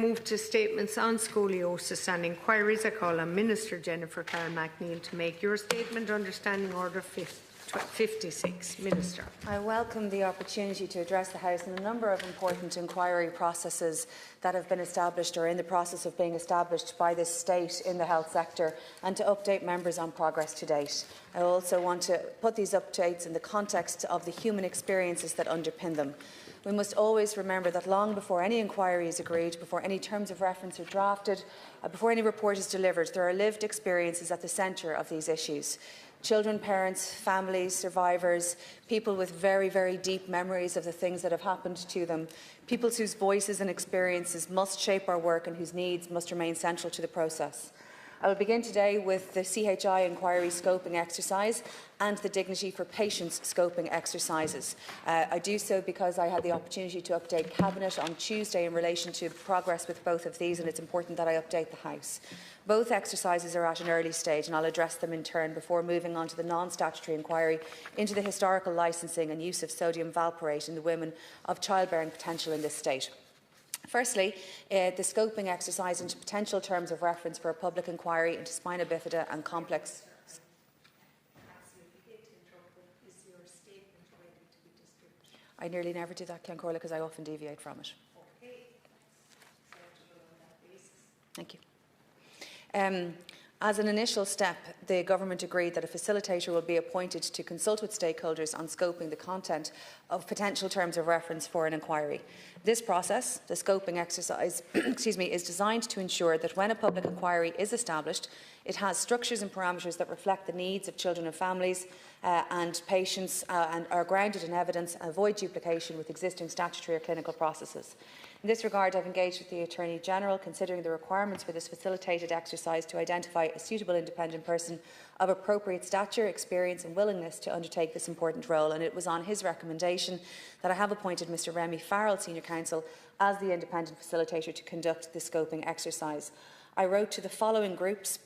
Move to statements on scoliosis and inquiries. I call on Minister Jennifer Carroll-McNeill to make your statement under Standing Order 56. Minister. I welcome the opportunity to address the House on a number of important inquiry processes that have been established or in the process of being established by this state in the health sector, and to update members on progress to date. I also want to put these updates in the context of the human experiences that underpin them. We must always remember that long before any inquiry is agreed, before any terms of reference are drafted, before any report is delivered, there are lived experiences at the centre of these issues. Children, parents, families, survivors, people with very, very deep memories of the things that have happened to them, people whose voices and experiences must shape our work and whose needs must remain central to the process. I will begin today with the CHI inquiry scoping exercise and the Dignity for Patients scoping exercises. I do so because I had the opportunity to update Cabinet on Tuesday in relation to progress with both of these, and it's important that I update the House. Both exercises are at an early stage, and I'll address them in turn before moving on to the non-statutory inquiry into the historical licensing and use of sodium valproate in the women of childbearing potential in this state. Firstly, the scoping exercise into potential terms of reference for a public inquiry into spina bifida and complex. I nearly never do that, Cormac, because I often deviate from it. Thank you. As an initial step, the Government agreed that a facilitator will be appointed to consult with stakeholders on scoping the content of potential terms of reference for an inquiry. This process, the scoping exercise, is designed to ensure that when a public inquiry is established, it has structures and parameters that reflect the needs of children and families and patients and are grounded in evidence and avoid duplication with existing statutory or clinical processes. In this regard, I have engaged with the Attorney-General, considering the requirements for this facilitated exercise, to identify a suitable independent person of appropriate stature, experience and willingness to undertake this important role, and it was on his recommendation that I have appointed Mr Remy Farrell, Senior Counsel, as the independent facilitator to conduct the scoping exercise. I wrote to the following groups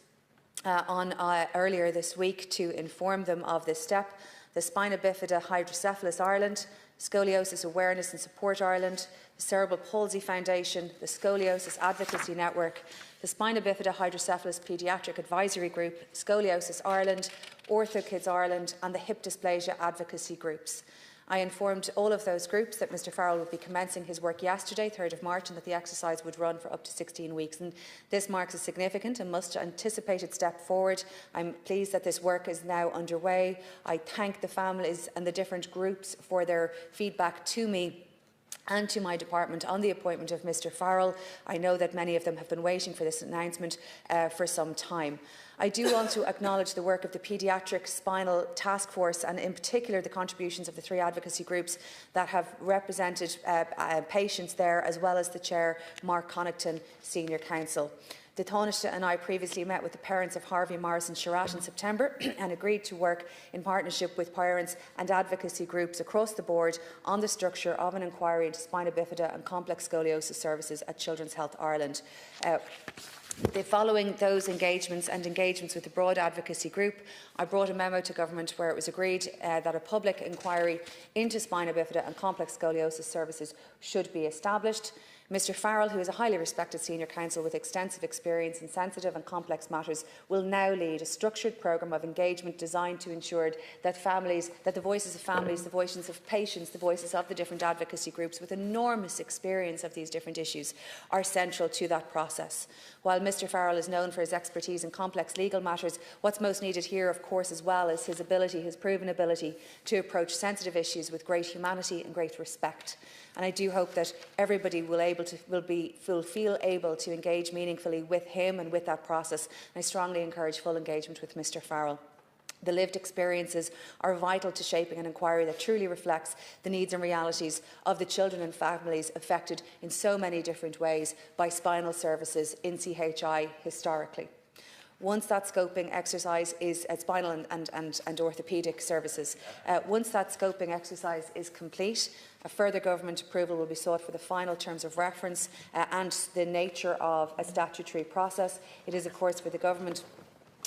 earlier this week to inform them of this step: the Spina Bifida Hydrocephalus Ireland, Scoliosis Awareness and Support Ireland, the Cerebral Palsy Foundation, the Scoliosis Advocacy Network, the Spina Bifida Hydrocephalus Paediatric Advisory Group, Scoliosis Ireland, OrthoKids Ireland and the Hip Dysplasia Advocacy Groups. I informed all of those groups that Mr Farrell would be commencing his work yesterday, 3rd of March, and that the exercise would run for up to 16 weeks. And this marks a significant and much anticipated step forward. I'm pleased that this work is now underway. I thank the families and the different groups for their feedback to me and to my department on the appointment of Mr Farrell. I know that many of them have been waiting for this announcement for some time. I do want to acknowledge the work of the Paediatric Spinal Task Force, and in particular the contributions of the 3 advocacy groups that have represented patients there, as well as the Chair, Mark Connaughton, Senior Counsel. The Taoiseach and I previously met with the parents of Harvey Morrison Sherratt in September and agreed to work in partnership with parents and advocacy groups across the board on the structure of an inquiry into spina bifida and complex scoliosis services at Children's Health Ireland. Following those engagements and engagements with the broad advocacy group, I brought a memo to Government where it was agreed that a public inquiry into spina bifida and complex scoliosis services should be established. Mr Farrell, who is a highly respected senior counsel with extensive experience in sensitive and complex matters, will now lead a structured programme of engagement designed to ensure that the voices of families, the voices of patients, the voices of the different advocacy groups with enormous experience of these different issues are central to that process. While Mr Farrell is known for his expertise in complex legal matters, what's most needed here, of course, as well, is his proven ability to approach sensitive issues with great humanity and great respect. And I do hope that everybody will feel able to engage meaningfully with him and with that process. And I strongly encourage full engagement with Mr Farrell. The lived experiences are vital to shaping an inquiry that truly reflects the needs and realities of the children and families affected in so many different ways by spinal services in CHI historically. Once that scoping exercise is spinal and orthopaedic services, once that scoping exercise is complete, a further government approval will be sought for the final terms of reference and the nature of a statutory process. It is, of course, for the government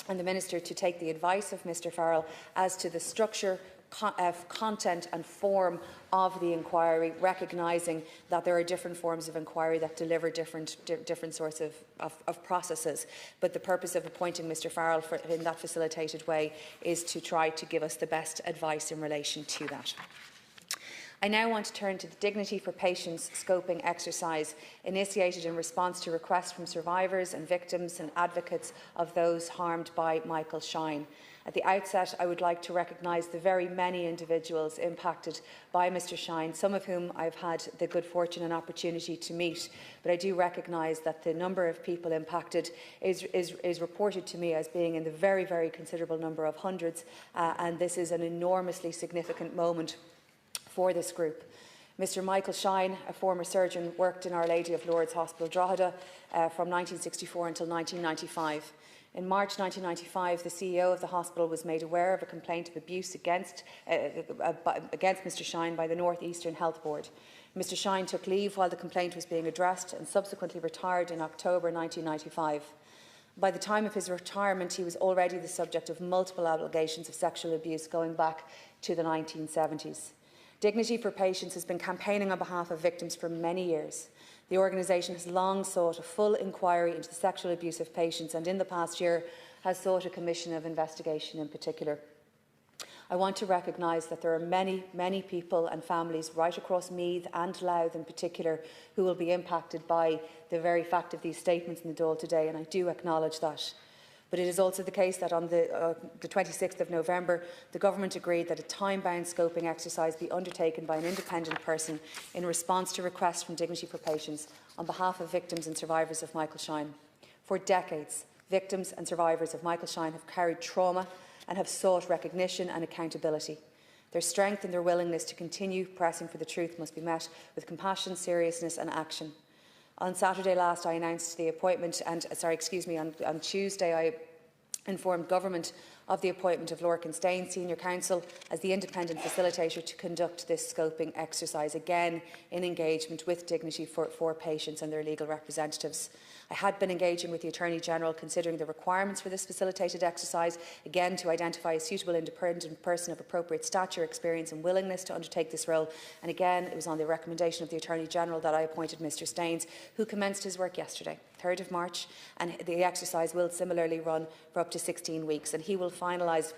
and the Minister to take the advice of Mr Farrell as to the structure, content and form of the inquiry, recognising that there are different forms of inquiry that deliver different sorts of processes. But the purpose of appointing Mr Farrell in that facilitated way is to try to give us the best advice in relation to that. I now want to turn to the Dignity for Patients scoping exercise initiated in response to requests from survivors and victims and advocates of those harmed by Michael Shine. At the outset, I would like to recognise the very many individuals impacted by Mr Shine, some of whom I've had the good fortune and opportunity to meet, but I do recognise that the number of people impacted is reported to me as being in the very, very considerable number of hundreds, and this is an enormously significant moment for this group. Mr Michael Shine, a former surgeon, worked in Our Lady of Lourdes Hospital, Drogheda, from 1964 until 1995. In March 1995, the CEO of the hospital was made aware of a complaint of abuse against Mr Shine by the North Eastern Health Board. Mr Shine took leave while the complaint was being addressed and subsequently retired in October 1995. By the time of his retirement, he was already the subject of multiple allegations of sexual abuse going back to the 1970s. Dignity for Patients has been campaigning on behalf of victims for many years. The organisation has long sought a full inquiry into the sexual abuse of patients and in the past year has sought a commission of investigation in particular. I want to recognise that there are many, many people and families right across Meath and Louth in particular who will be impacted by the very fact of these statements in the Dáil today, and I do acknowledge that. But it is also the case that on the 26th of November, the Government agreed that a time-bound scoping exercise be undertaken by an independent person in response to requests from Dignity for Patients on behalf of victims and survivors of Michael Shine. For decades, victims and survivors of Michael Shine have carried trauma and have sought recognition and accountability. Their strength and their willingness to continue pressing for the truth must be met with compassion, seriousness and action. On Saturday last, I announced the appointment, on Tuesday, I informed Government of the appointment of Lorcan Stain, Senior Counsel, as the independent facilitator to conduct this scoping exercise, again in engagement with Dignity for Patients and their legal representatives. I had been engaging with the Attorney-General considering the requirements for this facilitated exercise, again to identify a suitable independent person of appropriate stature, experience and willingness to undertake this role. And again, it was on the recommendation of the Attorney-General that I appointed Mr Staines, who commenced his work yesterday, 3rd of March, and the exercise will similarly run for up to 16 weeks. And he will finalise,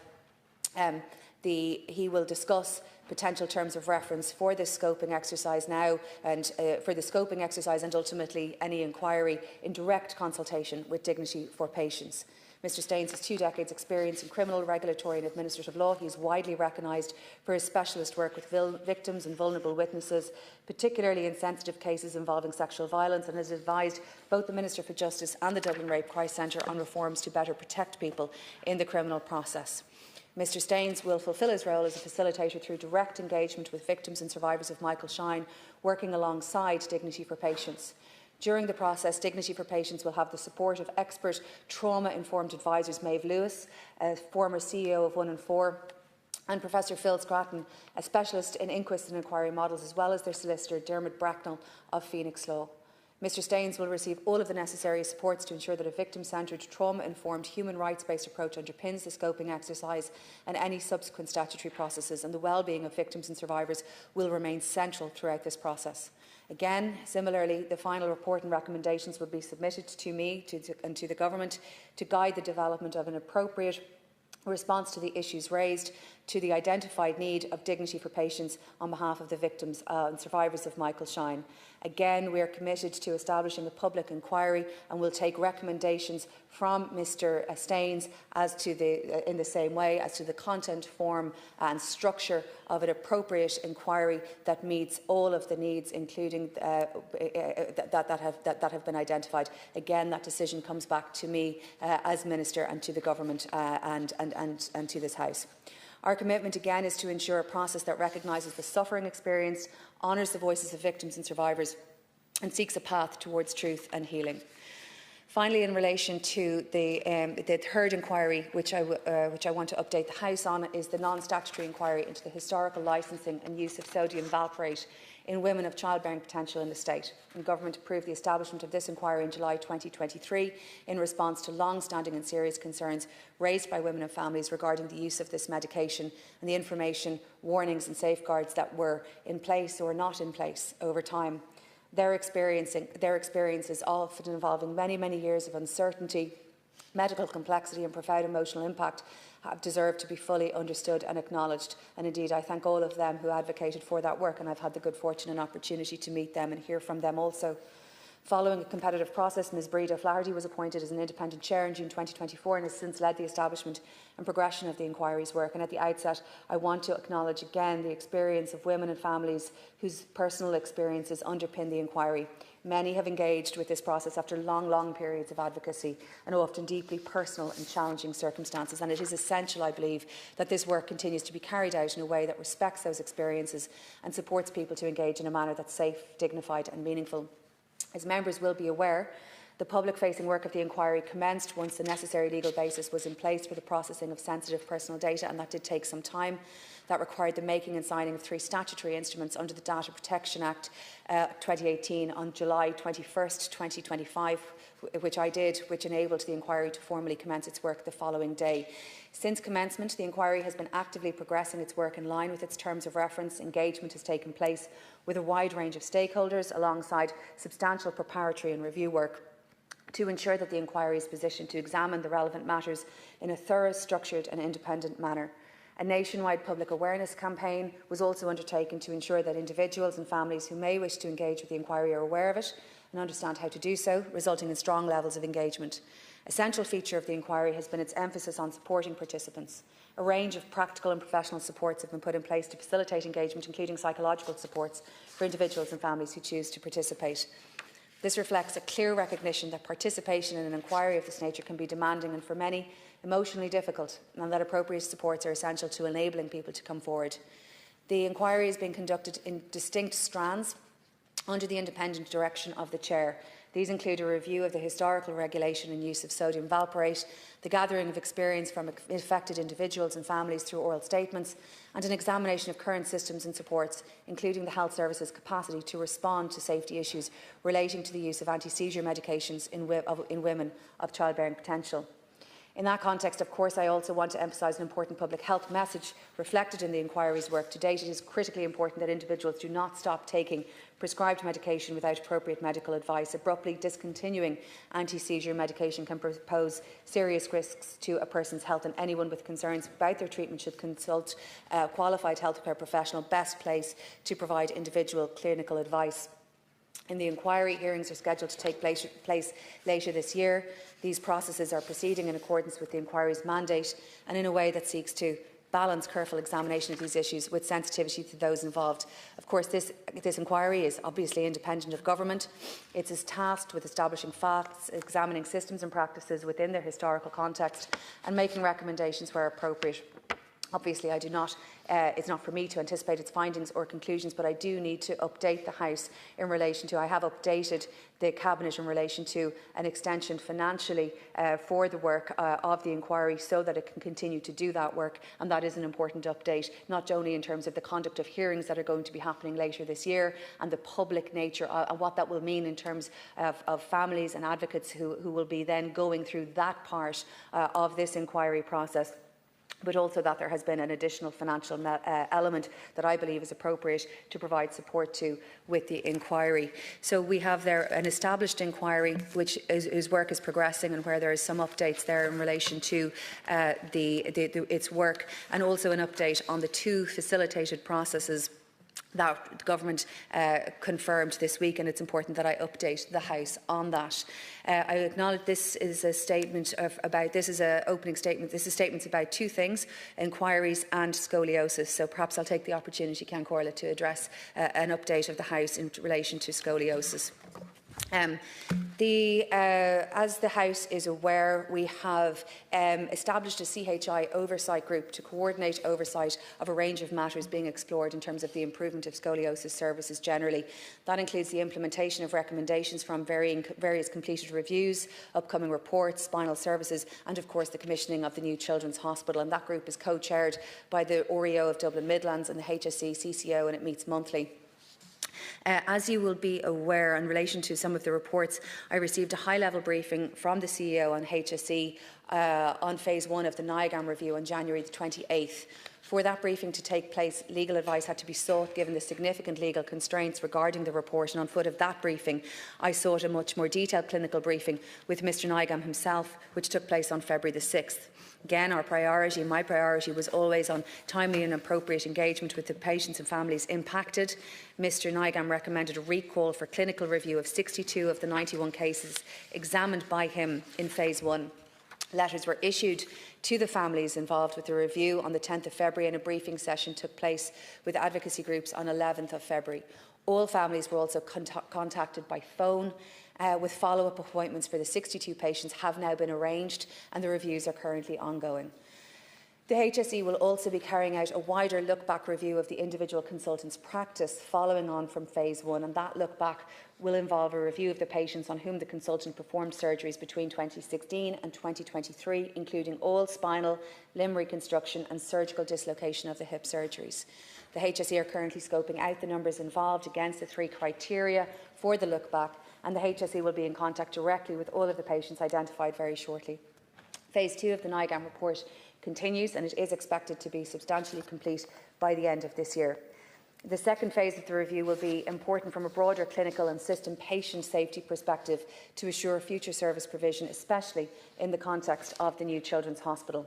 he will discuss potential terms of reference for this scoping exercise now and for the scoping exercise and ultimately any inquiry in direct consultation with Dignity for Patients. Mr Staines has 2 decades' experience in criminal, regulatory and administrative law. He is widely recognised for his specialist work with victims and vulnerable witnesses, particularly in sensitive cases involving sexual violence, and has advised both the Minister for Justice and the Dublin Rape Crisis Centre on reforms to better protect people in the criminal process. Mr Staines will fulfil his role as a facilitator through direct engagement with victims and survivors of Michael Shine, working alongside Dignity for Patients. During the process, Dignity for Patients will have the support of expert trauma-informed advisors Maeve Lewis, a former CEO of 1 and 4, and Professor Phil Scratton, a specialist in inquest and inquiry models, as well as their solicitor Dermot Bracknell of Phoenix Law. Mr Staines will receive all of the necessary supports to ensure that a victim-centred, trauma-informed, human rights-based approach underpins the scoping exercise and any subsequent statutory processes, and the well-being of victims and survivors will remain central throughout this process. Again, similarly, the final report and recommendations will be submitted to me and to the Government to guide the development of an appropriate response to the issues raised, to the identified need of Dignity for Patients on behalf of the victims and survivors of Michael Shine. Again, we are committed to establishing a public inquiry and will take recommendations from Mr Staines as to in the same way as to the content, form and structure of an appropriate inquiry that meets all of the needs, including that have been identified. Again, that decision comes back to me as Minister and to the Government and to this House. Our commitment again is to ensure a process that recognises the suffering experienced, honours the voices of victims and survivors and seeks a path towards truth and healing. Finally, in relation to the third inquiry, which I want to update the House on, is the non-statutory inquiry into the historical licensing and use of sodium valproate in women of childbearing potential in the state. And Government approved the establishment of this inquiry in July 2023 in response to long-standing and serious concerns raised by women and families regarding the use of this medication and the information, warnings and safeguards that were in place or not in place over time. Their experiences, often involving many, many years of uncertainty, medical complexity and profound emotional impact, have deserved to be fully understood and acknowledged. And indeed, I thank all of them who advocated for that work, and I've had the good fortune and opportunity to meet them and hear from them also. Following a competitive process, Ms Breed O'Flaherty was appointed as an independent chair in June 2024 and has since led the establishment and progression of the inquiry's work. And at the outset, I want to acknowledge again the experience of women and families whose personal experiences underpin the inquiry. Many have engaged with this process after long, long periods of advocacy and often deeply personal and challenging circumstances. And it is essential, I believe, that this work continues to be carried out in a way that respects those experiences and supports people to engage in a manner that's safe, dignified and meaningful. As members will be aware, the public-facing work of the inquiry commenced once the necessary legal basis was in place for the processing of sensitive personal data, and that did take some time. That required the making and signing of 3 statutory instruments under the Data Protection Act 2018 on July 21st, 2025, which I did, which enabled the inquiry to formally commence its work the following day. Since commencement, the inquiry has been actively progressing its work in line with its terms of reference. Engagement has taken place with a wide range of stakeholders alongside substantial preparatory and review work to ensure that the inquiry is positioned to examine the relevant matters in a thorough, structured and independent manner. A nationwide public awareness campaign was also undertaken to ensure that individuals and families who may wish to engage with the inquiry are aware of it and understand how to do so, resulting in strong levels of engagement. A central feature of the inquiry has been its emphasis on supporting participants. A range of practical and professional supports have been put in place to facilitate engagement, including psychological supports for individuals and families who choose to participate. This reflects a clear recognition that participation in an inquiry of this nature can be demanding and, for many, emotionally difficult, and that appropriate supports are essential to enabling people to come forward. The inquiry is being conducted in distinct strands under the independent direction of the Chair. These include a review of the historical regulation and use of sodium valproate, the gathering of experience from affected individuals and families through oral statements, and an examination of current systems and supports, including the health services' capacity to respond to safety issues relating to the use of anti-seizure medications in women of childbearing potential. In that context, of course, I also want to emphasise an important public health message reflected in the inquiry's work. To date, it is critically important that individuals do not stop taking prescribed medication without appropriate medical advice. Abruptly discontinuing anti-seizure medication can pose serious risks to a person's health, and anyone with concerns about their treatment should consult a qualified healthcare professional best placed to provide individual clinical advice. In the inquiry, hearings are scheduled to take place later this year. These processes are proceeding in accordance with the inquiry's mandate and in a way that seeks to balance careful examination of these issues with sensitivity to those involved. Of course, this inquiry is obviously independent of government. It is tasked with establishing facts, examining systems and practices within their historical context, and making recommendations where appropriate. Obviously, it's not for me to anticipate its findings or conclusions, but I do need to update the House in relation to, I have updated the Cabinet in relation to an extension financially for the work of the inquiry so that it can continue to do that work. And that is an important update, not only in terms of the conduct of hearings that are going to be happening later this year and the public nature and what that will mean in terms of families and advocates who will be then going through that part of this inquiry process, but also that there has been an additional financial element that I believe is appropriate to provide support to with the inquiry. So we have there an established inquiry whose work is progressing and where there is some updates there in relation to its work, and also an update on the 2 facilitated processes that the Government confirmed this week, and it's important that I update the House on that. I acknowledge this is a statement this is an opening statement. This is statements about 2 things: inquiries and scoliosis. So perhaps I'll take the opportunity, Ceann Comhairle, to address an update of the House in relation to scoliosis. As the House is aware, we have established a CHI oversight group to coordinate oversight of a range of matters being explored in terms of the improvement of scoliosis services generally. That includes the implementation of recommendations from various completed reviews, upcoming reports, spinal services, and of course the commissioning of the new Children's Hospital. And that group is co-chaired by the REO of Dublin Midlands and the HSE CCO, and it meets monthly. As you will be aware, in relation to some of the reports, I received a high-level briefing from the CEO on HSE on phase 1 of the NIAGAM review on January the 28th. For that briefing to take place, legal advice had to be sought given the significant legal constraints regarding the report, and on foot of that briefing I sought a much more detailed clinical briefing with Mr NIAGAM himself, which took place on February the 6th. Again, my priority was always on timely and appropriate engagement with the patients and families impacted. Mr NIAGAM recommended a recall for clinical review of 62 of the 91 cases examined by him in phase 1. Letters were issued to the families involved with the review on the 10th of February, and a briefing session took place with advocacy groups on 11th of February. All families were also contacted by phone, with follow-up appointments for the 62 patients have now been arranged, and the reviews are currently ongoing. The HSE will also be carrying out a wider look-back review of the individual consultant's practice following on from phase 1, and that look-back will involve a review of the patients on whom the consultant performed surgeries between 2016 and 2023, including all spinal, limb reconstruction and surgical dislocation of the hip surgeries. The HSE are currently scoping out the numbers involved against the 3 criteria for the look-back, and the HSE will be in contact directly with all of the patients identified very shortly. Phase 2 of the NIAGAM report continues, and it is expected to be substantially complete by the end of this year. The second phase of the review will be important from a broader clinical and system patient safety perspective to assure future service provision, especially in the context of the new Children's Hospital.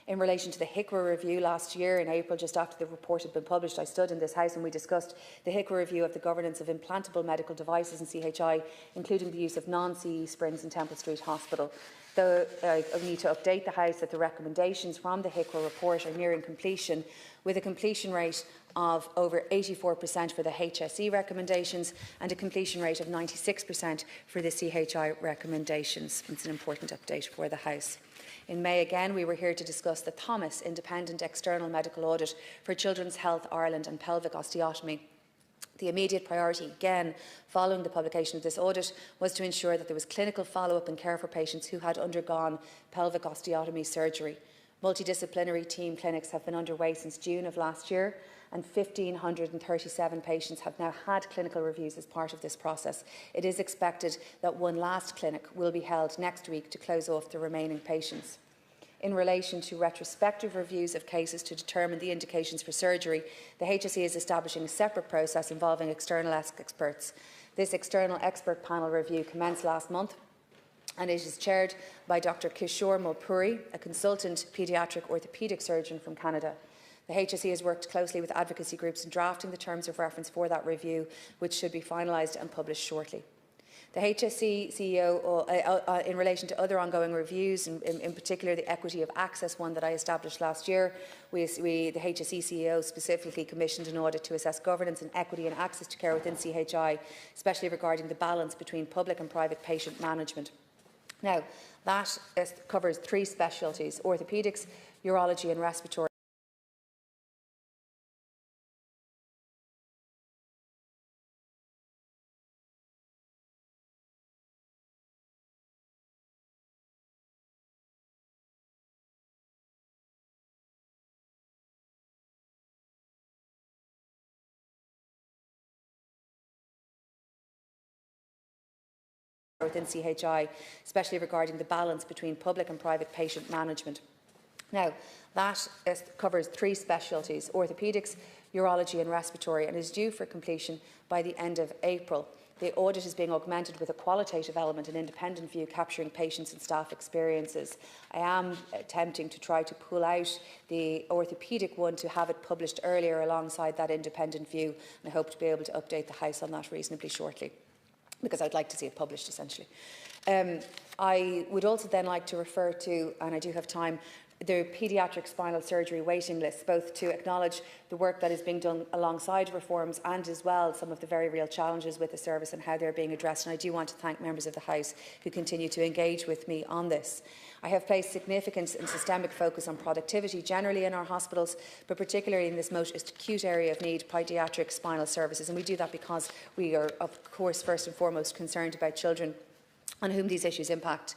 In relation to the HICWA review last year, in April, just after the report had been published, I stood in this House and we discussed the HICWA review of the governance of implantable medical devices in CHI, including the use of non-CE springs in Temple Street Hospital. Though I need to update the House that the recommendations from the HICWA report are nearing completion, with a completion rate of over 84% for the HSE recommendations and a completion rate of 96% for the CHI recommendations. It's an important update for the House. In May again, we were here to discuss the Thomas Independent External Medical Audit for Children's Health Ireland and pelvic osteotomy. The immediate priority, again, following the publication of this audit, was to ensure that there was clinical follow-up and care for patients who had undergone pelvic osteotomy surgery. Multidisciplinary team clinics have been underway since June of last year, and 1,537 patients have now had clinical reviews as part of this process. It is expected that one last clinic will be held next week to close off the remaining patients. In relation to retrospective reviews of cases to determine the indications for surgery, the HSE is establishing a separate process involving external experts. This external expert panel review commenced last month, and it is chaired by Dr. Kishore Mulpuri, a consultant paediatric orthopaedic surgeon from Canada. The HSE has worked closely with advocacy groups in drafting the terms of reference for that review, which should be finalised and published shortly. The HSE CEO, in relation to other ongoing reviews, in particular the equity of access one that I established last year, the HSE CEO specifically commissioned an audit to assess governance and equity and access to care within CHI, especially regarding the balance between public and private patient management. Now, that covers 3 specialties: orthopaedics, urology and respiratory. Within CHI, especially regarding the balance between public and private patient management. Now, that covers 3 specialties: orthopaedics, urology and respiratory, and is due for completion by the end of April. The audit is being augmented with a qualitative element, an independent view capturing patients and staff experiences. I am attempting to try to pull out the orthopaedic one to have it published earlier alongside that independent view, and I hope to be able to update the House on that reasonably shortly, because I'd like to see it published, essentially. I would also then like to refer to, and I do have time, the paediatric spinal surgery waiting lists, both to acknowledge the work that is being done alongside reforms and as well some of the very real challenges with the service and how they're being addressed. And I do want to thank members of the House who continue to engage with me on this. I have placed significant and systemic focus on productivity generally in our hospitals, but particularly in this most acute area of need, paediatric spinal services. And we do that because we are, of course, first and foremost concerned about children on whom these issues impact.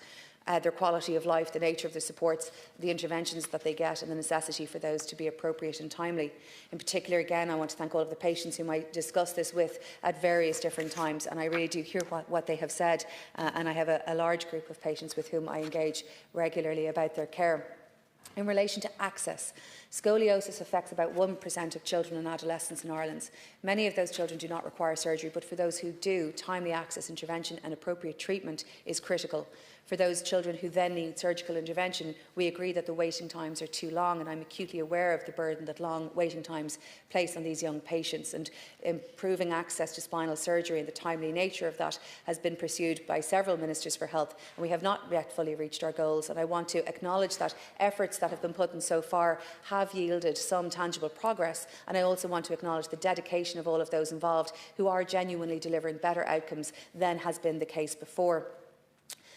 Their quality of life, the nature of the supports, the interventions that they get, and the necessity for those to be appropriate and timely. In particular, again, I want to thank all of the patients whom I discussed this with at various different times, and I really do hear what they have said, and I have a large group of patients with whom I engage regularly about their care. In relation to access, scoliosis affects about 1% of children and adolescents in Ireland. Many of those children do not require surgery, but for those who do, timely access, intervention and appropriate treatment is critical. For those children who then need surgical intervention, we agree that the waiting times are too long, and I'm acutely aware of the burden that long waiting times place on these young patients. And improving access to spinal surgery and the timely nature of that has been pursued by several Ministers for Health, and we have not yet fully reached our goals. And I want to acknowledge that efforts that have been put in so far have yielded some tangible progress, and I also want to acknowledge the dedication of all of those involved who are genuinely delivering better outcomes than has been the case before.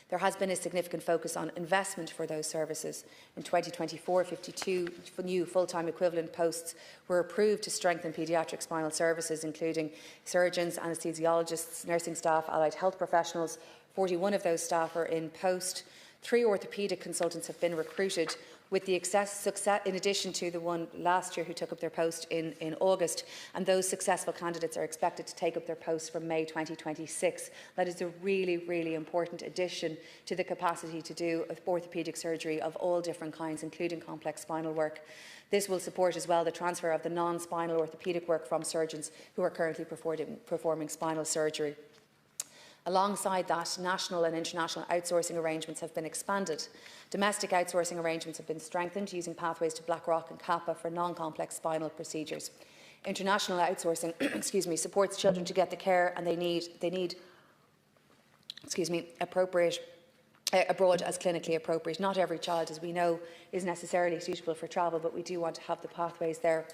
There has been a significant focus on investment for those services. In 2024, 52 new full-time equivalent posts were approved to strengthen paediatric spinal services, including surgeons, anaesthesiologists, nursing staff, allied health professionals. 41 of those staff are in post. 3 orthopaedic consultants have been recruited, with the success in addition to the one last year who took up their post in August, and those successful candidates are expected to take up their posts from May 2026. That is a really, really important addition to the capacity to do orthopaedic surgery of all different kinds, including complex spinal work. This will support as well the transfer of the non-spinal orthopaedic work from surgeons who are currently performing spinal surgery. Alongside that, national and international outsourcing arrangements have been expanded. Domestic outsourcing arrangements have been strengthened using pathways to Blackrock and Kappa for non-complex spinal procedures. International outsourcing supports children to get the care and they need appropriate abroad as clinically appropriate. Not every child, as we know, is necessarily suitable for travel, but we do want to have the pathways there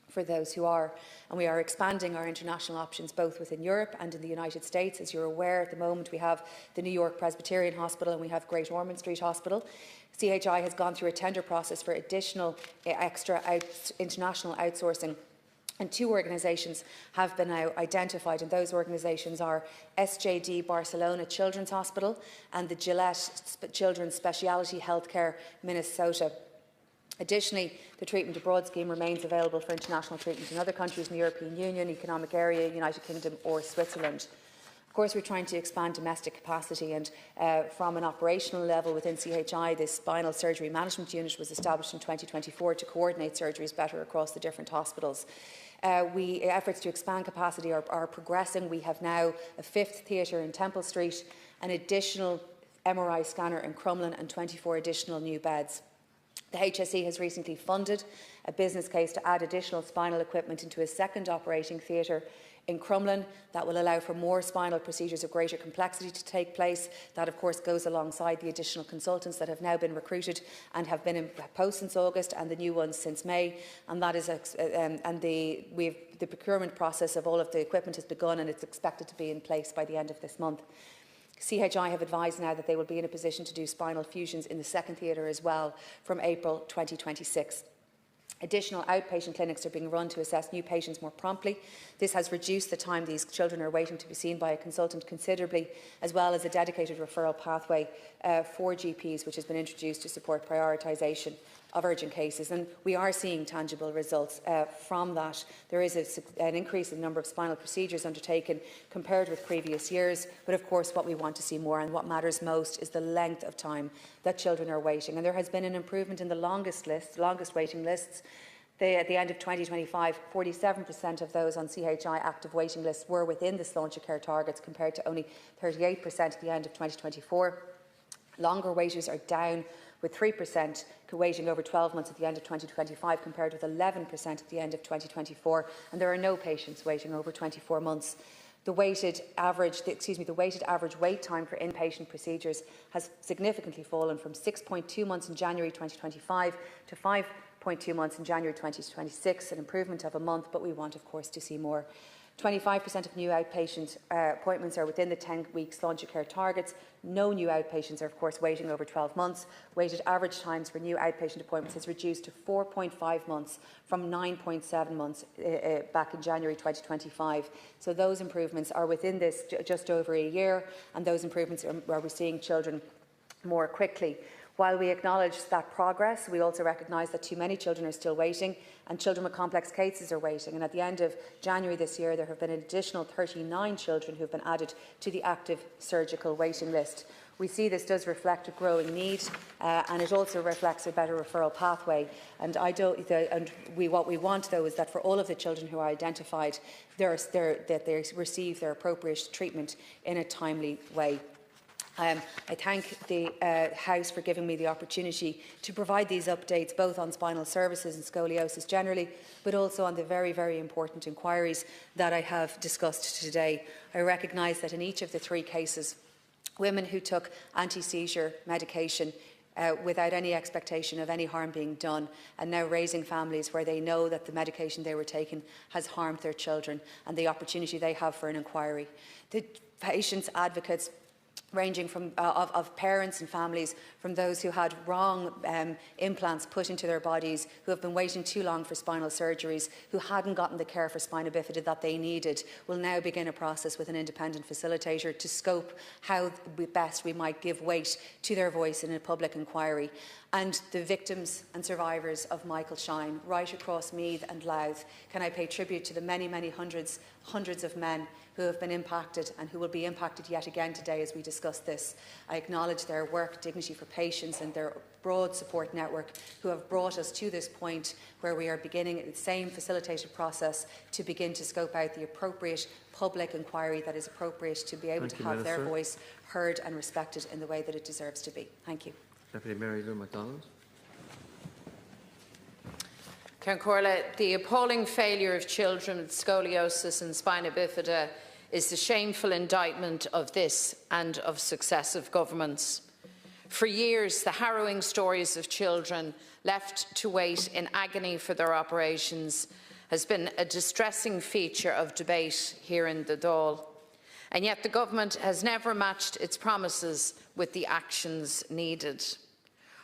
for those who are. And we are expanding our international options both within Europe and in the United States. As you're aware, at the moment we have the New York Presbyterian Hospital and we have Great Ormond Street Hospital. CHI has gone through a tender process for additional international outsourcing, and 2 organisations have been now identified, and those organisations are SJD Barcelona Children's Hospital and the Gillette Children's Specialty Healthcare Minnesota. Additionally, the Treatment Abroad scheme remains available for international treatment in other countries in the European Union, Economic Area, United Kingdom or Switzerland. Of course, we're trying to expand domestic capacity, and from an operational level within CHI, this Spinal Surgery Management Unit was established in 2024 to coordinate surgeries better across the different hospitals. Efforts to expand capacity are progressing. We have now a 5th theatre in Temple Street, an additional MRI scanner in Crumlin and 24 additional new beds. The HSE has recently funded a business case to add additional spinal equipment into a 2nd operating theatre in Crumlin that will allow for more spinal procedures of greater complexity to take place. That, of course, goes alongside the additional consultants that have now been recruited and have been in post since August, and the new ones since May. And that is the procurement process of all of the equipment has begun, and it's expected to be in place by the end of this month. CHI have advised now that they will be in a position to do spinal fusions in the 2nd theatre as well from April 2026. Additional outpatient clinics are being run to assess new patients more promptly. This has reduced the time these children are waiting to be seen by a consultant considerably, as well as a dedicated referral pathway for GPs, which has been introduced to support prioritisation of urgent cases. And we are seeing tangible results from that. There is an increase in the number of spinal procedures undertaken compared with previous years. But of course, what we want to see more and what matters most is the length of time that children are waiting. And there has been an improvement in the longest waiting lists. At the end of 2025, 47% of those on CHI active waiting lists were within the Sláinte Care targets, compared to only 38% at the end of 2024. Longer waiters are down, with 3% waiting over 12 months at the end of 2025, compared with 11% at the end of 2024. And there are no patients waiting over 24 months. The weighted average wait time for inpatient procedures has significantly fallen from 6.2 months in January 2025 to 5.2 months in January 2026, an improvement of a month, but we want, of course, to see more. 25% of new outpatient appointments are within the 10-week Sláintecare targets. No new outpatients are, of course, waiting over 12 months. Weighted average times for new outpatient appointments has reduced to 4.5 months from 9.7 months back in January 2025. So those improvements are within this just over a year, and those improvements are where we're seeing children more quickly. While we acknowledge that progress, we also recognise that too many children are still waiting, and children with complex cases are waiting. And at the end of January this year, there have been an additional 39 children who have been added to the active surgical waiting list. We see this does reflect a growing need, and it also reflects a better referral pathway. And what we want, though, is that for all of the children who are identified, that they receive their appropriate treatment in a timely way. I thank the House for giving me the opportunity to provide these updates both on spinal services and scoliosis generally, but also on the very, very important inquiries that I have discussed today. I recognise that in each of the three cases, women who took anti-seizure medication without any expectation of any harm being done, and now raising families where they know that the medication they were taking has harmed their children, and the opportunity they have for an inquiry. The patients' advocates ranging from of parents and families, from those who had wrong implants put into their bodies, who have been waiting too long for spinal surgeries, who hadn't gotten the care for spina bifida that they needed, will now begin a process with an independent facilitator to scope how best we might give weight to their voice in a public inquiry. And the victims and survivors of Michael Shine, right across Meath and Louth, can I pay tribute to the many, many hundreds of men who have been impacted and who will be impacted yet again today as we discuss this. I acknowledge their work, Dignity for Patients, and their broad support network who have brought us to this point where we are beginning the same facilitated process to begin to scope out the appropriate public inquiry that is appropriate to be able to have their voice heard and respected in the way that it deserves to be. Thank you. Deputy MaryLou McDonald. The appalling failure of children with scoliosis and spina bifida is the shameful indictment of this and of successive governments. For years, the harrowing stories of children left to wait in agony for their operations has been a distressing feature of debate here in the Dáil. And yet the government has never matched its promises with the actions needed.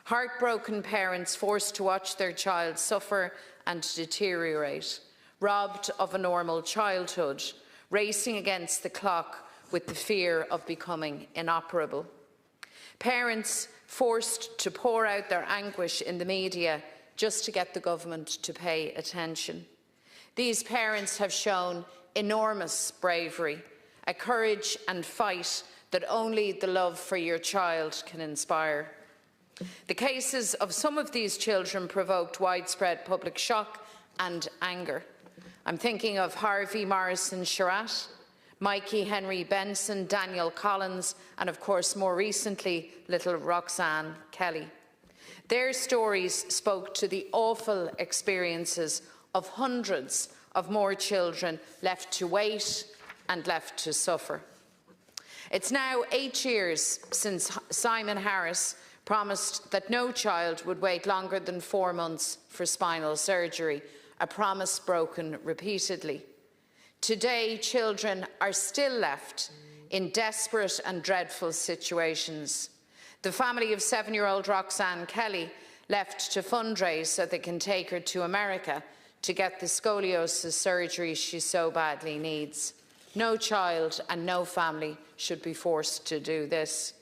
Heartbroken parents forced to watch their child suffer and deteriorate, robbed of a normal childhood, racing against the clock with the fear of becoming inoperable. Parents forced to pour out their anguish in the media just to get the government to pay attention. These parents have shown enormous bravery, a courage and fight that only the love for your child can inspire. The cases of some of these children provoked widespread public shock and anger. I'm thinking of Harvey Morrison Sherratt, Mikey Henry Benson, Daniel Collins, and of course more recently little Roxanne Kelly. Their stories spoke to the awful experiences of hundreds of more children left to wait and left to suffer. It's now 8 years since Simon Harris promised that no child would wait longer than 4 months for spinal surgery, a promise broken repeatedly. Today, children are still left in desperate and dreadful situations. The family of 7-year-old Roxanne Kelly left to fundraise so they can take her to America to get the scoliosis surgery she so badly needs. No child and no family should be forced to do this.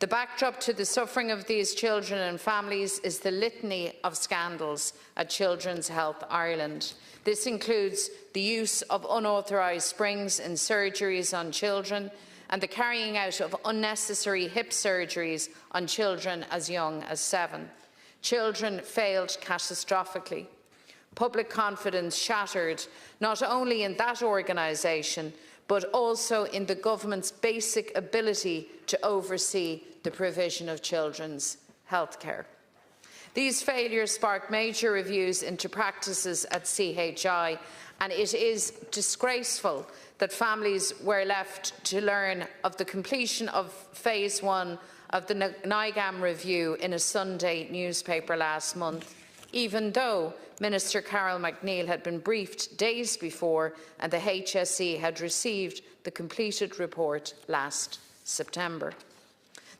The backdrop to the suffering of these children and families is the litany of scandals at Children's Health Ireland. This includes the use of unauthorised springs in surgeries on children and the carrying out of unnecessary hip surgeries on children as young as 7. Children failed catastrophically. Public confidence shattered not only in that organisation but also in the government's basic ability to oversee the provision of children's health care. These failures sparked major reviews into practices at CHI, and it is disgraceful that families were left to learn of the completion of Phase 1 of the NIGAM review in a Sunday newspaper last month, even though Minister Carroll-McNeill had been briefed days before and the HSE had received the completed report last September.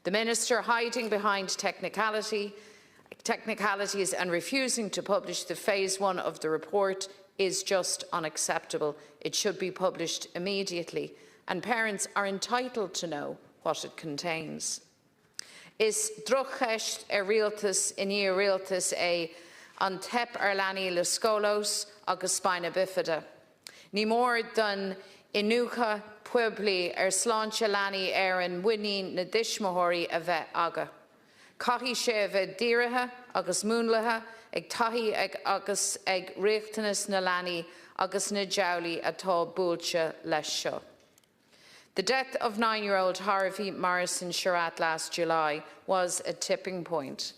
The Minister hiding behind technicalities and refusing to publish the Phase 1 of the report is just unacceptable. It should be published immediately, and parents are entitled to know what it contains. Is drocheist rialtas in rialtas an tep lani le scolos agus spina bifida. Ní mór don inucha puebli sláinte lani an winní na dismóirí a bheith aga. Caithí sé a bheith dírithe agus múnlathe ag taithí agus ag riachtanas na lani agus na jowli atá búilte leis seo. The death of 9-year-old Harvey Morrison Sherratt last July was a tipping point.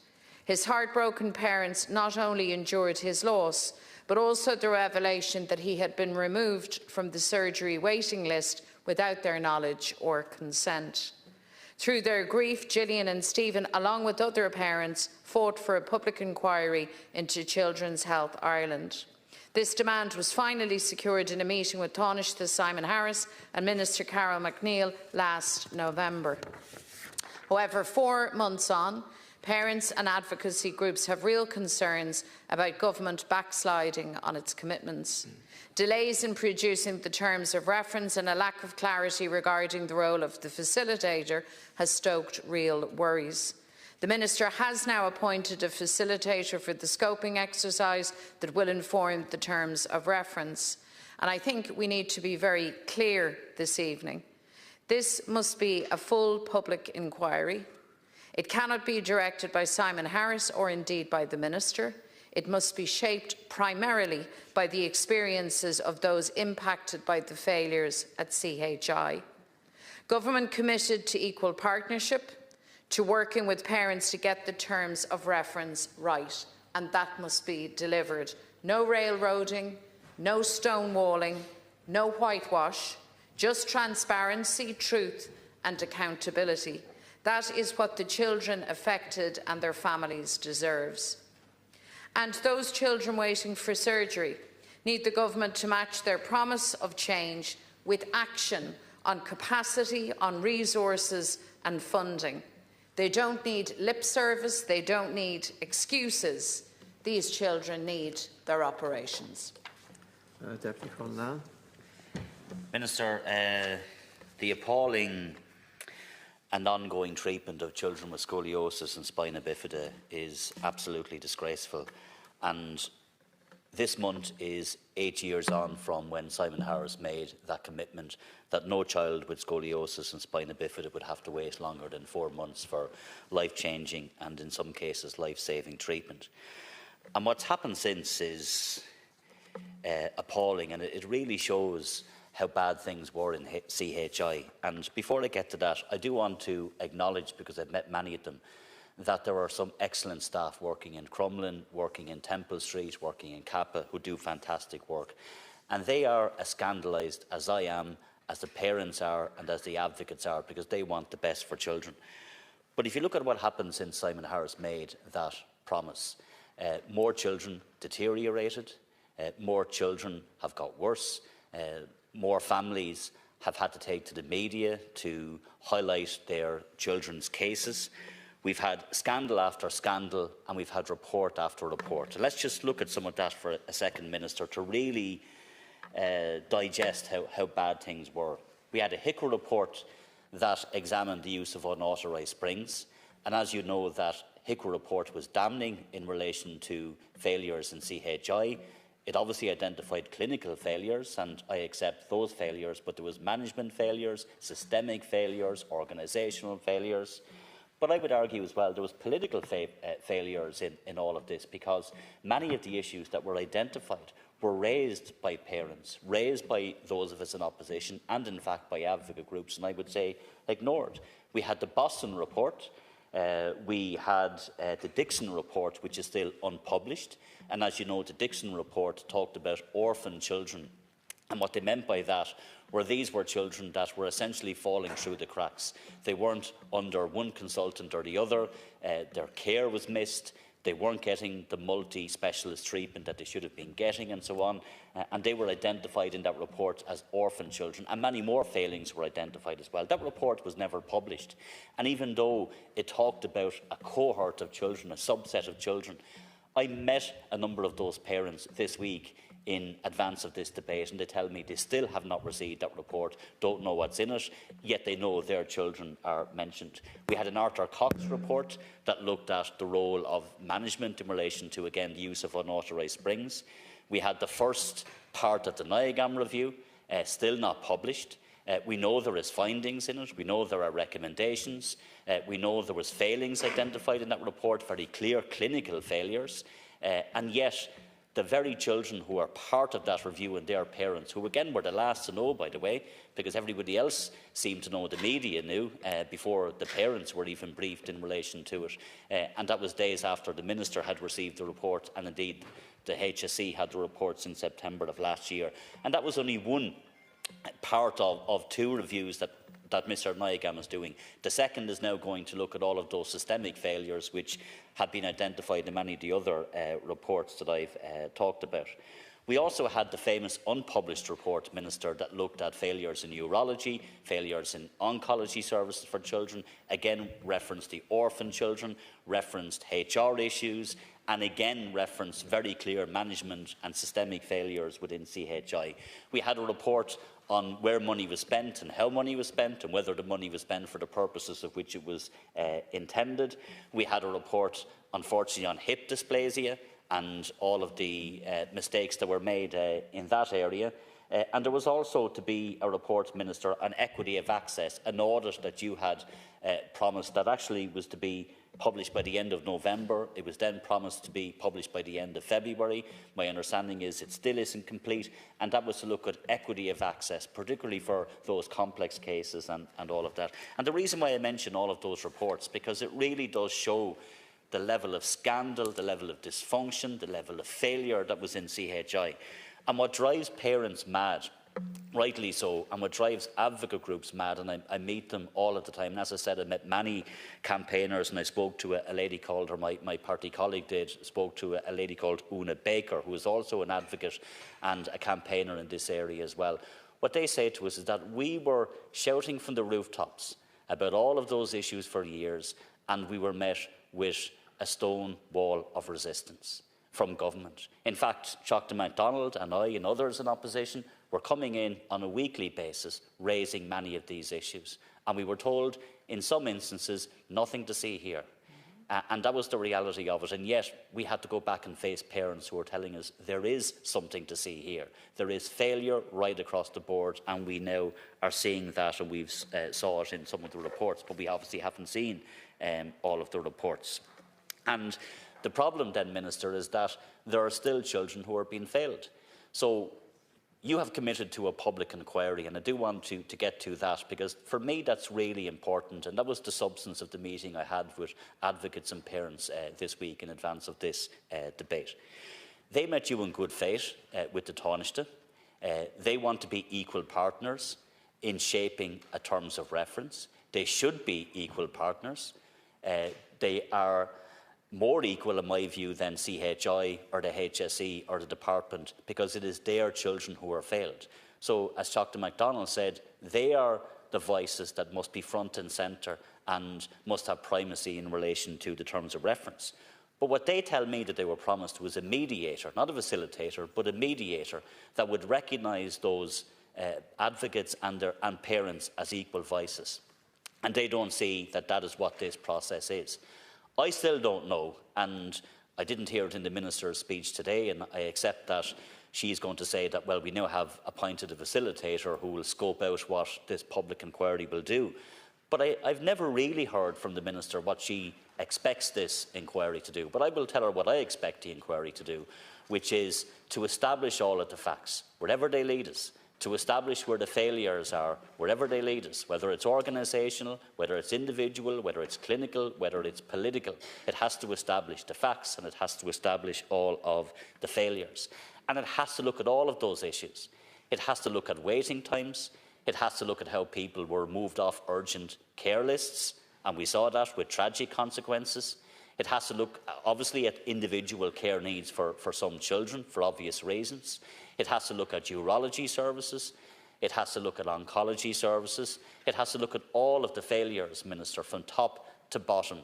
His heartbroken parents not only endured his loss, but also the revelation that he had been removed from the surgery waiting list without their knowledge or consent. Through their grief, Gillian and Stephen, along with other parents, fought for a public inquiry into Children's Health Ireland. This demand was finally secured in a meeting with Taoiseach Simon Harris and Minister Carroll-McNeill last November. However, 4 months on, parents and advocacy groups have real concerns about government backsliding on its commitments. Delays in producing the terms of reference and a lack of clarity regarding the role of the facilitator has stoked real worries. The Minister has now appointed a facilitator for the scoping exercise that will inform the terms of reference. And I think we need to be very clear this evening. This must be a full public inquiry. It cannot be directed by Simon Harris or indeed by the Minister. It must be shaped primarily by the experiences of those impacted by the failures at CHI. Government committed to equal partnership, to working with parents to get the terms of reference right, and that must be delivered. No railroading, no stonewalling, no whitewash, just transparency, truth and accountability. That is what the children affected and their families deserves. And those children waiting for surgery need the government to match their promise of change with action on capacity, on resources and funding. They don't need lip service, they don't need excuses. These children need their operations. Deputy Cullinane. Minister, the appalling and ongoing treatment of children with scoliosis and spina bifida is absolutely disgraceful. And this month is 8 years on from when Simon Harris made that commitment that no child with scoliosis and spina bifida would have to wait longer than 4 months for life-changing and, in some cases, life-saving treatment. And what's happened since is appalling, and it really shows how bad things were in CHI. And before I get to that, I do want to acknowledge, because I've met many of them, that there are some excellent staff working in Crumlin, working in Temple Street, working in Kappa, who do fantastic work. And they are as scandalised as I am, as the parents are, and as the advocates are, because they want the best for children. But if you look at what happened since Simon Harris made that promise, more children deteriorated, more children have got worse, more families have had to take to the media to highlight their children's cases. We've had scandal after scandal, and we've had report after report. Let's just look at some of that for a second, Minister, to really digest how bad things were. We had a HICRA report that examined the use of unauthorised springs, and as you know, that HICRA report was damning in relation to failures in CHI. It obviously identified clinical failures, and I accept those failures, but there was management failures, systemic failures, organisational failures. But I would argue as well there was political failures in all of this, because many of the issues that were identified were raised by parents, raised by those of us in opposition, and in fact by advocate groups, and I would say ignored. We had the Boston report, We had the Dixon report, which is still unpublished. And as you know, the Dixon report talked about orphan children. And what they meant by that were these were children that were essentially falling through the cracks. They weren't under one consultant or the other. Their care was missed. They weren't getting the multi-specialist treatment that they should have been getting and so on. And they were identified in that report as orphan children. And many more failings were identified as well. That report was never published. And even though it talked about a cohort of children, a subset of children, I met a number of those parents this week in advance of this debate, and they tell me they still have not received that report, don't know what's in it, yet they know their children are mentioned. We had an Arthur Cox report that looked at the role of management in relation to, again, the use of unauthorised springs. We had the first part of the NIAGAM review, still not published. We know there is findings in it, we know there are recommendations, we know there was failings identified in that report, very clear clinical failures, and yet the very children who are part of that review and their parents, who again were the last to know, by the way, because everybody else seemed to know, the media knew, before the parents were even briefed in relation to it. And that was days after the Minister had received the report, and indeed the HSE had the reports in September of last year. And that was only one part of two reviews that Mr NIAGAM is doing. The second is now going to look at all of those systemic failures which have been identified in many of the other reports that I've talked about. We also had the famous unpublished report, Minister, that looked at failures in urology, failures in oncology services for children, again referenced the orphan children, referenced HR issues, and again referenced very clear management and systemic failures within CHI. We had a report on where money was spent and how money was spent and whether the money was spent for the purposes of which it was intended. We had a report, unfortunately, on hip dysplasia and all of the mistakes that were made in that area. And there was also to be a report, Minister, on equity of access, an audit that you had promised that actually was to be published by the end of November. It was then promised to be published by the end of February. My understanding is it still isn't complete, and that was to look at equity of access, particularly for those complex cases and all of that. And the reason why I mention all of those reports, because it really does show the level of scandal, the level of dysfunction, the level of failure that was in CHI. And what drives parents mad, rightly so, and what drives advocate groups mad, and I meet them all of the time, and as I said, I met many campaigners, and I spoke to a lady called, or my party colleague did, spoke to a lady called Una Baker, who is also an advocate and a campaigner in this area as well. What they say to us is that we were shouting from the rooftops about all of those issues for years, and we were met with a stone wall of resistance from government. In fact, Dr McDonald and I and others in opposition were coming in on a weekly basis raising many of these issues, and we were told in some instances nothing to see here. And that was the reality of it, and yet we had to go back and face parents who were telling us there is something to see here. There is failure right across the board, and we now are seeing that, and we've saw it in some of the reports, but we obviously haven't seen all of the reports. And the problem then, Minister, is that there are still children who are being failed. So you have committed to a public inquiry, and I do want to get to that, because for me that's really important, and that was the substance of the meeting I had with advocates and parents this week in advance of this debate. They met you in good faith with the Taoiseach. They want to be equal partners in shaping a terms of reference. They should be equal partners. They are more equal, in my view, than CHI or the HSE or the department, because it is their children who are failed. So, as Dr McDonald said, they are the voices that must be front and centre and must have primacy in relation to the terms of reference. But what they tell me that they were promised was a mediator, not a facilitator, but a mediator that would recognise those advocates and parents as equal voices. And they don't see that that is what this process is. I still don't know, and I didn't hear it in the Minister's speech today, and I accept that she's going to say that, well, we now have appointed a facilitator who will scope out what this public inquiry will do. But I've never really heard from the Minister what she expects this inquiry to do. But I will tell her what I expect the inquiry to do, which is to establish all of the facts, wherever they lead us, to establish where the failures are, wherever they lead us, whether it's organisational, whether it's individual, whether it's clinical, whether it's political. It has to establish the facts and it has to establish all of the failures. And it has to look at all of those issues. It has to look at waiting times. It has to look at how people were moved off urgent care lists, and we saw that with tragic consequences. It has to look, obviously, at individual care needs for some children, for obvious reasons. It has to look at urology services. It has to look at oncology services. It has to look at all of the failures, Minister, from top to bottom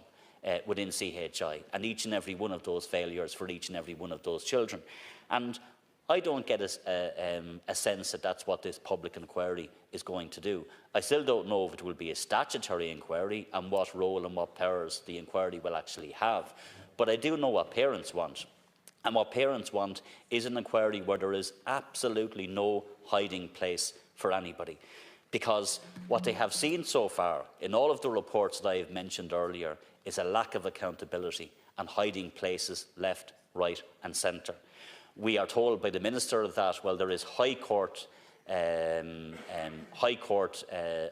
within CHI, and each and every one of those failures for each and every one of those children. And I don't get a sense that that's what this public inquiry is going to do. I still don't know if it will be a statutory inquiry and what role and what powers the inquiry will actually have. But I do know what parents want. And what parents want is an inquiry where there is absolutely no hiding place for anybody. Because what they have seen so far in all of the reports that I have mentioned earlier is a lack of accountability and hiding places left, right and centre. We are told by the Minister that, well, there is High Court, I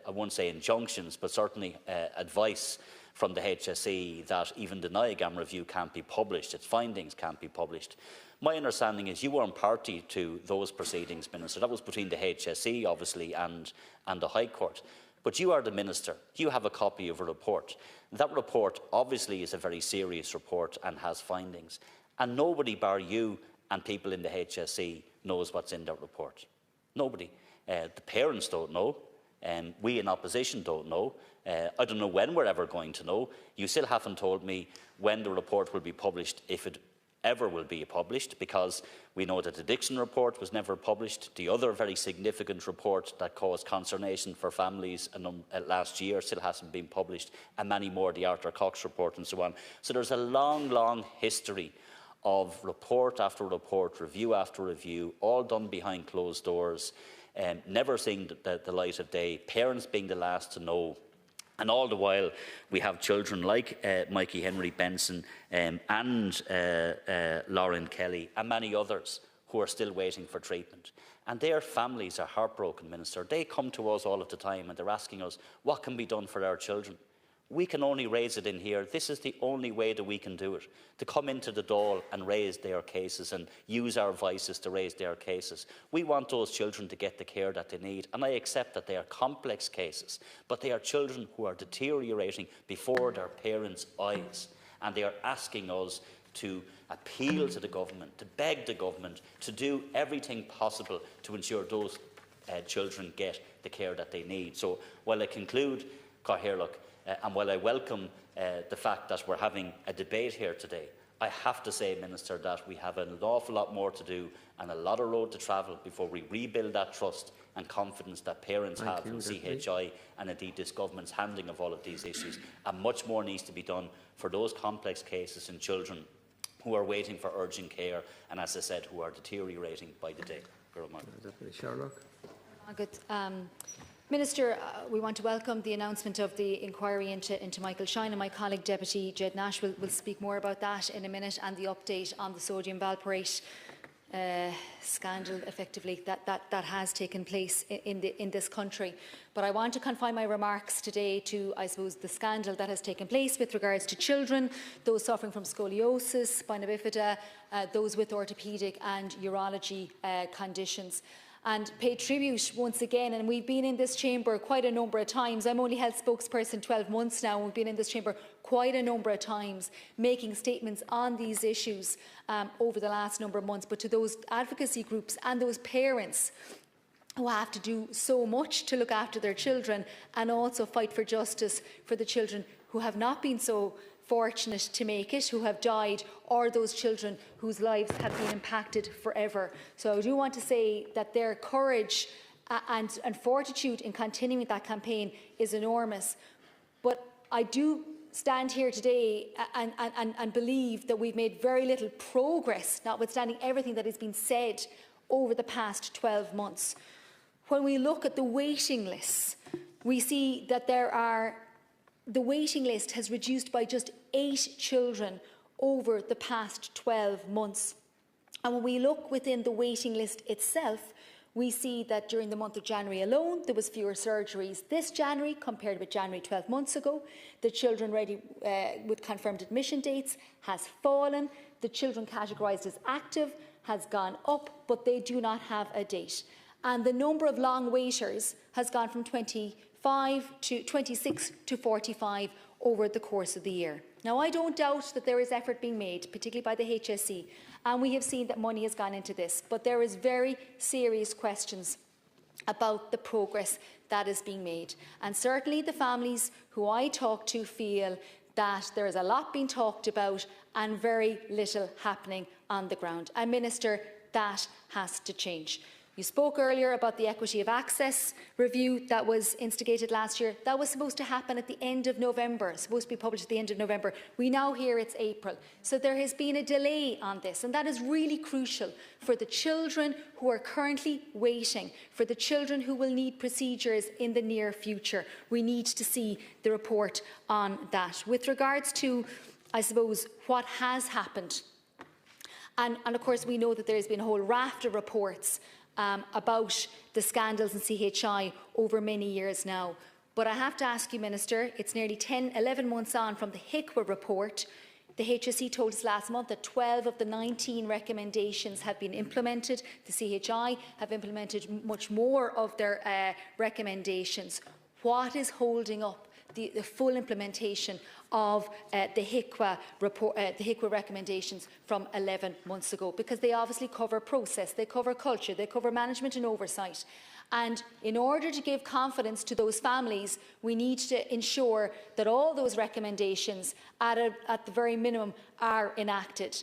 won't say injunctions, but certainly advice from the HSE that even the NIAGAM review can't be published, its findings can't be published. My understanding is you weren't party to those proceedings, Minister. That was between the HSE, obviously, and the High Court. But you are the Minister. You have a copy of a report. That report obviously is a very serious report and has findings. And nobody bar you and people in the HSE knows what's in that report. Nobody. The parents don't know. We in opposition don't know. I don't know when we're ever going to know. You still haven't told me when the report will be published, if it ever will be published, because we know that the Dixon report was never published. The other very significant report that caused consternation for families last year still hasn't been published, and many more, the Arthur Cox report and so on. So there's a long, long history of report after report, review after review, all done behind closed doors, never seeing the light of day, parents being the last to know. And all the while, we have children like Mikey Henry Benson and Lauren Kelly and many others who are still waiting for treatment. And their families are heartbroken, Minister. They come to us all of the time and they're asking us, what can be done for our children? We can only raise it in here. This is the only way that we can do it, to come into the Dáil and raise their cases and use our voices to raise their cases. We want those children to get the care that they need, and I accept that they are complex cases, but they are children who are deteriorating before their parents' eyes, and they are asking us to appeal to the government, to beg the government to do everything possible to ensure those children get the care that they need. So while I conclude, Cathaoirleach, and while I welcome the fact that we're having a debate here today, I have to say, Minister, that we have an awful lot more to do and a lot of road to travel before we rebuild that trust and confidence that parents have in CHI and indeed this government's handling of all of these issues. And much more needs to be done for those complex cases in children who are waiting for urgent care and, as I said, who are deteriorating by the day. Sherlock. Minister, we want to welcome the announcement of the inquiry into Michael Shine, and my colleague Deputy Ged Nash will speak more about that in a minute, and the update on the sodium valproate scandal, effectively, that has taken place in this country. But I want to confine my remarks today to, I suppose, the scandal that has taken place with regards to children, those suffering from scoliosis, spina bifida, those with orthopaedic and urology conditions, and pay tribute once again. And we've been in this chamber quite a number of times. I'm only health spokesperson 12 months now, and we've been in this chamber quite a number of times making statements on these issues over the last number of months. But to those advocacy groups and those parents who have to do so much to look after their children and also fight for justice for the children who have not been so fortunate to make it, who have died, or those children whose lives have been impacted forever. So I do want to say that their courage and fortitude in continuing that campaign is enormous. But I do stand here today and believe that we've made very little progress, notwithstanding everything that has been said over the past 12 months. When we look at the waiting lists, we see that the waiting list has reduced by just 8 children over the past 12 months. And when we look within the waiting list itself, We see that during the month of January alone, there was fewer surgeries this January compared with January 12 months ago. The children ready with confirmed admission dates has fallen. The children categorised as active has gone up, but they do not have a date. And the number of long waiters has gone from 26 to 45 over the course of the year. Now, I don't doubt that there is effort being made, particularly by the HSE, and we have seen that money has gone into this, but there is very serious questions about the progress that is being made. And certainly the families who I talk to feel that there is a lot being talked about and very little happening on the ground. And Minister, that has to change. You spoke earlier about the Equity of Access review that was instigated last year. That was supposed to happen at the end of November, supposed to be published at the end of November. We now hear it's April. So there has been a delay on this, and that is really crucial for the children who are currently waiting, for the children who will need procedures in the near future. We need to see the report on that. With regards to, I suppose, what has happened, and of course we know that there has been a whole raft of reports about the scandals in CHI over many years now. But I have to ask you, Minister, it's nearly 11 months on from the HICWA report. The HSE told us last month that 12 of the 19 recommendations have been implemented. The CHI have implemented much more of their recommendations. What is holding up the full implementation of the HICWA report, the HICWA recommendations from 11 months ago? Because they obviously cover process, they cover culture, they cover management and oversight. And in order to give confidence to those families, we need to ensure that all those recommendations, at the very minimum, are enacted.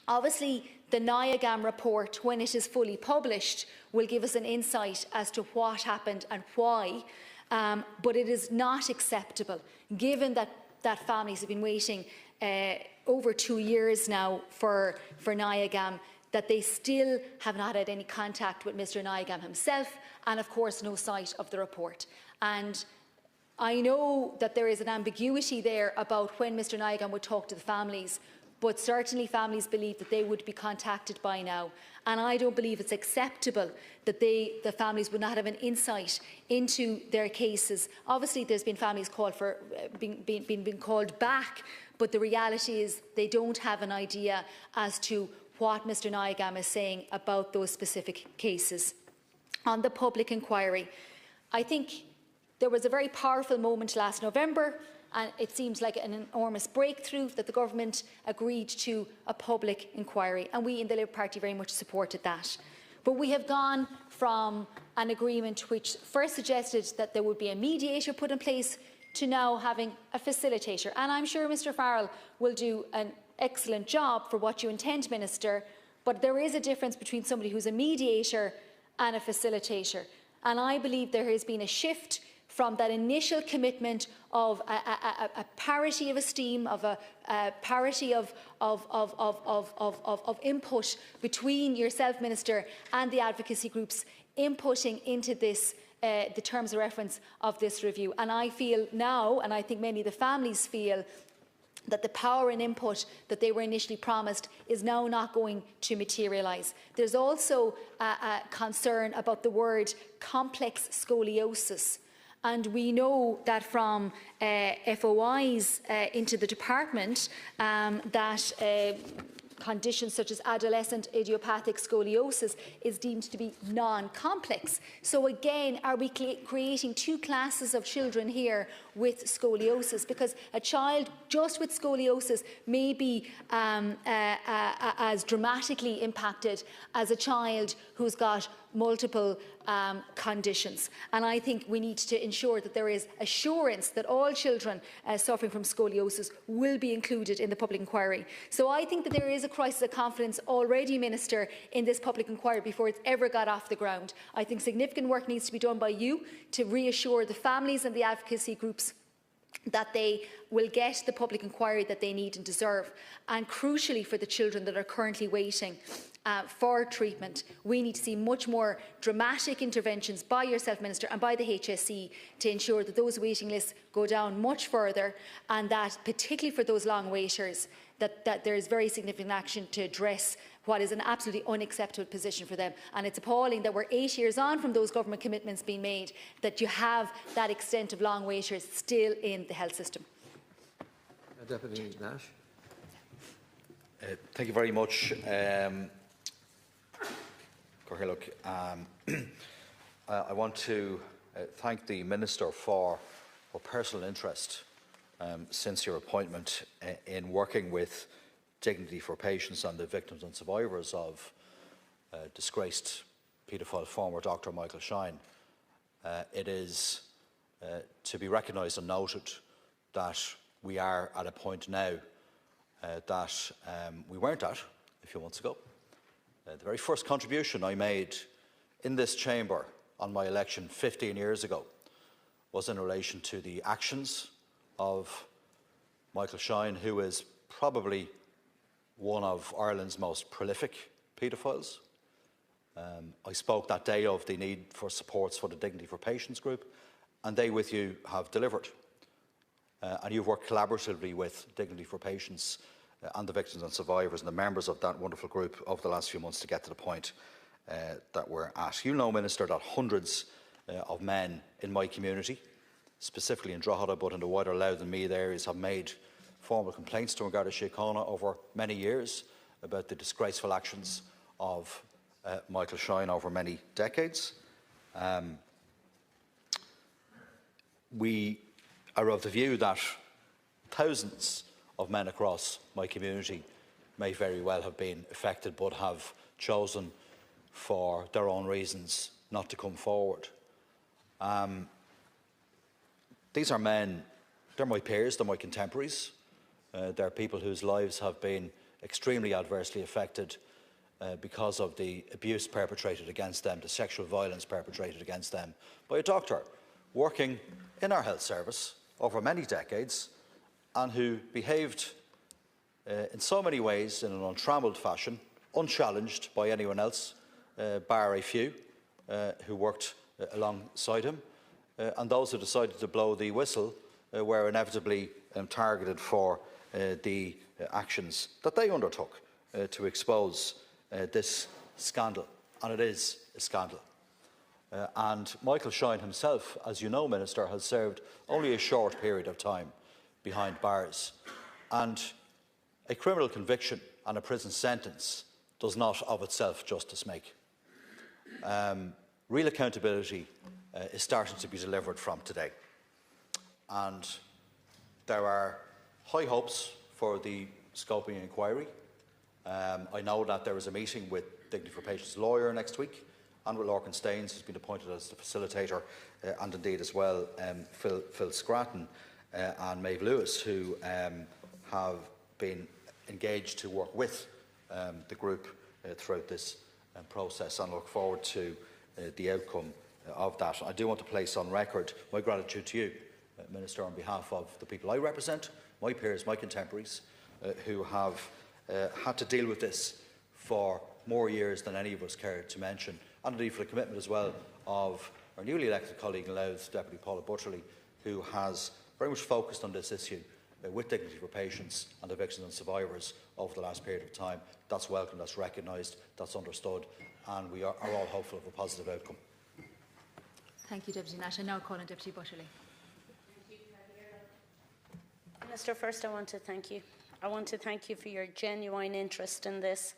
Obviously, the NIAGAM report, when it is fully published, will give us an insight as to what happened and why. But it is not acceptable, given that families have been waiting over 2 years now for NIAGAM, that they still have not had any contact with Mr. NIAGAM himself, and of course no sight of the report. And I know that there is an ambiguity there about when Mr. NIAGAM would talk to the families, but certainly families believe that they would be contacted by now. And I don't believe it's acceptable that the families would not have an insight into their cases. Obviously, there's been families called for being called back, but the reality is they don't have an idea as to what Mr. NIAGAM is saying about those specific cases. On the public inquiry, I think there was a very powerful moment last November, and it seems like an enormous breakthrough that the government agreed to a public inquiry, and we in the Labour Party very much supported that. But we have gone from an agreement which first suggested that there would be a mediator put in place to now having a facilitator. And I'm sure Mr. Farrell will do an excellent job for what you intend, Minister, but there is a difference between somebody who's a mediator and a facilitator. And I believe there has been a shift from that initial commitment of a parity of esteem, of a parity of input between yourself, Minister, and the advocacy groups inputting into this, the terms of reference of this review. And I feel now, and I think many of the families feel, that the power and input that they were initially promised is now not going to materialise. There's also a concern about the word complex scoliosis. And we know that from FOIs into the department that conditions such as adolescent idiopathic scoliosis is deemed to be non-complex. So again, are we creating two classes of children here with scoliosis? Because a child just with scoliosis may be as dramatically impacted as a child who's got multiple conditions. And I think we need to ensure that there is assurance that all children suffering from scoliosis will be included in the public inquiry. So I think that there is a crisis of confidence already, Minister, in this public inquiry before it's ever got off the ground. I think significant work needs to be done by you to reassure the families and the advocacy groups that they will get the public inquiry that they need and deserve. And crucially for the children that are currently waiting for treatment, we need to see much more dramatic interventions by yourself, Minister, and by the HSE to ensure that those waiting lists go down much further, and that, particularly for those long waiters, that there is very significant action to address what is an absolutely unacceptable position for them. And it's appalling that we're 8 years on from those government commitments being made, that you have that extent of long waiters still in the health system. Deputy Nash. Thank you very much. I want to thank the Minister for her personal interest since your appointment in working with Dignity for Patients and the victims and survivors of disgraced paedophile former Dr. Michael Shine. It is to be recognised and noted that we are at a point now that we weren't at a few months ago. The very first contribution I made in this chamber on my election 15 years ago was in relation to the actions of Michael Shine, who is probably one of Ireland's most prolific paedophiles. I spoke that day of the need for supports for the Dignity for Patients group, and they with you have delivered. And you've worked collaboratively with Dignity for Patients and the victims and survivors and the members of that wonderful group over the last few months to get to the point that we're at. You know, Minister, that hundreds of men in my community, specifically in Drogheda but in the wider Louth and Meath areas, have made formal complaints to Garda Síochána over many years about the disgraceful actions of Michael Shine over many decades. We are of the view that thousands of men across my community may very well have been affected but have chosen for their own reasons not to come forward. These are men, they're my peers, they're my contemporaries. They're people whose lives have been extremely adversely affected because of the abuse perpetrated against them, the sexual violence perpetrated against them by a doctor working in our health service over many decades, and who behaved in so many ways in an untrammeled fashion, unchallenged by anyone else, bar a few who worked alongside him. And those who decided to blow the whistle were inevitably targeted for the actions that they undertook to expose this scandal. And it is a scandal. And Michael Shine himself, as you know, Minister, has served only a short period of time behind bars. And a criminal conviction and a prison sentence does not of itself justice make. Real accountability is starting to be delivered from today. And there are high hopes for the scoping inquiry. I know that there is a meeting with Dignity for Patients' lawyer next week, and with Lorcan Staines, who's been appointed as the facilitator, and indeed as well Phil Scratton and Maeve Lewis, who have been engaged to work with the group throughout this process, and look forward to the outcome of that. I do want to place on record my gratitude to you, Minister, on behalf of the people I represent, my peers, my contemporaries, who have had to deal with this for more years than any of us care to mention, and indeed for the commitment as well of our newly elected colleague in Louth, Deputy Paula Butterley, who has very much focused on this issue with Dignity for Patients and the victims and survivors over the last period of time. That's welcome, that's recognised, that's understood, and we are all hopeful of a positive outcome. Thank you, Deputy Nash. I now call on Deputy Butterley. Minister, first I want to thank you. I want to thank you for your genuine interest in this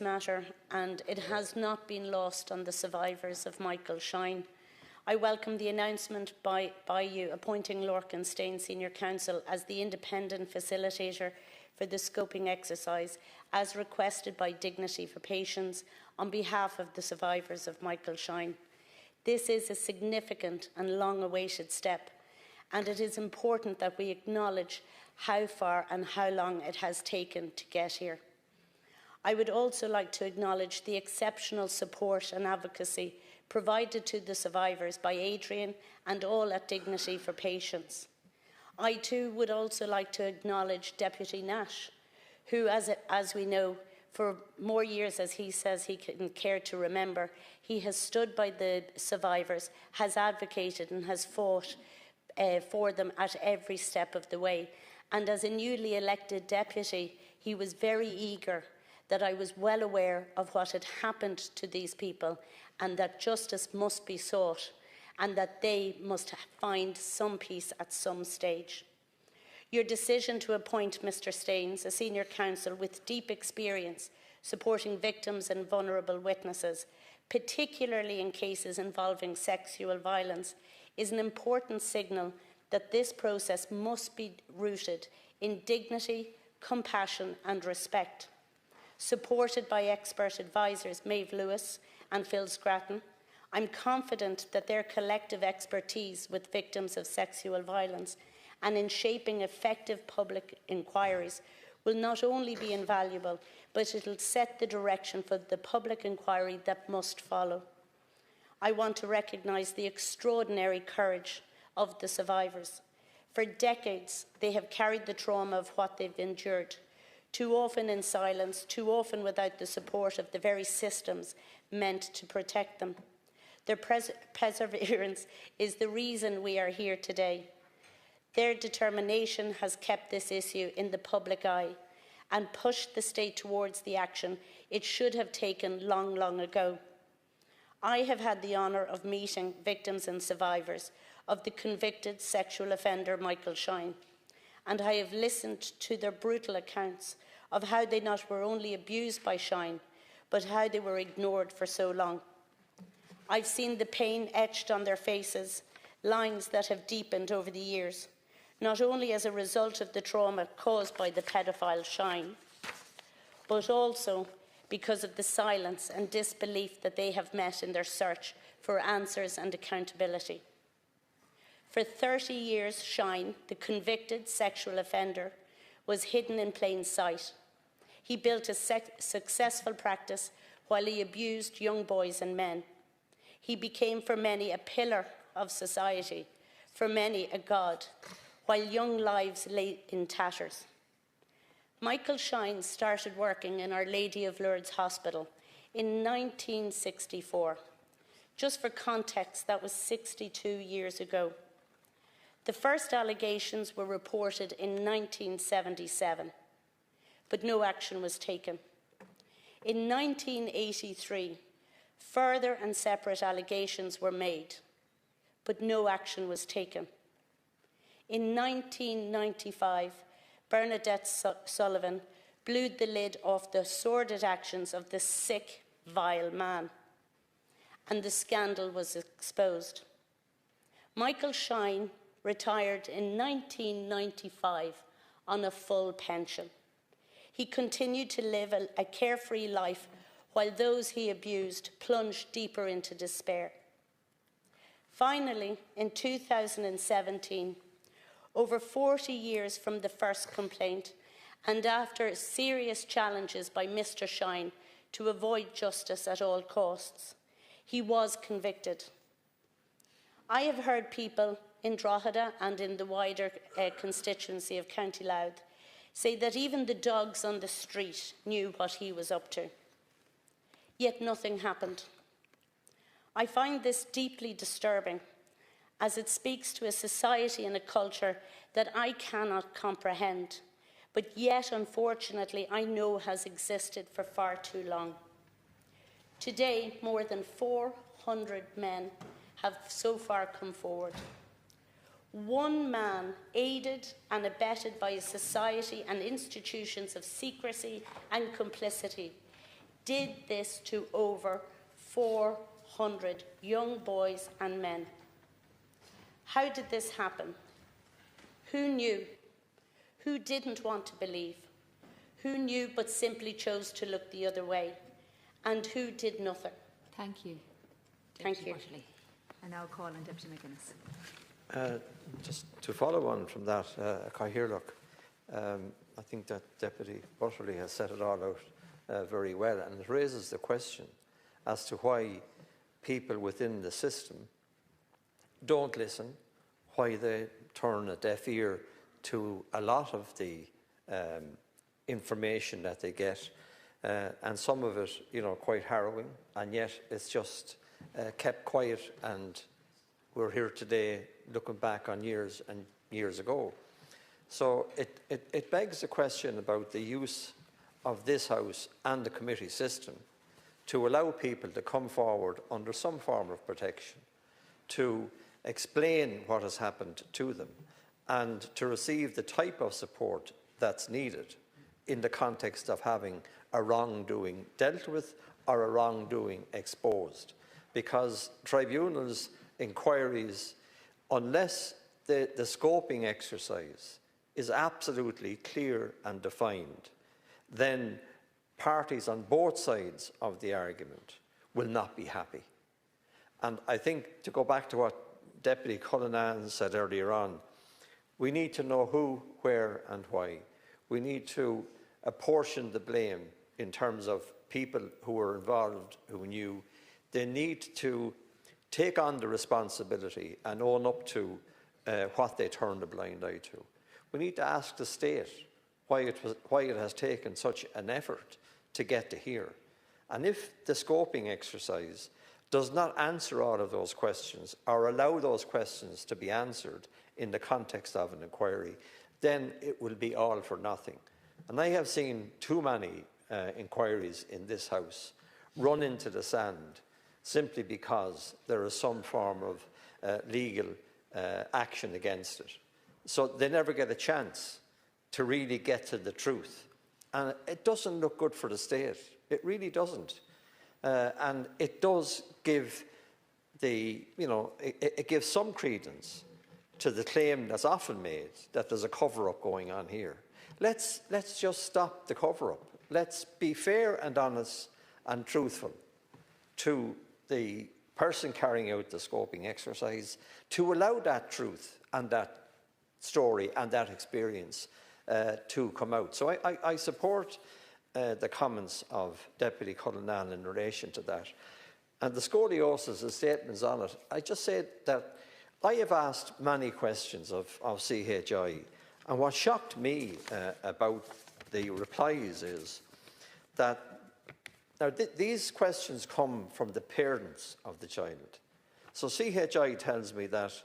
matter, and it has not been lost on the survivors of Michael Shine. I welcome the announcement by you appointing Lorcan Staines Senior Counsel as the independent facilitator for the scoping exercise, as requested by Dignity for Patients on behalf of the survivors of Michael Shine. This is a significant and long-awaited step, and it is important that we acknowledge how far and how long it has taken to get here. I would also like to acknowledge the exceptional support and advocacy provided to the survivors by Adrian and all at Dignity for Patients. I too would also like to acknowledge Deputy Nash, who, as we know, for more years, as he says he can care to remember, he has stood by the survivors, has advocated and has fought for them at every step of the way. And as a newly elected deputy, he was very eager that I was well aware of what had happened to these people and that justice must be sought and that they must find some peace at some stage. Your decision to appoint Mr. Staines, a senior counsel with deep experience supporting victims and vulnerable witnesses, particularly in cases involving sexual violence, is an important signal that this process must be rooted in dignity, compassion and respect. Supported by expert advisors Maeve Lewis and Phil Scratton, I'm confident that their collective expertise with victims of sexual violence and in shaping effective public inquiries will not only be invaluable, but it will set the direction for the public inquiry that must follow. I want to recognise the extraordinary courage of the survivors. For decades, they have carried the trauma of what they've endured, too often in silence, too often without the support of the very systems meant to protect them. Their perseverance is the reason we are here today. Their determination has kept this issue in the public eye and pushed the state towards the action it should have taken long, long ago. I have had the honour of meeting victims and survivors of the convicted sexual offender Michael Shine, and I have listened to their brutal accounts of how they not were only abused by Shine, but how they were ignored for so long. I've seen the pain etched on their faces, lines that have deepened over the years, not only as a result of the trauma caused by the paedophile Shine, but also because of the silence and disbelief that they have met in their search for answers and accountability. For 30 years, Shine, the convicted sexual offender, was hidden in plain sight. He built a successful practice while he abused young boys and men. He became for many a pillar of society, for many a god, while young lives lay in tatters. Michael Shine started working in Our Lady of Lourdes Hospital in 1964. Just for context, that was 62 years ago. The first allegations were reported in 1977, but no action was taken. In 1983, further and separate allegations were made, but no action was taken. In 1995, Bernadette Sullivan blew the lid off the sordid actions of this sick, vile man, and the scandal was exposed. Michael Shine retired in 1995 on a full pension. He continued to live a carefree life while those he abused plunged deeper into despair. Finally, in 2017, over 40 years from the first complaint, and after serious challenges by Mr. Shine to avoid justice at all costs, he was convicted. I have heard people in Drogheda and in the wider constituency of County Louth say that even the dogs on the street knew what he was up to. Yet nothing happened. I find this deeply disturbing, as it speaks to a society and a culture that I cannot comprehend, but yet, unfortunately, I know has existed for far too long. Today, more than 400 men have so far come forward. One man, aided and abetted by a society and institutions of secrecy and complicity, did this to over 400 young boys and men. How did this happen? Who knew? Who didn't want to believe? Who knew but simply chose to look the other way? And who did nothing? Thank you. Thank you. Butterley. I now call on Deputy McGuinness. Just to follow on from that, Cathaoirleach, I think that Deputy Butterley has set it all out very well, and it raises the question as to why people within the system don't listen, why they turn a deaf ear to a lot of the information that they get, and some of it, quite harrowing, and yet it's just kept quiet, and we're here today looking back on years and years ago. So it begs the question about the use of this House and the committee system to allow people to come forward under some form of protection, to explain what has happened to them, and to receive the type of support that's needed in the context of having a wrongdoing dealt with or a wrongdoing exposed. Because tribunals, inquiries, unless the scoping exercise is absolutely clear and defined, then parties on both sides of the argument will not be happy. And I think, to go back to what Deputy Cullinane said earlier on, we need to know who, where and why. We need to apportion the blame in terms of people who were involved, who knew. They need to take on the responsibility and own up to what they turned a blind eye to. We need to ask the state why it has taken such an effort to get to here. And if the scoping exercise does not answer all of those questions or allow those questions to be answered in the context of an inquiry, then it will be all for nothing. And I have seen too many inquiries in this House run into the sand simply because there is some form of legal action against it. So they never get a chance to really get to the truth. And it doesn't look good for the state. It really doesn't. And it does give it gives some credence to the claim that's often made that there's a cover-up going on here. Let's just stop the cover-up. Let's be fair and honest and truthful to the person carrying out the scoping exercise, to allow that truth and that story and that experience to come out. So I support the comments of Deputy Cullinane in relation to that. And the scoliosis, the statements on it, I just said that I have asked many questions of CHI, and what shocked me about the replies is that these questions come from the parents of the child. So CHI tells me that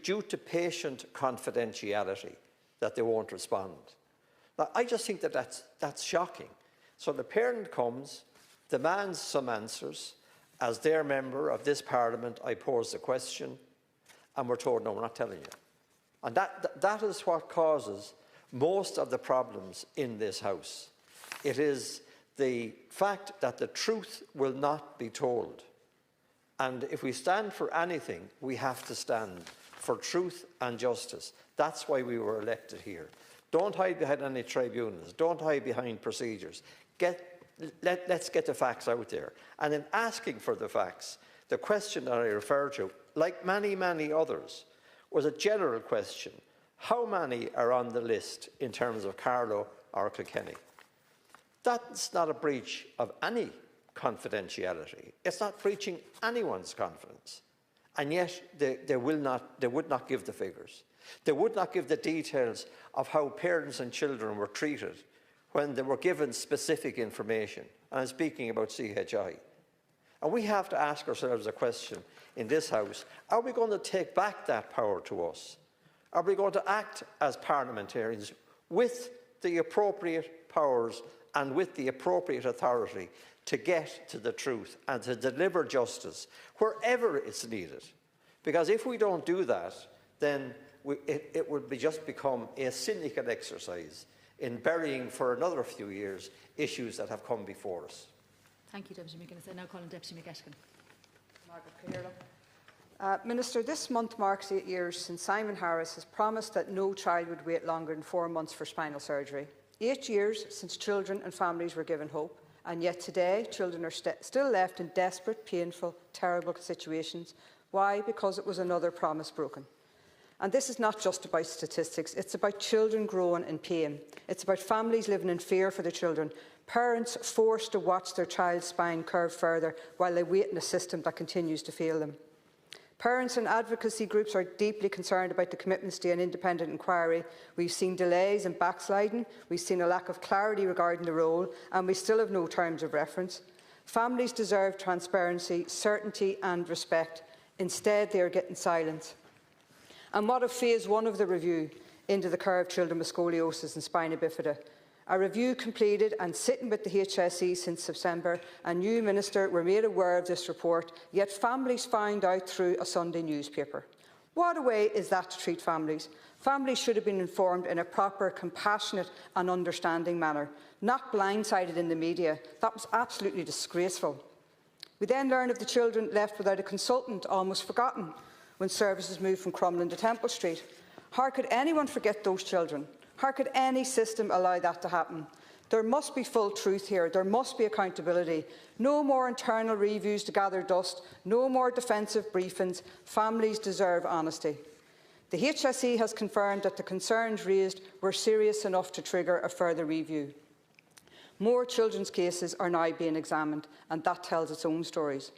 due to patient confidentiality, that they won't respond. Now, I just think that that's shocking. So the parent comes, demands some answers. As their member of this Parliament, I pose the question, and we're told, no, we're not telling you. And that is what causes most of the problems in this House. It is the fact that the truth will not be told. And if we stand for anything, we have to stand for truth and justice. That's why we were elected here. Don't hide behind any tribunals. Don't hide behind procedures. Let's get the facts out there. And in asking for the facts, the question that I referred to, like many, many others, was a general question. How many are on the list in terms of Carlow or Kilkenny? That's not a breach of any confidentiality. It's not breaching anyone's confidence. And yet they would not give the figures. They would not give the details of how parents and children were treated when they were given specific information. And I'm speaking about CHI. And we have to ask ourselves a question in this House: are we going to take back that power to us? Are we going to act as parliamentarians with the appropriate powers and with the appropriate authority to get to the truth and to deliver justice wherever it's needed? Because if we don't do that, then it would just become a cynical exercise in burying for another few years issues that have come before us. Thank you, Deputy McGuinness. I now call on Deputy McGettigan. Minister, this month marks 8 years since Simon Harris has promised that no child would wait longer than 4 months for spinal surgery. 8 years since children and families were given hope, and yet today children are still left in desperate, painful, terrible situations. Why? Because it was another promise broken. And this is not just about statistics, it's about children growing in pain. It's about families living in fear for their children, parents forced to watch their child's spine curve further while they wait in a system that continues to fail them. Parents and advocacy groups are deeply concerned about the commitments to an independent inquiry. We've seen delays and backsliding, we've seen a lack of clarity regarding the role, and we still have no terms of reference. Families deserve transparency, certainty and respect. Instead, they are getting silence. And what of phase 1 of the review into the care of children with scoliosis and spina bifida? A review completed and sitting with the HSE since September, and you, Minister, were made aware of this report, yet families found out through a Sunday newspaper. What a way is that to treat families? Families should have been informed in a proper, compassionate and understanding manner, not blindsided in the media. That was absolutely disgraceful. We then learn of the children left without a consultant, almost forgotten, when services moved from Crumlin to Temple Street. How could anyone forget those children? How could any system allow that to happen? There must be full truth here. There must be accountability. No more internal reviews to gather dust. No more defensive briefings. Families deserve honesty. The HSE has confirmed that the concerns raised were serious enough to trigger a further review. More children's cases are now being examined, and that tells its own stories.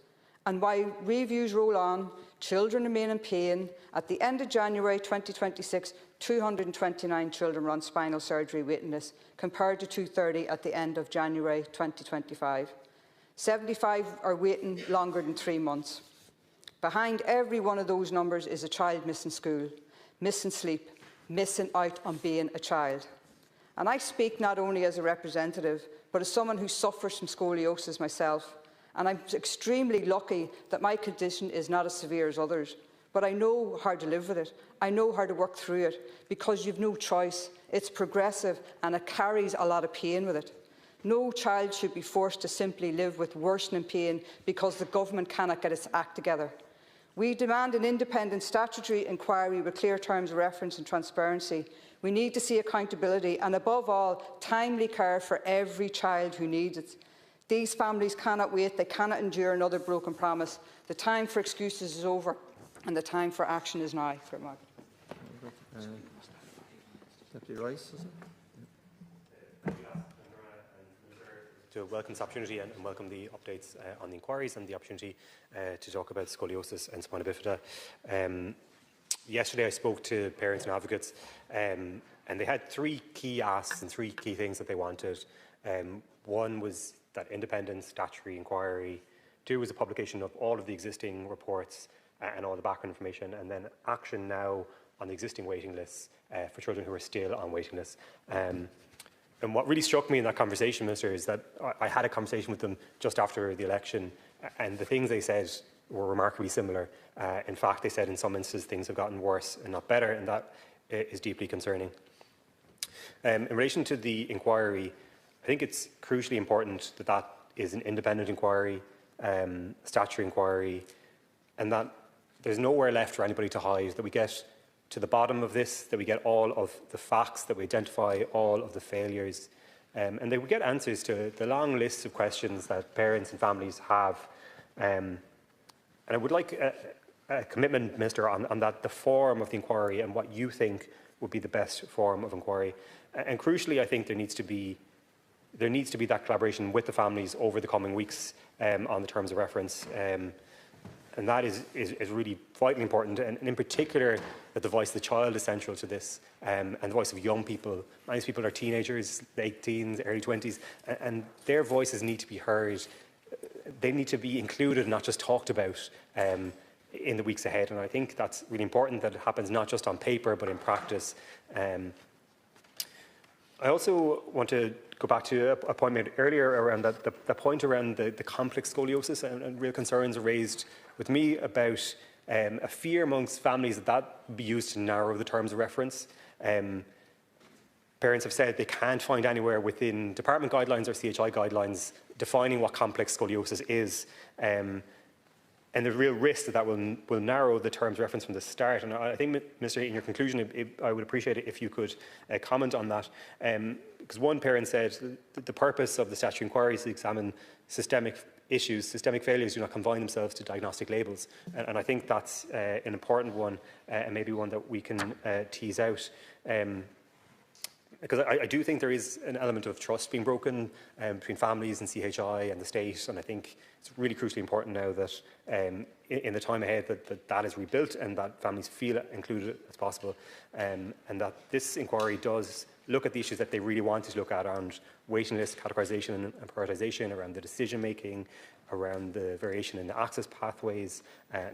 And while reviews roll on, children remain in pain. At the end of January 2026, 229 children were on spinal surgery waiting list, compared to 230 at the end of January 2025. 75 are waiting longer than 3 months. Behind every one of those numbers is a child missing school, missing sleep, missing out on being a child. And I speak not only as a representative, but as someone who suffers from scoliosis myself. And I'm extremely lucky that my condition is not as severe as others. But I know how to live with it. I know how to work through it, because you've no choice. It's progressive and it carries a lot of pain with it. No child should be forced to simply live with worsening pain because the government cannot get its act together. We demand an independent statutory inquiry with clear terms of reference and transparency. We need to see accountability and, above all, timely care for every child who needs it. These families cannot wait. They cannot endure another broken promise. The time for excuses is over, and the time for action is now. Deputy Rice, is it? To welcome this opportunity and welcome the updates on the inquiries and the opportunity to talk about scoliosis and spina bifida. Yesterday I spoke to parents and advocates, and they had 3 key asks and 3 key things that they wanted. One was that independent statutory inquiry. 2 was a publication of all of the existing reports and all the background information, and then action now on the existing waiting lists for children who are still on waiting lists. And what really struck me in that conversation, Minister, is that I had a conversation with them just after the election, and the things they said were remarkably similar. In fact, they said in some instances things have gotten worse and not better, and that is deeply concerning. In relation to the inquiry, I think it's crucially important that that is an independent inquiry, statutory inquiry, and that there's nowhere left for anybody to hide, that we get to the bottom of this, that we get all of the facts, that we identify all of the failures, and that we get answers to the long lists of questions that parents and families have. And I would like a commitment, Minister, on that, the form of the inquiry and what you think would be the best form of inquiry. And crucially, I think there needs to be that collaboration with the families over the coming weeks on the terms of reference. And that is really vitally important, and in particular that the voice of the child is central to this, and the voice of young people. Many people are teenagers, late teens, early 20s, and their voices need to be heard. They need to be included, not just talked about in the weeks ahead, and I think that's really important, that it happens not just on paper but in practice. I also want to go back to a point made earlier around the point around the complex scoliosis, and real concerns raised with me about a fear amongst families that be used to narrow the terms of reference. Parents have said they can't find anywhere within department guidelines or CHI guidelines defining what complex scoliosis is. And the real risk that will narrow the terms of reference from the start. And I think, Minister, in your conclusion, I would appreciate it if you could comment on that. Because one parent said that the purpose of the statutory inquiry is to examine systemic issues. Systemic failures do not confine themselves to diagnostic labels. And I think that's an important one, and maybe one that we can tease out. Because I do think there is an element of trust being broken between families and CHI and the state, and I think it's really crucially important now that in the time ahead that is rebuilt and that families feel included as possible, and that this inquiry does look at the issues that they really wanted to look at around waiting list categorisation and prioritisation, around the decision making, around the variation in the access pathways,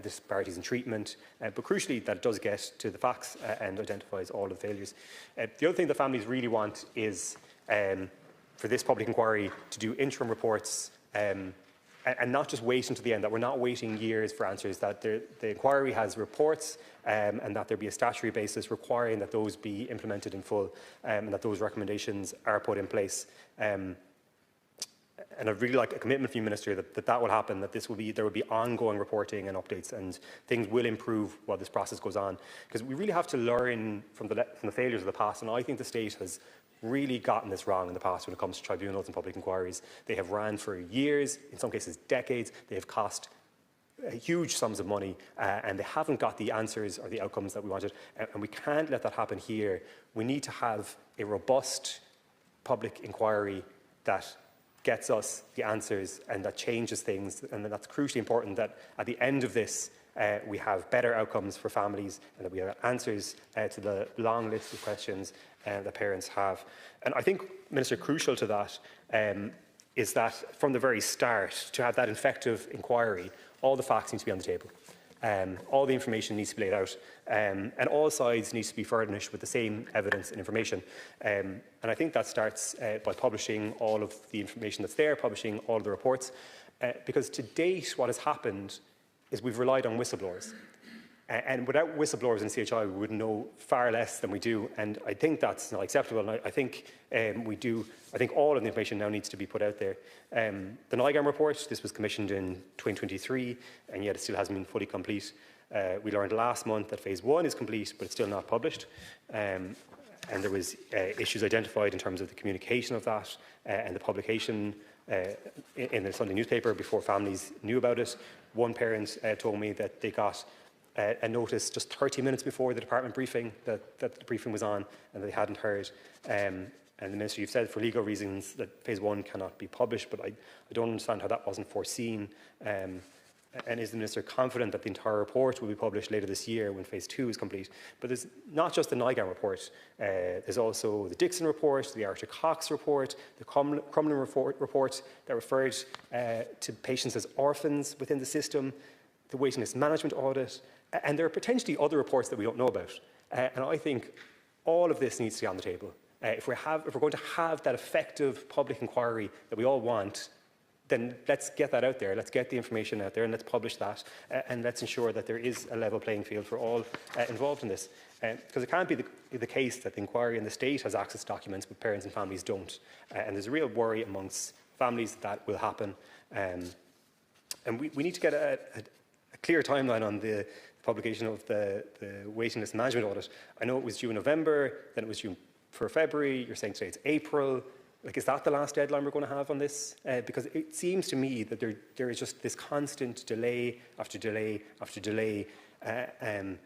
disparities in treatment, but crucially that it does get to the facts and identifies all of the failures. The other thing that families really want is for this public inquiry to do interim reports and not just wait until the end, that we're not waiting years for answers, that the inquiry has reports and that there be a statutory basis requiring that those be implemented in full and that those recommendations are put in place. And I'd really like a commitment from you, Minister, that will happen, that there will be ongoing reporting and updates and things will improve while this process goes on. Because we really have to learn from the failures of the past, and I think the state has really gotten this wrong in the past when it comes to tribunals and public inquiries. They have ran for years, in some cases decades. They have cost huge sums of money and they haven't got the answers or the outcomes that we wanted. And we can't let that happen here. We need to have a robust public inquiry that gets us the answers and that changes things. And that's crucially important, that at the end of this, we have better outcomes for families and that we have answers to the long list of questions that parents have. And I think, Minister, crucial to that is that from the very start, to have that effective inquiry, all the facts need to be on the table. All the information needs to be laid out, and all sides need to be furnished with the same evidence and information. And I think that starts by publishing all of the information that's there, publishing all of the reports, because to date what has happened is we've relied on whistleblowers. And without whistleblowers in CHI, we would know far less than we do. And I think that's not acceptable. And I think we do. I think all of the information now needs to be put out there. The NIGAM report, this was commissioned in 2023, and yet it still hasn't been fully complete. We learned last month that phase 1 is complete, but it's still not published. And there was issues identified in terms of the communication of that and the publication in the Sunday newspaper before families knew about it. One parent told me that they got a notice just 30 minutes before the department briefing that the briefing was on and they hadn't heard. And the Minister, you've said for legal reasons that phase 1 cannot be published, but I don't understand how that wasn't foreseen. And is the Minister confident that the entire report will be published later this year when phase 2 is complete? But there's not just the NIGAM report, there's also the Dixon report, the Arthur Cox report, the Crumlin report that referred to patients as orphans within the system, the waiting list management audit, and there are potentially other reports that we don't know about. And I think all of this needs to be on the table. If we're going to have that effective public inquiry that we all want, then let's get that out there. Let's get the information out there and let's publish that. And let's ensure that there is a level playing field for all involved in this. Because it can't be the case that the inquiry in the state has access to documents, but parents and families don't. And there's a real worry amongst families that will happen. And we need to get a clear timeline on the publication of the waiting list management audit. I know it was due in November, then it was due for February. You're saying today it's April. Like, is that the last deadline we're going to have on this? Because it seems to me that there is just this constant delay after delay after delay. And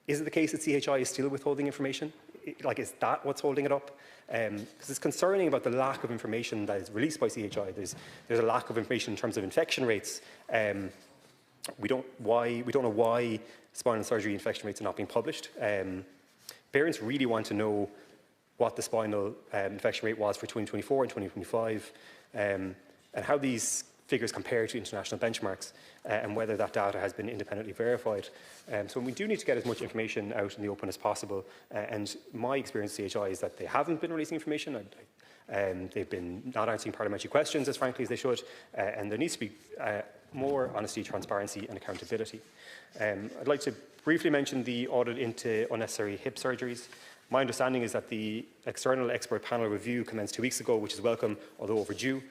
is it the case that CHI is still withholding information? Is that what's holding it up? Because it's concerning about the lack of information that is released by CHI. There's a lack of information in terms of infection rates. We don't know why spinal surgery infection rates are not being published. Parents really want to know what the spinal infection rate was for 2024 and 2025, and how these figures compare to international benchmarks, and whether that data has been independently verified. So we do need to get as much information out in the open as possible. And my experience with CHI is that they haven't been releasing information. They've been not answering parliamentary questions as frankly as they should, and there needs to be more honesty, transparency and accountability. I'd like to briefly mention the audit into unnecessary hip surgeries. My understanding is that the external expert panel review commenced 2 weeks ago, which is welcome, although overdue.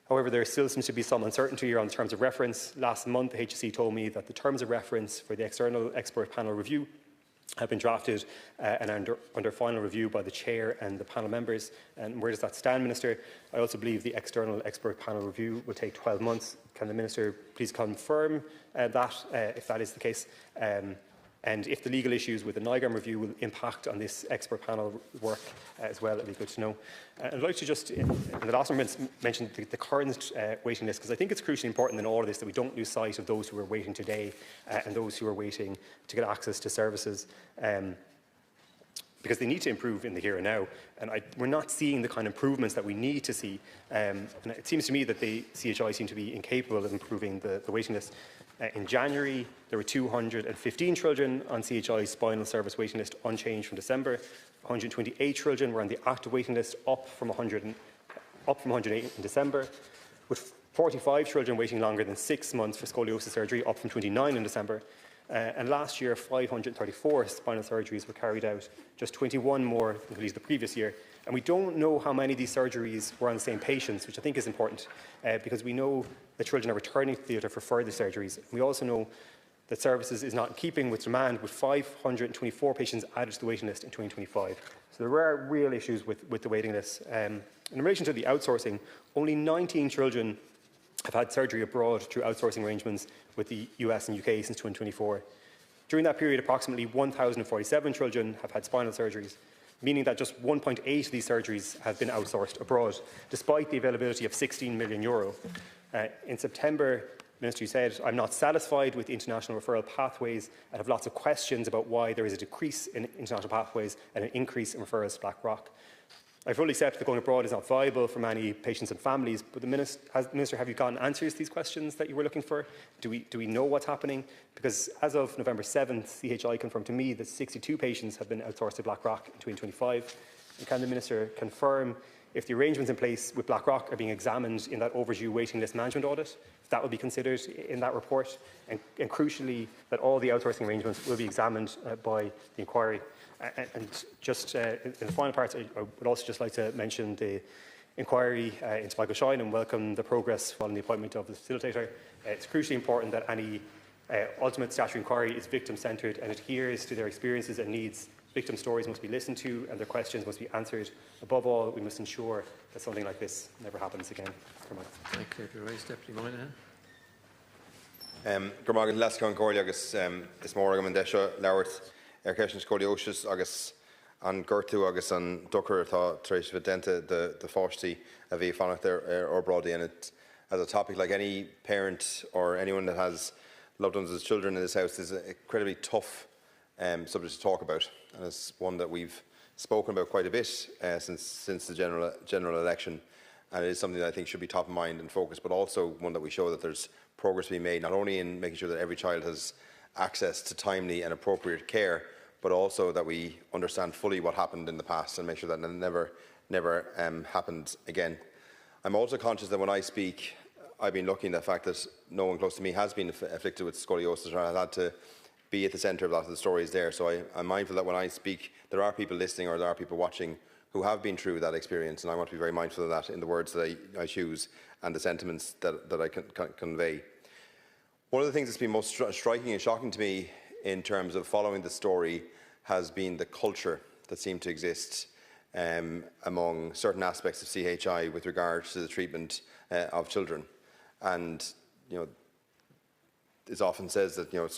However, there still seems to be some uncertainty around the terms of reference. Last month, the HSE told me that the terms of reference for the external expert panel review have been drafted and under final review by the chair and the panel members. And where does that stand, Minister? I also believe the external expert panel review will take 12 months. Can the Minister please confirm that, if that is the case? And if the legal issues with the NIGAM review will impact on this expert panel work as well, it'd be good to know. I'd like to just, in the last one, mention the current waiting list, because I think it's crucially important in all of this that we don't lose sight of those who are waiting today and those who are waiting to get access to services. Because they need to improve in the here and now, and we're not seeing the kind of improvements that we need to see. And it seems to me that the CHI seem to be incapable of improving the waiting list. In January, there were 215 children on CHI's spinal service waiting list, unchanged from December. 128 children were on the active waiting list, up from 108 in December, with 45 children waiting longer than 6 months for scoliosis surgery, up from 29 in December. And last year, 534 spinal surgeries were carried out, just 21 more than the previous year. And we don't know how many of these surgeries were on the same patients, which I think is important, because we know that children are returning to theatre for further surgeries. We also know that services is not in keeping with demand, with 524 patients added to the waiting list in 2025. So there are real issues with the waiting list. In relation to the outsourcing, only 19 children have had surgery abroad through outsourcing arrangements with the US and UK since 2024. During that period, approximately 1,047 children have had spinal surgeries, meaning that just 1.8 of these surgeries have been outsourced abroad, despite the availability of €16 million. In September, the Minister said, "I'm not satisfied with the international referral pathways and have lots of questions about why there is a decrease in international pathways and an increase in referrals to Blackrock." I fully accept that going abroad is not viable for many patients and families, but Minister, have you gotten answers to these questions that you were looking for? Do we know what's happening? Because as of November 7th, CHI confirmed to me that 62 patients have been outsourced to Blackrock in 2025. And can the Minister confirm if the arrangements in place with Blackrock are being examined in that overdue waiting list management audit, if that will be considered in that report, and crucially, that all the outsourcing arrangements will be examined by the inquiry? And just in the final part, I would also just like to mention the inquiry into Michael Shine and welcome the progress following the appointment of the facilitator. It's crucially important that any ultimate statutory inquiry is victim-centred and adheres to their experiences and needs. Victim stories must be listened to and their questions must be answered. Above all, we must ensure that something like this never happens again. Thank you, Deputy Moynihan. Cormac Devlin agus is mór agam an deisio leabhart ceisn scoliosis agus an gcuirtú agus an duchar atá tar éis dente de fáistí a bhí fannacht ar Brody, and it, as a topic like any parent or anyone that has loved ones as children in this house, is an incredibly tough subject to talk about, and it's one that we've spoken about quite a bit since the general election, and it is something that I think should be top of mind and focus, but also one that we show that there's progress being made, not only in making sure that every child has access to timely and appropriate care, but also that we understand fully what happened in the past and make sure that it never happened again. I'm also conscious that when I speak, I've been lucky in the fact that no one close to me has been afflicted with scoliosis, or I've had to be at the centre of a lot of the stories there. So I'm mindful that when I speak, there are people listening or there are people watching who have been through that experience, and I want to be very mindful of that in the words that I choose and the sentiments that I can convey. One of the things that's been most striking and shocking to me in terms of following the story has been the culture that seemed to exist among certain aspects of CHI with regard to the treatment of children. And, you know, it often says that, you know,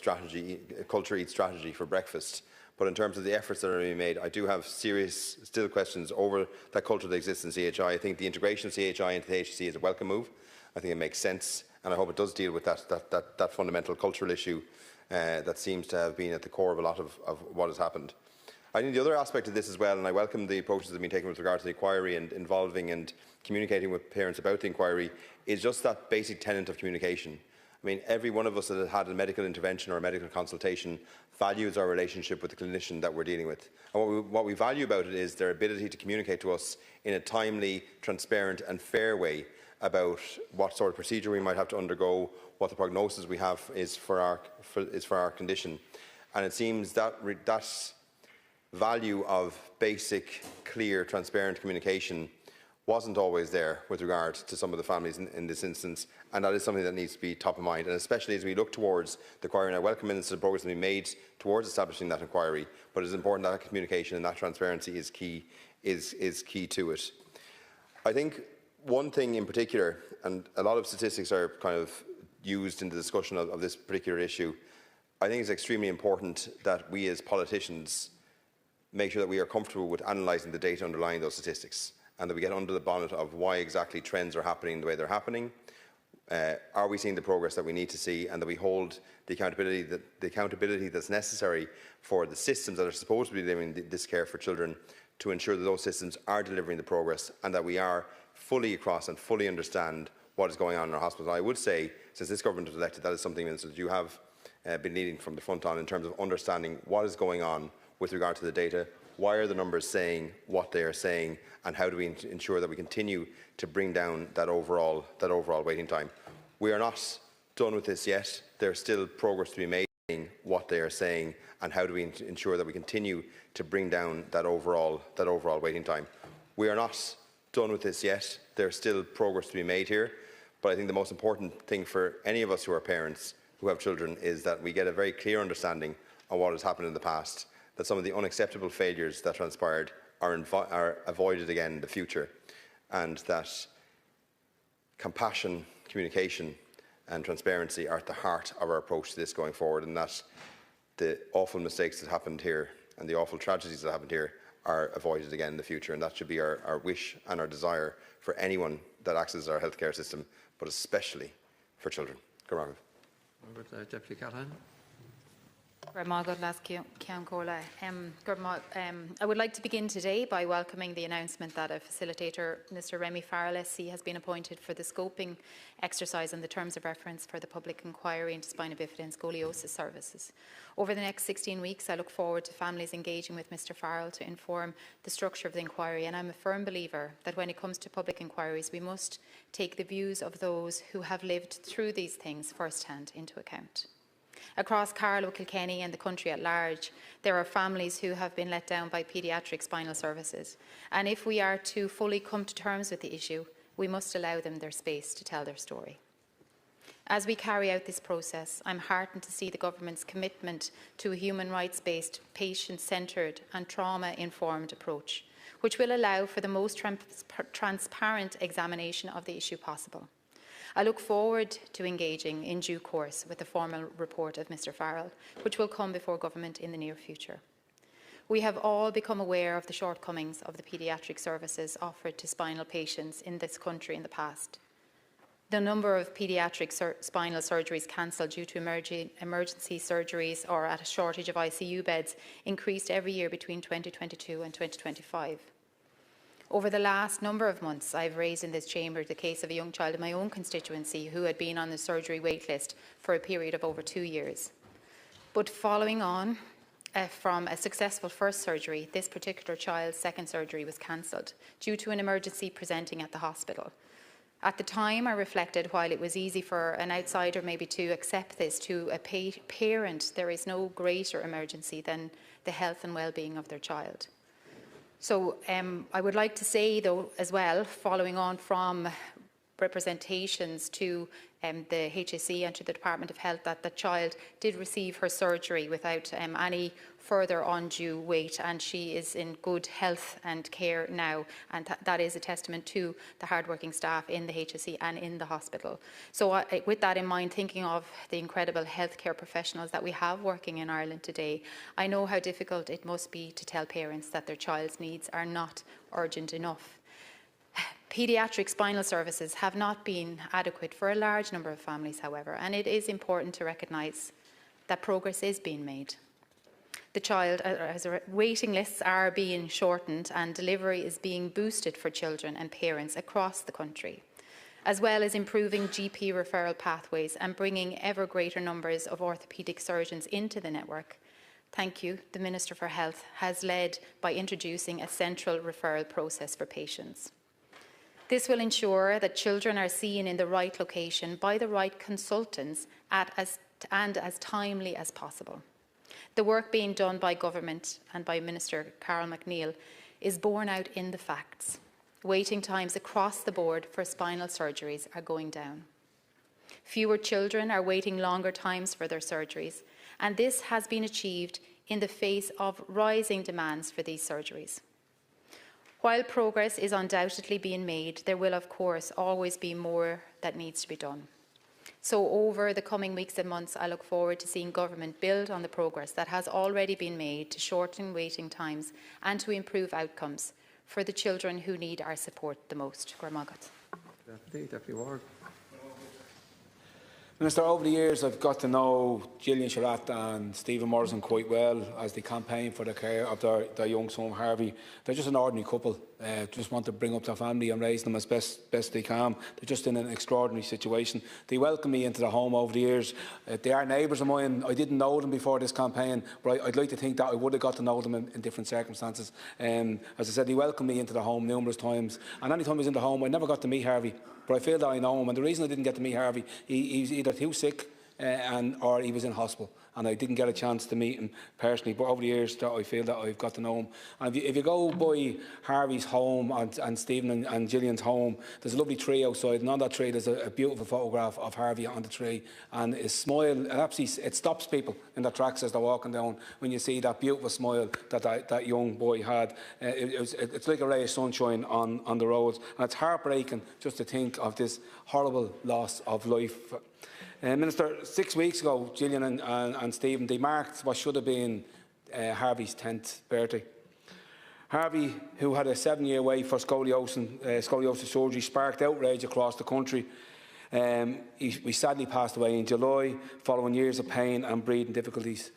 culture eats strategy for breakfast. But in terms of the efforts that are being made, I do have serious still questions over that culture that exists in CHI. I think the integration of CHI into the HSC is a welcome move. I think it makes sense, and I hope it does deal with that fundamental cultural issue that seems to have been at the core of a lot of what has happened. I think the other aspect of this as well, and I welcome the approaches that have been taken with regard to the inquiry and involving and communicating with parents about the inquiry, is just that basic tenet of communication. I mean, every one of us that has had a medical intervention or a medical consultation values our relationship with the clinician that we're dealing with. And what we value about it is their ability to communicate to us in a timely, transparent and fair way about what sort of procedure we might have to undergo, what the prognosis we have is for our condition. And it seems that that value of basic, clear, transparent communication wasn't always there with regard to some of the families in this instance, and that is something that needs to be top of mind, and especially as we look towards the inquiry. And I welcome the progress that we made towards establishing that inquiry, but it's important that communication and that transparency is key to it. I think one thing in particular, and a lot of statistics are kind of used in the discussion of this particular issue, I think it's extremely important that we as politicians make sure that we are comfortable with analysing the data underlying those statistics, and that we get under the bonnet of why exactly trends are happening the way they're happening. Are we seeing the progress that we need to see, and that we hold the accountability that's necessary for the systems that are supposed to be delivering this care for children, to ensure that those systems are delivering the progress, and that we are fully across and fully understand what is going on in our hospitals. I would say, since this government was elected, that is something, Minister, that you have been leading from the front on, in terms of understanding what is going on with regard to the data. Why are the numbers saying what they are saying, and how do we ensure that we continue to bring down that overall waiting time? We are not done with this yet. There's still progress to be made in what they are saying, and how do we ensure that we continue to bring down that overall waiting time? We are not done with this yet. There's still progress to be made here, but I think the most important thing for any of us who are parents who have children is that we get a very clear understanding of what has happened in the past, that some of the unacceptable failures that transpired are avoided again in the future, and that compassion, communication and transparency are at the heart of our approach to this going forward, and that the awful mistakes that happened here and the awful tragedies that happened here are avoided again in the future. And that should be our wish and our desire for anyone that accesses our healthcare system, but especially for children. Cormac. Deputy Callaghan. I would like to begin today by welcoming the announcement that a facilitator, Mr Remy Farrell SC, has been appointed for the scoping exercise and the terms of reference for the public inquiry into spina bifida and scoliosis services. Over the next 16 weeks, I look forward to families engaging with Mr Farrell to inform the structure of the inquiry, and I'm a firm believer that when it comes to public inquiries, we must take the views of those who have lived through these things firsthand into account. Across Carlow, Kilkenny and the country at large, there are families who have been let down by paediatric spinal services. And if we are to fully come to terms with the issue, we must allow them their space to tell their story. As we carry out this process, I'm heartened to see the government's commitment to a human rights-based, patient-centred and trauma-informed approach, which will allow for the most transparent examination of the issue possible. I look forward to engaging in due course with the formal report of Mr Farrell, which will come before government in the near future. We have all become aware of the shortcomings of the paediatric services offered to spinal patients in this country in the past. The number of paediatric spinal surgeries cancelled due to emergency surgeries or at a shortage of ICU beds increased every year between 2022 and 2025. Over the last number of months, I've raised in this chamber the case of a young child in my own constituency who had been on the surgery waitlist for a period of over 2 years. But following on from a successful first surgery, this particular child's second surgery was cancelled due to an emergency presenting at the hospital. At the time, I reflected, while it was easy for an outsider maybe to accept this, to a parent, there is no greater emergency than the health and well-being of their child. So I would like to say, though, as well, following on from representations to the HSE and to the Department of Health, that the child did receive her surgery without any further undue wait, and she is in good health and care now, and that is a testament to the hardworking staff in the HSE and in the hospital. So with that in mind, thinking of the incredible healthcare professionals that we have working in Ireland today, I know how difficult it must be to tell parents that their child's needs are not urgent enough. Paediatric spinal services have not been adequate for a large number of families, however, and it is important to recognise that progress is being made. Waiting lists are being shortened and delivery is being boosted for children and parents across the country, as well as improving GP referral pathways and bringing ever greater numbers of orthopaedic surgeons into the network. Thank you. The Minister for Health has led by introducing a central referral process for patients. This will ensure that children are seen in the right location by the right consultants and as timely as possible. The work being done by government and by Minister Carroll-McNeill is borne out in the facts. Waiting times across the board for spinal surgeries are going down. Fewer children are waiting longer times for their surgeries, and this has been achieved in the face of rising demands for these surgeries. While progress is undoubtedly being made, there will of course always be more that needs to be done. So over the coming weeks and months, I look forward to seeing government build on the progress that has already been made to shorten waiting times and to improve outcomes for the children who need our support the most. Deputy Ward. Minister, over the years I've got to know Gillian Sherratt and Stephen Morrison quite well as they campaign for the care of their young son Harvey. They're just an ordinary couple, just want to bring up their family and raise them as best they can. They're just in an extraordinary situation. They welcomed me into the home over the years. They are neighbours of mine. I didn't know them before this campaign, but I'd like to think that I would have got to know them in different circumstances. As I said, they welcomed me into the home numerous times, and any time I was in the home I never got to meet Harvey. But I feel that I know him, and the reason I didn't get to meet Harvey, he's either too sick or he was in hospital, and I didn't get a chance to meet him personally. But over the years, I feel that I've got to know him. And if you go by Harvey's home and Stephen and Gillian's home, there's a lovely tree outside, and on that tree there's a beautiful photograph of Harvey on the tree, and his smile, it stops people in their tracks as they're walking down when you see that beautiful smile that young boy had. It's like a ray of sunshine on the roads, and it's heartbreaking just to think of this horrible loss of life. Minister, 6 weeks ago, Gillian and Stephen, they marked what should have been Harvey's 10th birthday. Harvey, who had a 7-year wait for scoliosis surgery, sparked outrage across the country. He sadly passed away in July, following years of pain and breathing difficulties.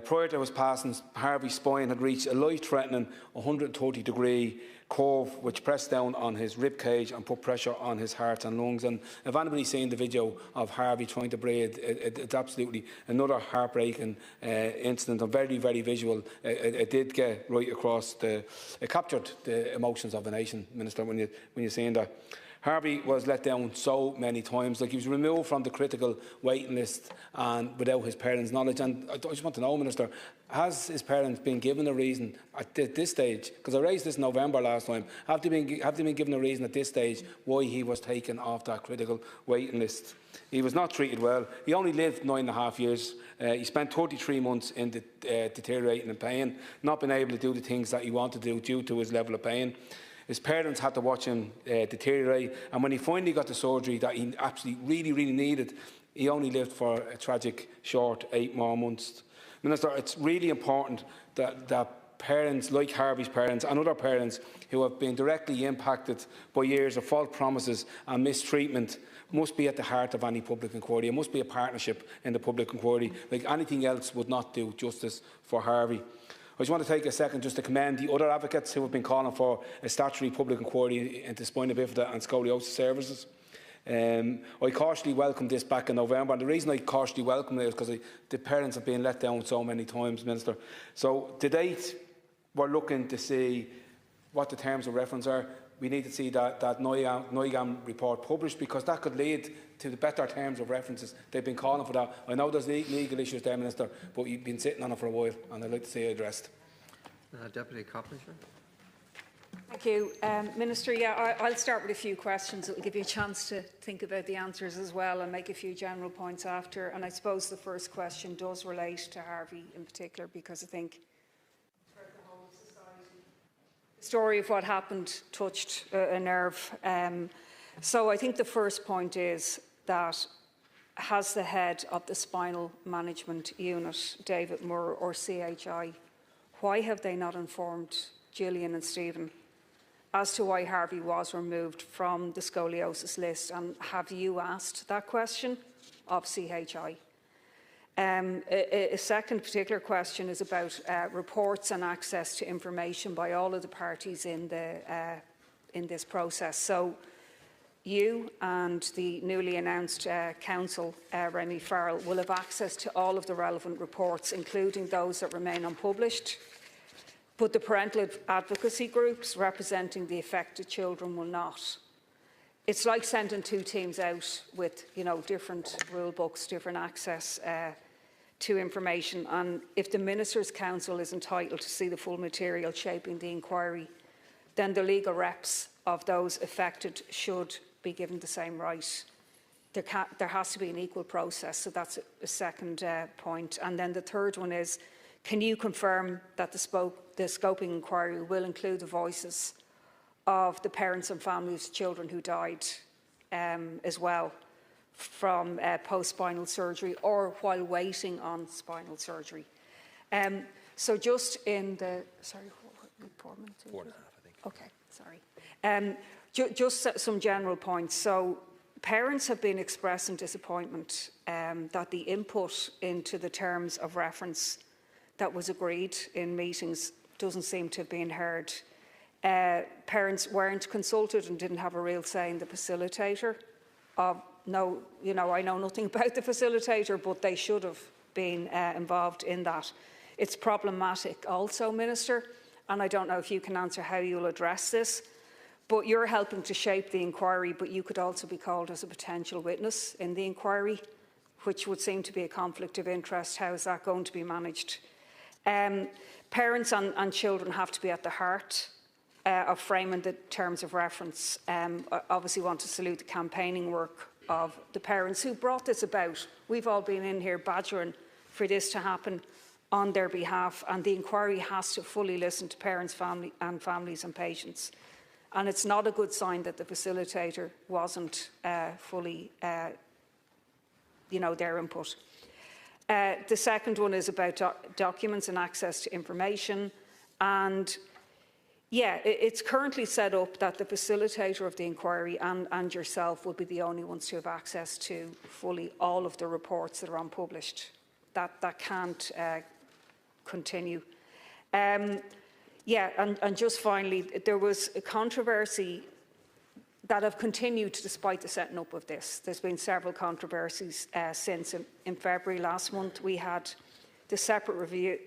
Prior to his passing, Harvey's spine had reached a life-threatening 130-degree curve which pressed down on his rib cage and put pressure on his heart and lungs. And if anybody's seen the video of Harvey trying to breathe, it's absolutely another heartbreaking incident, and very, very visual. It did get right across it captured the emotions of the nation, Minister, when you're seeing that. Harvey was let down so many times. Like, he was removed from the critical waiting list and without his parents' knowledge. And I just want to know, Minister, has his parents been given a reason at this stage? Because I raised this in November last time. Have they been given a reason at this stage why he was taken off that critical waiting list? He was not treated well. He only lived 9.5 years. He spent 33 months in deteriorating and pain, not being able to do the things that he wanted to do due to his level of pain. His parents had to watch him deteriorate, and when he finally got the surgery that he absolutely really needed, he only lived for a tragic short 8 more months. Minister, it's really important that parents like Harvey's parents and other parents who have been directly impacted by years of false promises and mistreatment must be at the heart of any public inquiry. It must be a partnership in the public inquiry. Like anything else would not do justice for Harvey. I just want to take a second just to commend the other advocates who have been calling for a statutory public inquiry into spina bifida and scoliosis services. I cautiously welcomed this back in November, and the reason I cautiously welcomed it is because the parents have been let down so many times, Minister. So to date, we're looking to see what the terms of reference are. We need to see that NIGAM report published, because that could lead to the better terms of references. They've been calling for that. I know there's legal issues there, Minister, but you've been sitting on it for a while, and I'd like to see it addressed. Deputy Coppinger. Thank you. Minister, I'll start with a few questions that will give you a chance to think about the answers as well and make a few general points after. And I suppose the first question does relate to Harvey in particular, because I think the story of what happened touched a nerve. So I think the first point is that has the head of the Spinal Management Unit, David Moore, or CHI, why have they not informed Gillian and Stephen as to why Harvey was removed from the scoliosis list? And have you asked that question of CHI? A second particular question is about reports and access to information by all of the parties in this process. So you and the newly announced council, Remy Farrell, will have access to all of the relevant reports, including those that remain unpublished. But the parental advocacy groups representing the affected children will not. It's like sending two teams out with, different rule books, different access to information. And if the Minister's Council is entitled to see the full material shaping the inquiry, then the legal reps of those affected should be given the same right. There has to be an equal process, so that's a second point. And then the third one is, can you confirm that the scoping inquiry will include the voices of the parents and families of children who died as well? from post-spinal surgery or while waiting on spinal surgery. So just in the, sorry, 4 minutes? 4.5, I think. Okay, sorry. Just some general points. So parents have been expressing disappointment that the input into the terms of reference that was agreed in meetings doesn't seem to have been heard. Parents weren't consulted and didn't have a real say in the facilitator. No, you know, I know nothing about the facilitator, but they should have been involved in that. It's problematic also, Minister, and I don't know if you can answer how you'll address this, but you're helping to shape the inquiry, but you could also be called as a potential witness in the inquiry, which would seem to be a conflict of interest. How is that going to be managed? Parents and children have to be at the heart of framing the terms of reference. I obviously want to salute the campaigning work of the parents who brought this about. We've all been in here badgering for this to happen on their behalf, and the inquiry has to fully listen to parents, families and patients. And it's not a good sign that the facilitator wasn't fully, their input. The second one is about documents and access to information. And yeah, it's currently set up that the facilitator of the inquiry and yourself will be the only ones to have access to fully all of the reports that are unpublished. That can't continue. And just finally, there was a controversy that have continued despite the setting up of this. There's been several controversies since. In February last month, we had the separate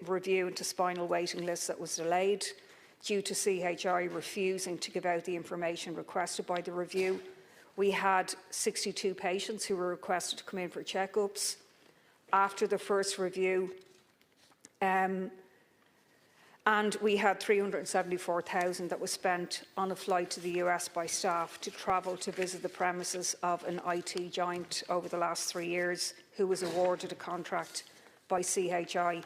review into spinal waiting lists that was delayed due to CHI refusing to give out the information requested by the review. We had 62 patients who were requested to come in for checkups. After the first review, and we had $374,000 that was spent on a flight to the US by staff to travel to visit the premises of an IT giant over the last 3 years who was awarded a contract by CHI.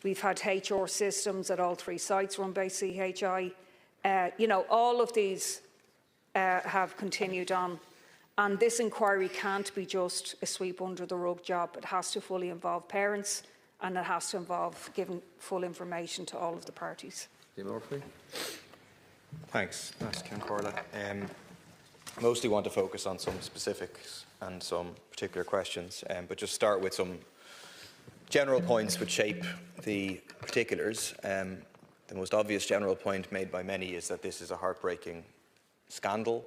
We've had HR systems at all 3 sites run by CHI. All of these have continued on. And this inquiry can't be just a sweep under the rug job. It has to fully involve parents, and it has to involve giving full information to all of the parties. Thanks, Ken Corlett. Mostly want to focus on some specifics and some particular questions, but just start with some general points which shape the particulars. The most obvious general point made by many is that this is a heartbreaking scandal.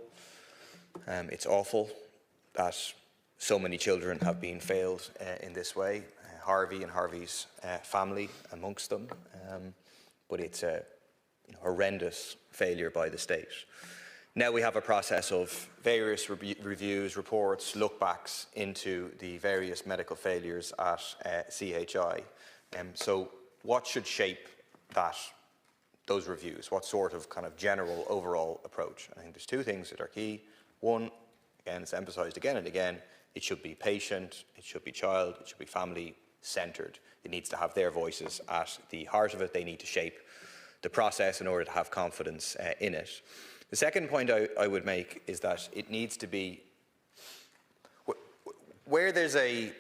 It's awful that so many children have been failed in this way. Harvey and Harvey's family amongst them, but it's a horrendous failure by the state. Now we have a process of various reviews, reports, look-backs into the various medical failures at CHI. So what should shape those reviews? What sort of kind of general overall approach? I think there's 2 things that are key. One, again, it's emphasised again and again, it should be patient, it should be child, it should be family centred. It needs to have their voices at the heart of it. They need to shape the process in order to have confidence in it. The second point I would make is that it needs to be, where there's a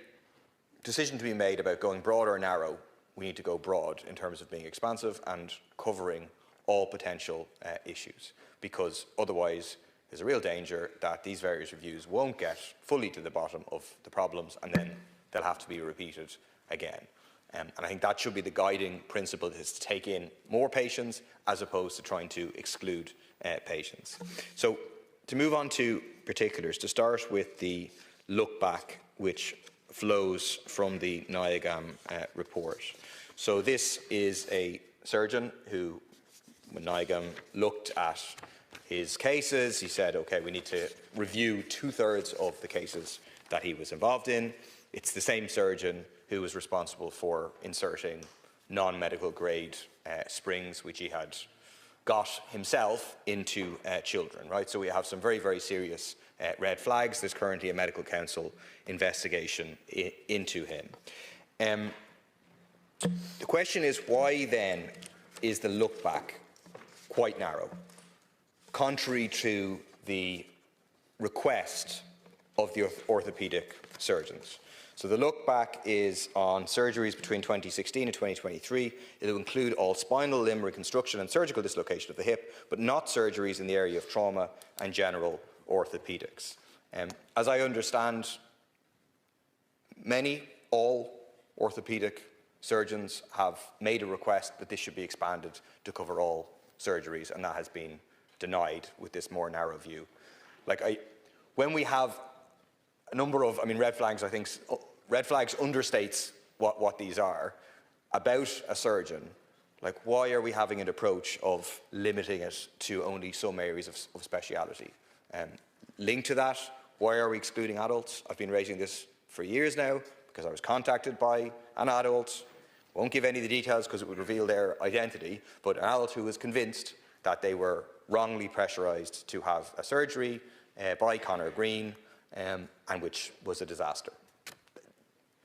decision to be made about going broad or narrow, we need to go broad in terms of being expansive and covering all potential issues, because otherwise there's a real danger that these various reviews won't get fully to the bottom of the problems, and then they'll have to be repeated again. And I think that should be the guiding principle, is to take in more patients as opposed to trying to exclude patients. So to move on to particulars, to start with the look back which flows from the NIAGAM report. So this is a surgeon who, when NIAGAM looked at his cases, he said, okay, we need to review 2/3 of the cases that he was involved in. It's the same surgeon who was responsible for inserting non-medical grade springs, which he had got himself into children, right? So we have some very, very serious red flags. There's currently a medical council investigation into him. The question is, why then is the look back quite narrow? Contrary to the request of the orthopaedic surgeons. So the look back is on surgeries between 2016 and 2023. It will include all spinal, limb reconstruction and surgical dislocation of the hip, but not surgeries in the area of trauma and general orthopaedics. As I understand, all orthopaedic surgeons have made a request that this should be expanded to cover all surgeries, and that has been denied with this more narrow view. When we have a number of, red flags, I think red flags understates what these are about a surgeon. Why are we having an approach of limiting it to only some areas of speciality? Linked to that, why are we excluding adults? I've been raising this for years now because I was contacted by an adult. Won't give any of the details because it would reveal their identity, but an adult who was convinced that they were wrongly pressurised to have a surgery by Conor Green, and which was a disaster.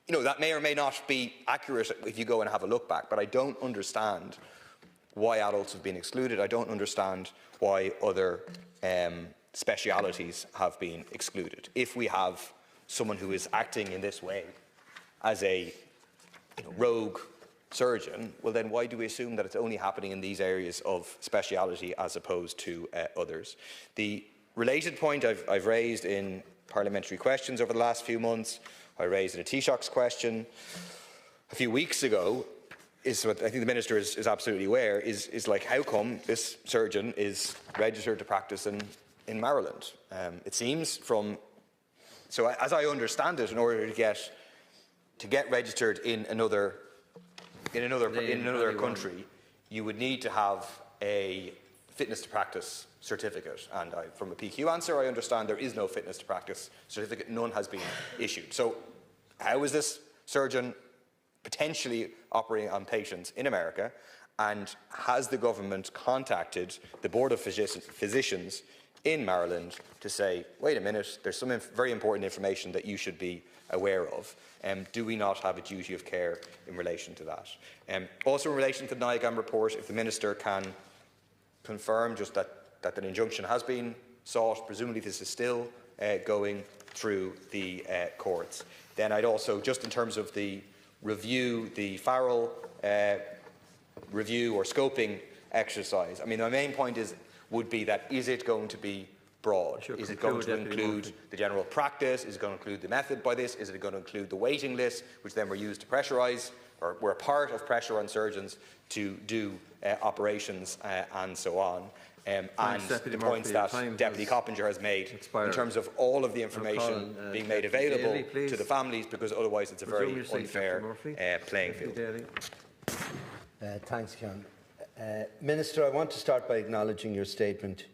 That may or may not be accurate if you go and have a look back, but I don't understand why adults have been excluded. I don't understand why other specialities have been excluded. If we have someone who is acting in this way as a rogue surgeon, well then why do we assume that it's only happening in these areas of speciality as opposed to others? The related point I've raised in parliamentary questions over the last few months, I raised in a Taoiseach's question a few weeks ago, is what I think the Minister is absolutely aware, is how come this surgeon is registered to practice in Maryland? It seems so as I understand it, in order to get registered in another country, you would need to have a fitness to practice certificate. And from a PQ answer, I understand there is no fitness to practice certificate. None has been issued. So how is this surgeon potentially operating on patients in America? And has the government contacted the Board of Physicians in Maryland to say, wait a minute, there's some very important information that you should be aware of? Do we not have a duty of care in relation to that? Also in relation to the NIAGAM report, if the Minister can confirm just that an injunction has been sought, presumably this is still going through the courts. Then I'd also, just in terms of the review, the Farrell review or scoping exercise, my main point would be that is it going to be broad? Is it going to include the general practice? Is it going to include the method by this? Is it going to include the waiting list, which then were used to pressurise, or were a part of pressure on surgeons to do operations and so on? And the points that Deputy Coppinger has made in terms of all of the information being made available Daly, to the families, because otherwise it's a very unfair playing field. Thanks, Cian. Minister, I want to start by acknowledging your statement.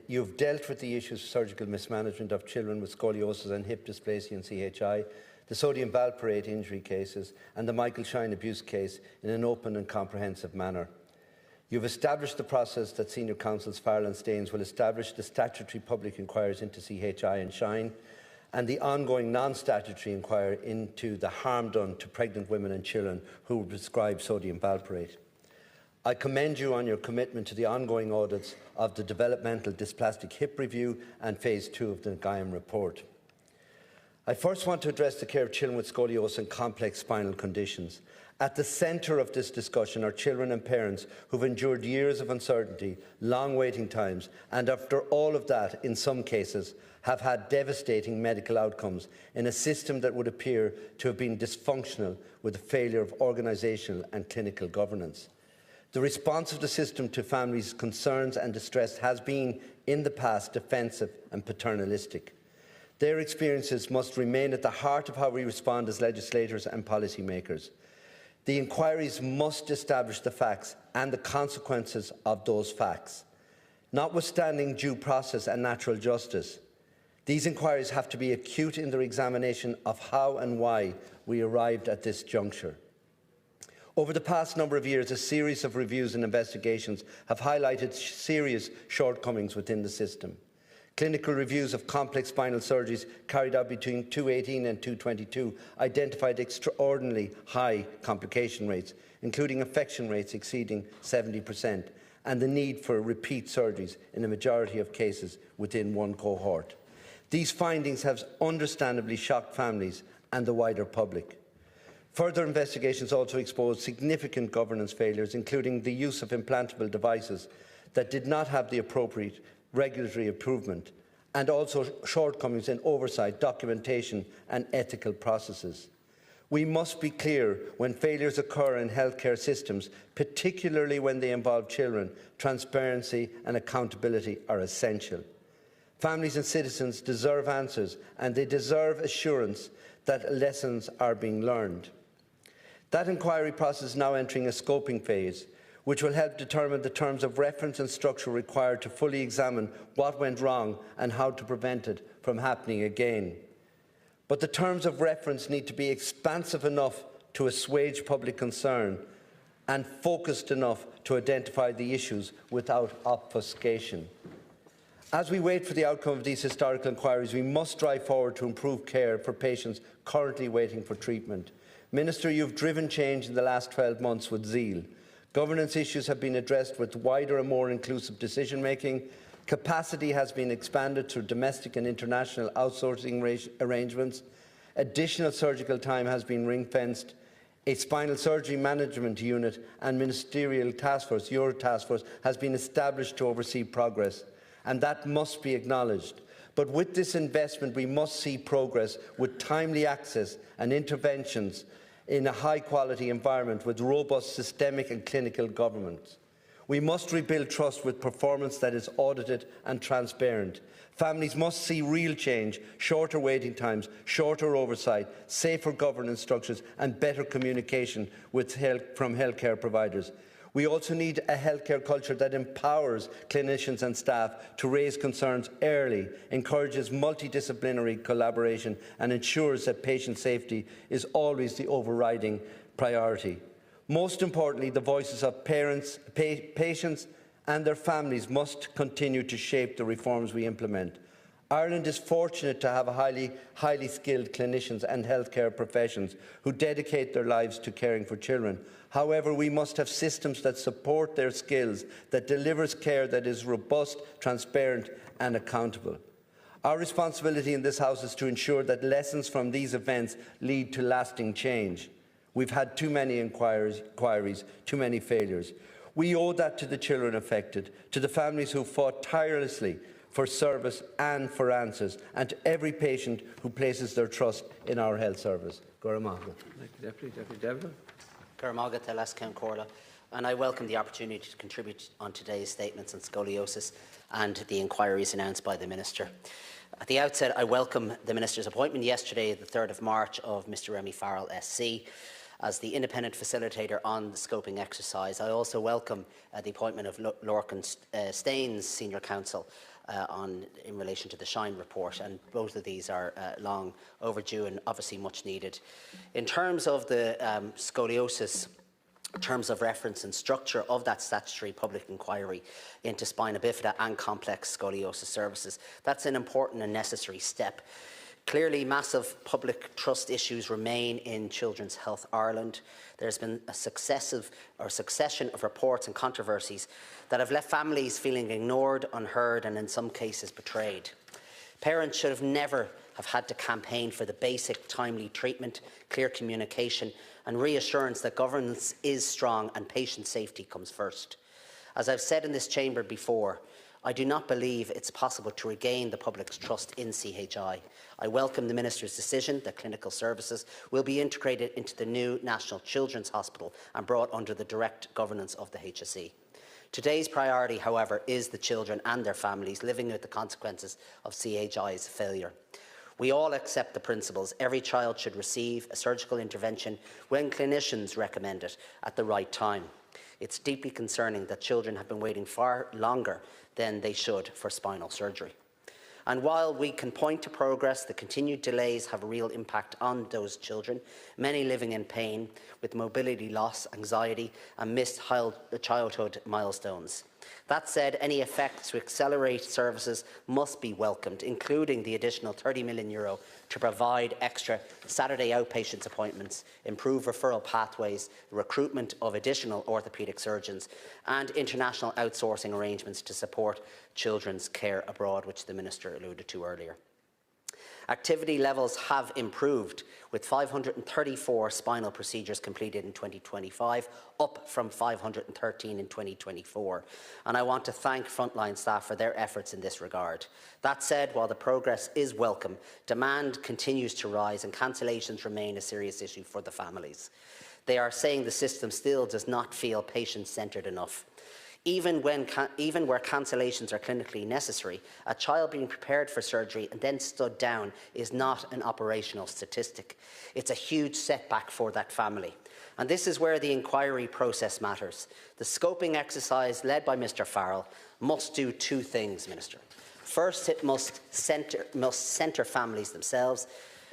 You've dealt with the issues of surgical mismanagement of children with scoliosis and hip dysplasia and CHI, the sodium valproate injury cases and the Michael Shine abuse case in an open and comprehensive manner. You've established the process that Senior Counsels Farrell and Staines will establish the statutory public inquiries into CHI and Shine, and the ongoing non-statutory inquiry into the harm done to pregnant women and children who were prescribed sodium valproate. I commend you on your commitment to the ongoing audits of the developmental dysplastic hip review and phase 2 of the GAIM report. I first want to address the care of children with scoliosis and complex spinal conditions. At the centre of this discussion are children and parents who've endured years of uncertainty, long waiting times, and after all of that, in some cases, have had devastating medical outcomes in a system that would appear to have been dysfunctional with a failure of organisational and clinical governance. The response of the system to families' concerns and distress has been, in the past, defensive and paternalistic. Their experiences must remain at the heart of how we respond as legislators and policymakers. The inquiries must establish the facts and the consequences of those facts. Notwithstanding due process and natural justice, these inquiries have to be acute in their examination of how and why we arrived at this juncture. Over the past number of years, a series of reviews and investigations have highlighted serious shortcomings within the system. Clinical reviews of complex spinal surgeries carried out between 2018 and 2022 identified extraordinarily high complication rates, including infection rates exceeding 70%, and the need for repeat surgeries in a majority of cases within one cohort. These findings have understandably shocked families and the wider public. Further investigations also exposed significant governance failures, including the use of implantable devices that did not have the appropriate regulatory approval, and also shortcomings in oversight, documentation and ethical processes. We must be clear: when failures occur in healthcare systems, particularly when they involve children, transparency and accountability are essential. Families and citizens deserve answers, and they deserve assurance that lessons are being learned. That inquiry process is now entering a scoping phase, which will help determine the terms of reference and structure required to fully examine what went wrong and how to prevent it from happening again. But the terms of reference need to be expansive enough to assuage public concern and focused enough to identify the issues without obfuscation. As we wait for the outcome of these historical inquiries, we must drive forward to improve care for patients currently waiting for treatment. Minister, you have driven change in the last 12 months with zeal. Governance issues have been addressed with wider and more inclusive decision-making. Capacity has been expanded through domestic and international outsourcing arrangements. Additional surgical time has been ring-fenced. A spinal surgery management unit and ministerial task force, your task force, has been established to oversee progress, and that must be acknowledged. But with this investment, we must see progress with timely access and interventions in a high-quality environment with robust systemic and clinical governance. We must rebuild trust with performance that is audited and transparent. Families must see real change: shorter waiting times, shorter oversight, safer governance structures and better communication from healthcare providers. We also need a healthcare culture that empowers clinicians and staff to raise concerns early, encourages multidisciplinary collaboration and ensures that patient safety is always the overriding priority. Most importantly, the voices of parents, patients and their families must continue to shape the reforms we implement. Ireland is fortunate to have highly skilled clinicians and healthcare professions who dedicate their lives to caring for children. However, we must have systems that support their skills, that delivers care that is robust, transparent and accountable. Our responsibility in this House is to ensure that lessons from these events lead to lasting change. We've had too many inquiries, too many failures. We owe that to the children affected, to the families who fought tirelessly for service and for answers, and to every patient who places their trust in our health service. Cormac. Deputy Devlin. Cormac, and I welcome the opportunity to contribute on today's statements on scoliosis and the inquiries announced by the Minister. At the outset, I welcome the Minister's appointment yesterday, the 3rd of March, of Mr Remy Farrell SC as the independent facilitator on the scoping exercise. I also welcome the appointment of Lorcan Staines, Senior Counsel, in relation to the Shine report, and both of these are long overdue and obviously much needed. In terms of the scoliosis, terms of reference and structure of that statutory public inquiry into spina bifida and complex scoliosis services, that's an important and necessary step. Clearly, massive public trust issues remain in Children's Health Ireland. There's been a succession of reports and controversies that have left families feeling ignored, unheard and in some cases betrayed. Parents should have never had to campaign for the basic timely treatment, clear communication and reassurance that governance is strong and patient safety comes first. As I've said in this chamber before, I do not believe it's possible to regain the public's trust in CHI. I welcome the Minister's decision that clinical services will be integrated into the new National Children's Hospital and brought under the direct governance of the HSE. Today's priority, however, is the children and their families living with the consequences of CHI's failure. We all accept the principles. Every child should receive a surgical intervention when clinicians recommend it at the right time. It's deeply concerning that children have been waiting far longer than they should for spinal surgery. And while we can point to progress, the continued delays have a real impact on those children, many living in pain with mobility loss, anxiety and missed childhood milestones. That said, any effects to accelerate services must be welcomed, including the additional €30 million to provide extra Saturday outpatients appointments, improve referral pathways, recruitment of additional orthopaedic surgeons and international outsourcing arrangements to support children's care abroad, which the Minister alluded to earlier. Activity levels have improved, with 534 spinal procedures completed in 2025, up from 513 in 2024. And I want to thank frontline staff for their efforts in this regard. That said, while the progress is welcome, demand continues to rise and cancellations remain a serious issue for the families. They are saying the system still does not feel patient-centred enough. Even where cancellations are clinically necessary, a child being prepared for surgery and then stood down is not an operational statistic. It's a huge setback for that family. And this is where the inquiry process matters. The scoping exercise led by Mr Farrell must do two things, Minister. First, it must centre families themselves,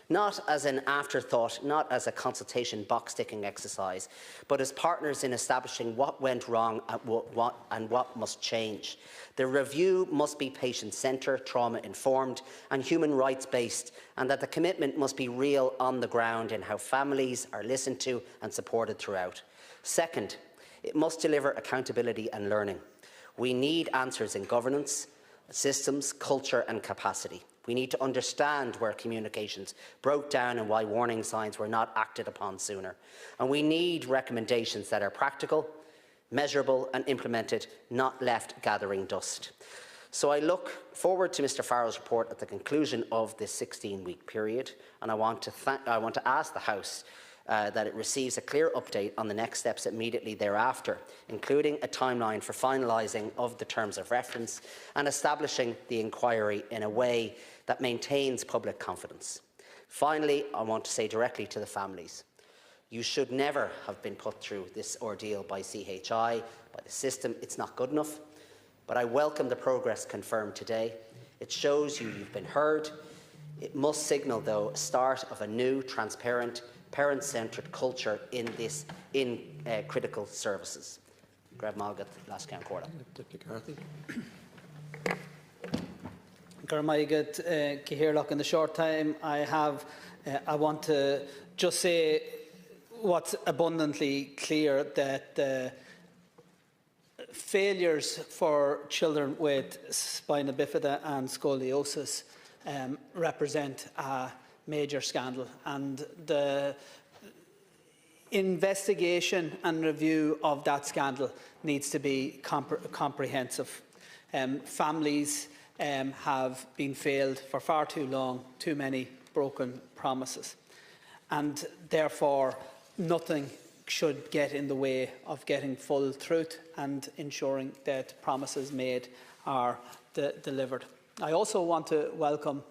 not as an afterthought, not as a consultation box-ticking exercise, but as partners in establishing what went wrong and what must change. The review must be patient-centred, trauma-informed and human rights-based, and that the commitment must be real on the ground in how families are listened to and supported throughout. Second, it must deliver accountability and learning. We need answers in governance, systems, culture and capacity. We need to understand where communications broke down and why warning signs were not acted upon sooner. And we need recommendations that are practical, measurable and implemented, not left gathering dust. So I look forward to Mr Farrell's report at the conclusion of this 16-week period, and I want to ask the House that it receives a clear update on the next steps immediately thereafter, including a timeline for finalising of the terms of reference and establishing the inquiry in a way that maintains public confidence. Finally, I want to say directly to the families, you should never have been put through this ordeal by CHI, by the system. It's not good enough, but I welcome the progress confirmed today. It shows you've been heard. It must signal, though, a start of a new, transparent, parent-centred culture in critical services. Grab Malgat, last count quarter. Carthy. Sherlock, in the short time I have, I want to just say what's abundantly clear, that the failures for children with spina bifida and scoliosis represent a major scandal, and the investigation and review of that scandal needs to be comprehensive. Families have been failed for far too long, too many broken promises, and therefore nothing should get in the way of getting full truth and ensuring that promises made are delivered. I also want to welcome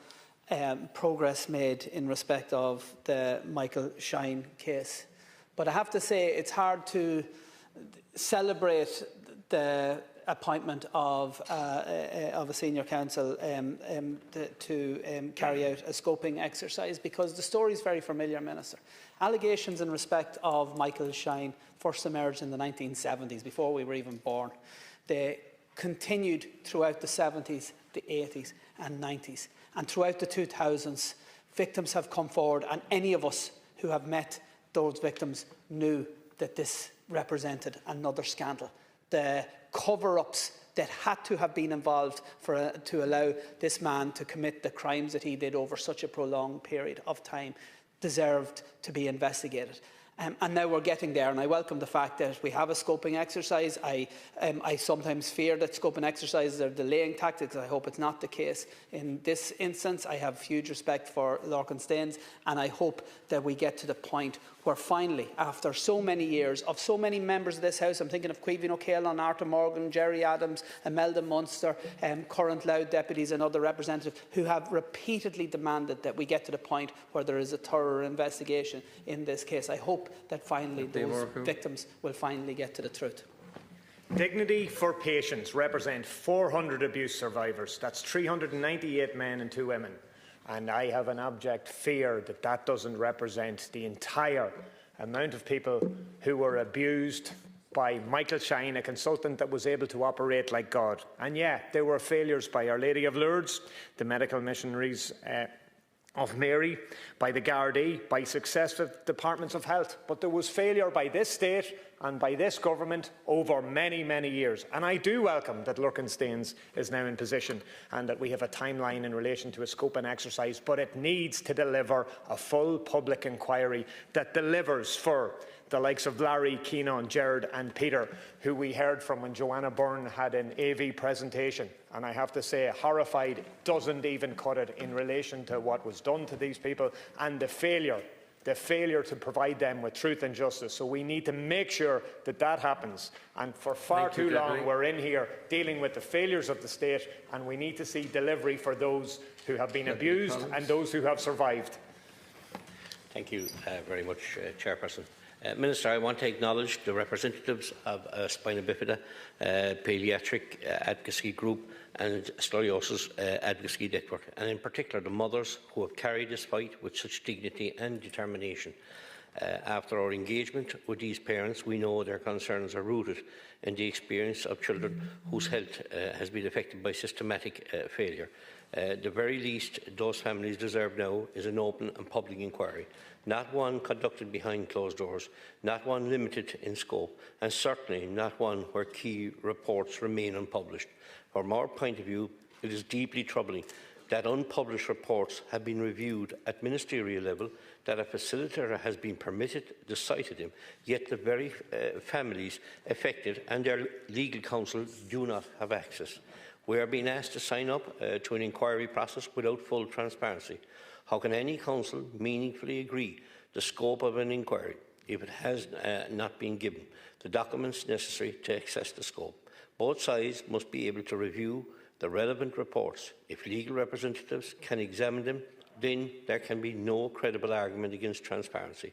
progress made in respect of the Michael Shine case. But I have to say it's hard to celebrate the appointment of a senior counsel to carry out a scoping exercise, because the story is very familiar, Minister. Allegations in respect of Michael Shine first emerged in the 1970s, before we were even born. They continued throughout the 70s, the 80s and 90s. And throughout the 2000s, victims have come forward, and any of us who have met those victims knew that this represented another scandal. The cover-ups that had to have been involved to allow this man to commit the crimes that he did over such a prolonged period of time deserved to be investigated. And now we're getting there, and I welcome the fact that we have a scoping exercise. I sometimes fear that scoping exercises are delaying tactics. I hope it's not the case in this instance. I have huge respect for Lorcan Staines, and I hope that we get to the point where finally, after so many years of so many members of this House, I'm thinking of Caoimhín O'Callaghan, Arthur Morgan, Jerry Adams, Imelda Munster, current Louth deputies and other representatives who have repeatedly demanded that we get to the point where there is a thorough investigation in this case. I hope that finally those victims will finally get to the truth. Dignity for Patients represent 400 abuse survivors. That's 398 men and 2 women. And I have an abject fear that that doesn't represent the entire amount of people who were abused by Michael Shine, a consultant that was able to operate like God. And yeah, there were failures by Our Lady of Lourdes, the medical missionaries of Mary, by the Gardaí, by successive departments of health. But there was failure by this state and by this government over many, many years. And I do welcome that Lurkensteins is now in position and that we have a timeline in relation to a scope and exercise, but it needs to deliver a full public inquiry that delivers for the likes of Larry, Keenan, Gerard and Peter, who we heard from when Joanna Byrne had an AV presentation. And I have to say, horrified doesn't even cut it in relation to what was done to these people and the failure to provide them with truth and justice. So we need to make sure that that happens. And for far too long, we're in here dealing with the failures of the state, and we need to see delivery for those who have been abused and those who have survived. Thank you very much, Chairperson. Minister, I want to acknowledge the representatives of Spina Bifida Paediatric Advocacy Group and Scoliosis Advocacy Network, and in particular the mothers who have carried this fight with such dignity and determination. After our engagement with these parents, we know their concerns are rooted in the experience of children whose health has been affected by systematic failure. The very least those families deserve now is an open and public inquiry, not one conducted behind closed doors, not one limited in scope, and certainly not one where key reports remain unpublished. From our point of view, it is deeply troubling that unpublished reports have been reviewed at ministerial level, that a facilitator has been permitted to cite them, yet the very families affected and their legal counsel do not have access. We are being asked to sign up to an inquiry process without full transparency. How can any council meaningfully agree the scope of an inquiry if it has not been given the documents necessary to access the scope? Both sides must be able to review the relevant reports. If legal representatives can examine them, then there can be no credible argument against transparency.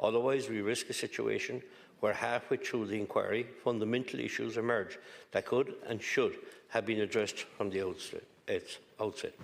Otherwise, we risk a situation where halfway through the inquiry, fundamental issues emerge that could and should have been addressed from the outset.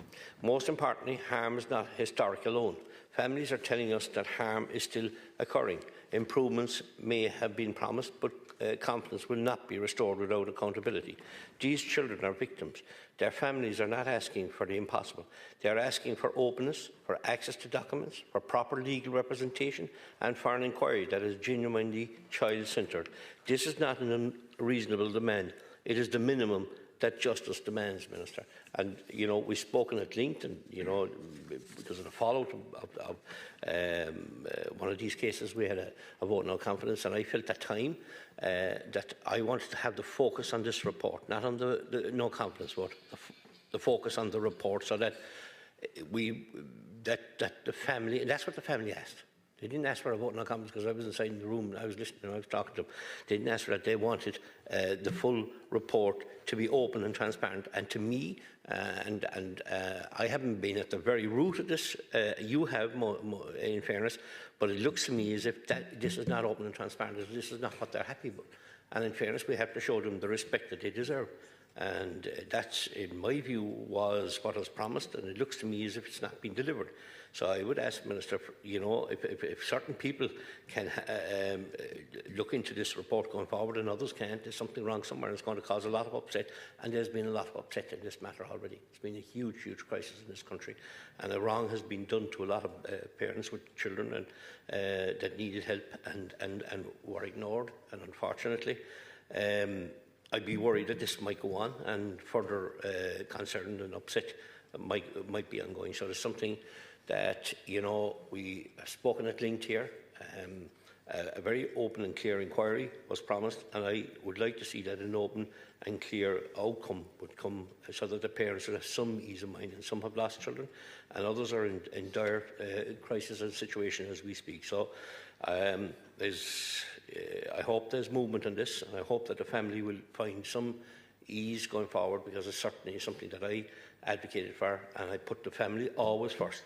Most importantly, harm is not historic alone. Families are telling us that harm is still occurring. Improvements may have been promised, but confidence will not be restored without accountability. These children are victims. Their families are not asking for the impossible. They are asking for openness, for access to documents, for proper legal representation, and for an inquiry that is genuinely child-centred. This is not an unreasonable demand. It is the minimum that justice demands, Minister. And, you know, we've spoken at length, and, you know, because of the fallout of one of these cases, we had a vote no confidence, and I felt at time that I wanted to have the focus on this report, not on the no confidence vote, the focus on the report, so that that the family, and that's what the family asked. They didn't ask for a vote no confidence because I was inside in the room and I was listening and I was talking to them. They didn't ask for that. They wanted the full report to be open and transparent. And to me, I haven't been at the very root of this. You have, in fairness, but it looks to me as if this is not open and transparent. This is not what they're happy with. And in fairness, we have to show them the respect that they deserve. And that's, in my view, was what was promised, and it looks to me as if it's not been delivered. So I would ask, Minister, you know, if certain people can look into this report going forward and others can't, there's something wrong somewhere, and it's going to cause a lot of upset, and there's been a lot of upset in this matter already. It's been a huge, huge crisis in this country, and a wrong has been done to a lot of parents with children and, that needed help and were ignored, and unfortunately, I'd be worried that this might go on and further concern and upset might be ongoing. So there's something that, you know, we have spoken at length here. A very open and clear inquiry was promised, and I would like to see that an open and clear outcome would come so that the parents would have some ease of mind, and some have lost children and others are in dire crisis and situation as we speak. So I hope there's movement on this, and I hope that the family will find some ease going forward, because it's certainly something that I advocated for, and I put the family always first,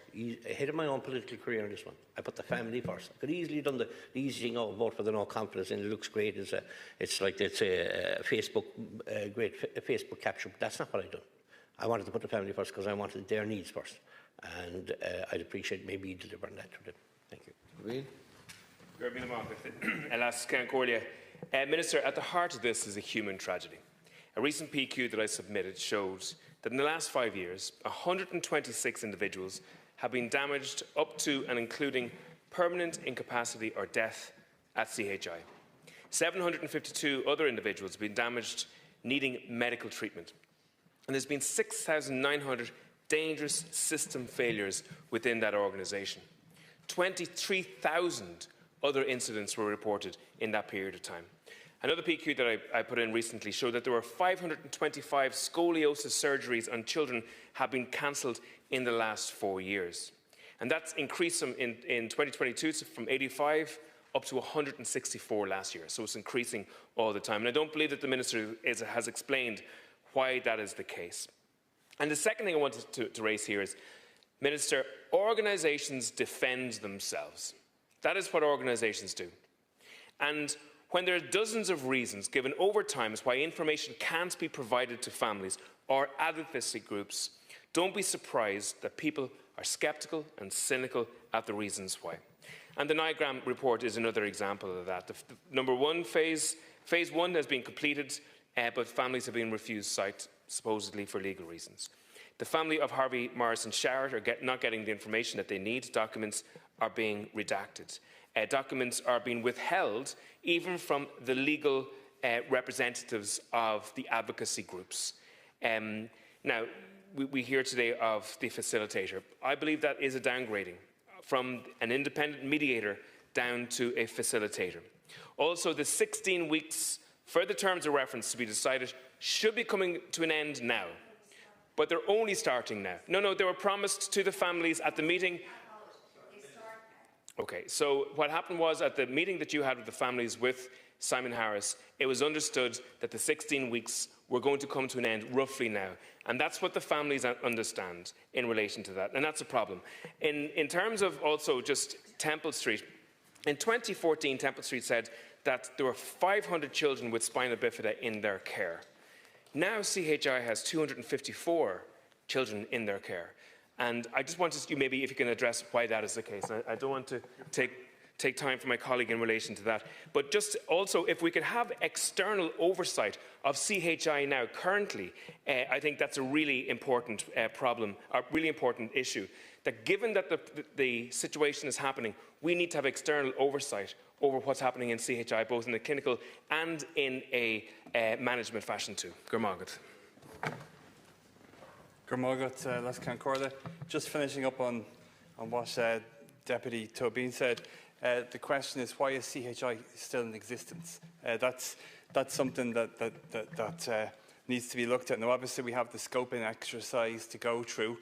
ahead of my own political career in this one. I put the family first. I could easily have done the easy thing, vote for the no confidence, and it looks great. It's like, let's say, a Facebook, great Facebook capture, but that's not what I done. I wanted to put the family first because I wanted their needs first, and I'd appreciate maybe delivering that to them. Thank you. Minister, at the heart of this is a human tragedy. A recent PQ that I submitted showed that in the last 5 years, 126 individuals have been damaged up to and including permanent incapacity or death at CHI. 752 other individuals have been damaged, needing medical treatment. And there's been 6,900 dangerous system failures within that organisation. 23,000 other incidents were reported in that period of time. Another PQ that I put in recently showed that there were 525 scoliosis surgeries on children have been cancelled in the last 4 years. And that's increased in 2022 from 85 up to 164 last year. So it's increasing all the time. And I don't believe that the Minister has explained why that is the case. And the second thing I wanted to raise here is, Minister, organisations defend themselves. That is what organisations do. And when there are dozens of reasons given over time as why information can't be provided to families or advocacy groups, don't be surprised that people are sceptical and cynical at the reasons why. And the NIGRAM report is another example of that. The number one phase one has been completed, but families have been refused site, supposedly for legal reasons. The family of Harvey Morrison Sharrett are not getting the information that they need. Documents are being redacted. Documents are being withheld even from the legal representatives of the advocacy groups. Now, we hear today of the facilitator. I believe that is a downgrading from an independent mediator down to a facilitator. Also, the 16 weeks for the terms of reference to be decided should be coming to an end now. But they're only starting now. No, they were promised to the families at the meeting. Okay, so what happened was at the meeting that you had with the families with Simon Harris, it was understood that the 16 weeks were going to come to an end roughly now. And that's what the families understand in relation to that. And that's a problem. In terms of also just Temple Street, in 2014, Temple Street said that there were 500 children with spina bifida in their care. Now CHI has 254 children in their care. And I just wanted you, maybe if you can address why that is the case. I don't want to take time from my colleague in relation to that. But just also, if we could have external oversight of CHI now currently, I think that's a really important problem, a really important issue. That given that the situation is happening, we need to have external oversight over what's happening in CHI, both in the clinical and in a management fashion too. Gormagat. Gormagat, Las Cancorda. Just finishing up on what Deputy Toibin said. The question is, why is CHI still in existence? That's something that needs to be looked at. Now, obviously, we have the scoping exercise to go through,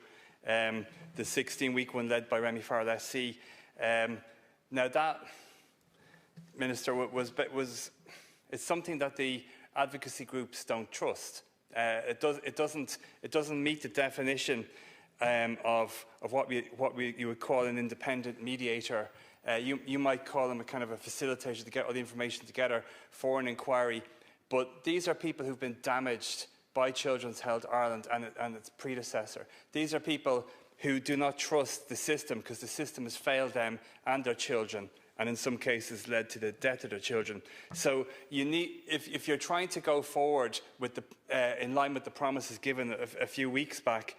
the 16-week one led by Remy Farrell SC. Now, that, Minister, it's something that the advocacy groups don't trust. It doesn't meet the definition of what you would call an independent mediator. You might call them a kind of a facilitator to get all the information together for an inquiry, but these are people who've been damaged by Children's Health Ireland and its predecessor. These are people who do not trust the system because the system has failed them and their children, and in some cases led to the death of their children. So you need, if you're trying to go forward with in line with the promises given a few weeks back,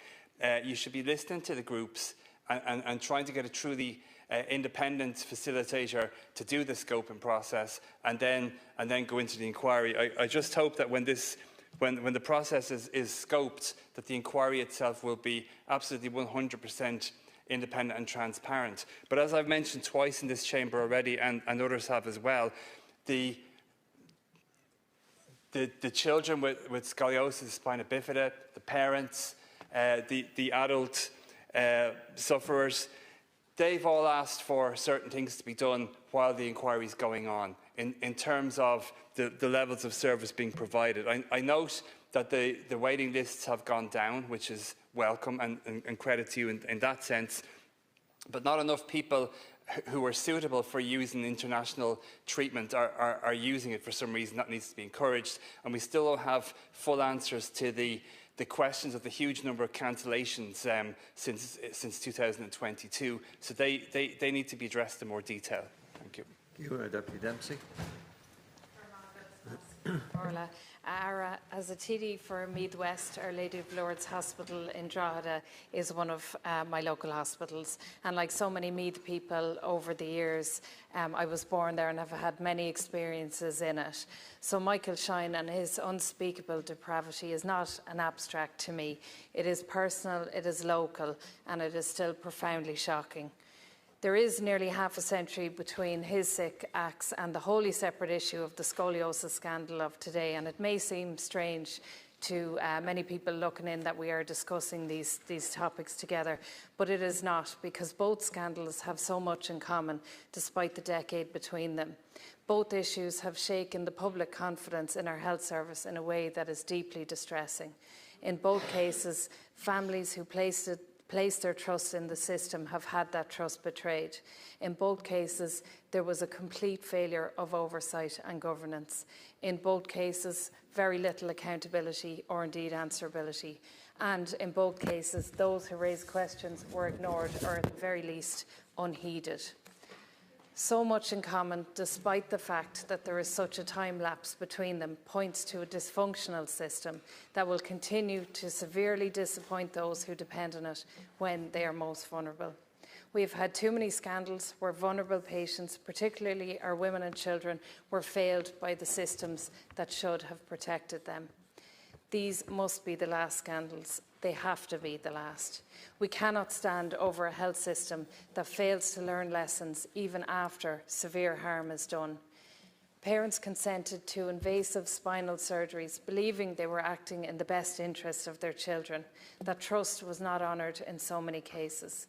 you should be listening to the groups and trying to get a truly independent facilitator to do the scoping process and then go into the inquiry. I just hope that when the process is scoped, that the inquiry itself will be absolutely 100% independent and transparent. But as I've mentioned twice in this chamber already, and others have as well, the children with scoliosis, spina bifida, the parents, the adult sufferers, they've all asked for certain things to be done while the inquiry is going on in terms of the levels of service being provided. I note that the waiting lists have gone down, which is welcome and credit to you in that sense, but not enough people who are suitable for using international treatment are using it for some reason. That needs to be encouraged, and we still don't have full answers to the questions of the huge number of cancellations since 2022. So they need to be addressed in more detail. Thank you. Thank you, Deputy Dempsey. Ara, as a TD for Meath West, Our Lady of Lourdes Hospital in Drogheda is one of my local hospitals. And like so many Meath people over the years, I was born there and have had many experiences in it. So Michael Shine and his unspeakable depravity is not an abstract to me. It is personal, it is local, and it is still profoundly shocking. There is nearly half a century between his sick acts and the wholly separate issue of the scoliosis scandal of today, and it may seem strange to many people looking in that we are discussing these topics together, but it is not, because both scandals have so much in common despite the decade between them. Both issues have shaken the public confidence in our health service in a way that is deeply distressing. In both cases, families who placed their trust in the system have had that trust betrayed. In both cases, there was a complete failure of oversight and governance. In both cases, very little accountability or indeed answerability. And in both cases, those who raised questions were ignored or at the very least unheeded. So much in common, despite the fact that there is such a time lapse between them, points to a dysfunctional system that will continue to severely disappoint those who depend on it when they are most vulnerable. We have had too many scandals where vulnerable patients, particularly our women and children, were failed by the systems that should have protected them. These must be the last scandals. They have to be the last. We cannot stand over a health system that fails to learn lessons even after severe harm is done. Parents consented to invasive spinal surgeries, believing they were acting in the best interest of their children. That trust was not honoured in so many cases.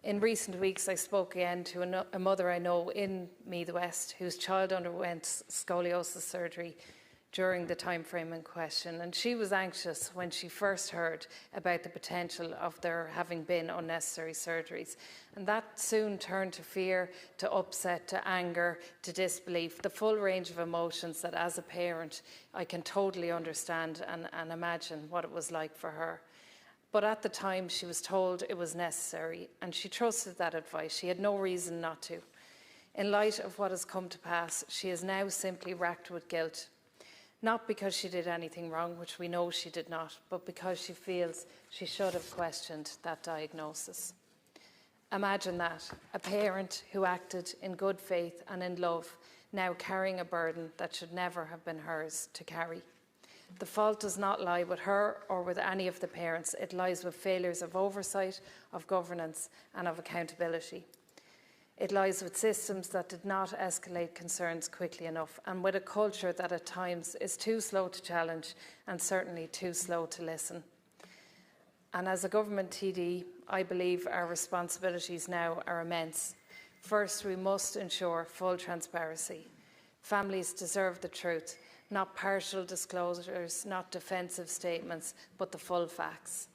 In recent weeks, I spoke again to a mother I know in Meath West whose child underwent scoliosis surgery during the time frame in question, and she was anxious when she first heard about the potential of there having been unnecessary surgeries, and that soon turned to fear, to upset, to anger, to disbelief, the full range of emotions that as a parent I can totally understand and imagine what it was like for her. But at the time she was told it was necessary, and she trusted that advice. She had no reason not to. In light of what has come to pass, she is now simply racked with guilt. Not because she did anything wrong, which we know she did not, but because she feels she should have questioned that diagnosis. Imagine that, a parent who acted in good faith and in love, now carrying a burden that should never have been hers to carry. The fault does not lie with her or with any of the parents. It lies with failures of oversight, of governance, and of accountability. It lies with systems that did not escalate concerns quickly enough, and with a culture that at times is too slow to challenge and certainly too slow to listen. And as a government TD, I believe our responsibilities now are immense. First, we must ensure full transparency. Families deserve the truth, not partial disclosures, not defensive statements, but the full facts.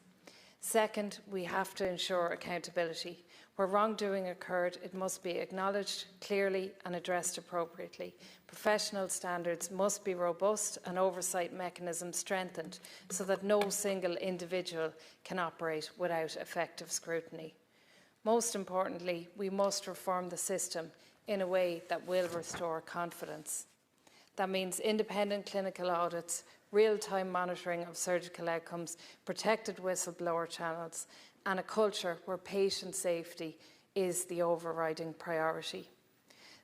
Second, we have to ensure accountability. Where wrongdoing occurred, it must be acknowledged clearly and addressed appropriately. Professional standards must be robust and oversight mechanisms strengthened so that no single individual can operate without effective scrutiny. Most importantly, we must reform the system in a way that will restore confidence. That means independent clinical audits, real-time monitoring of surgical outcomes, protected whistleblower channels, and a culture where patient safety is the overriding priority.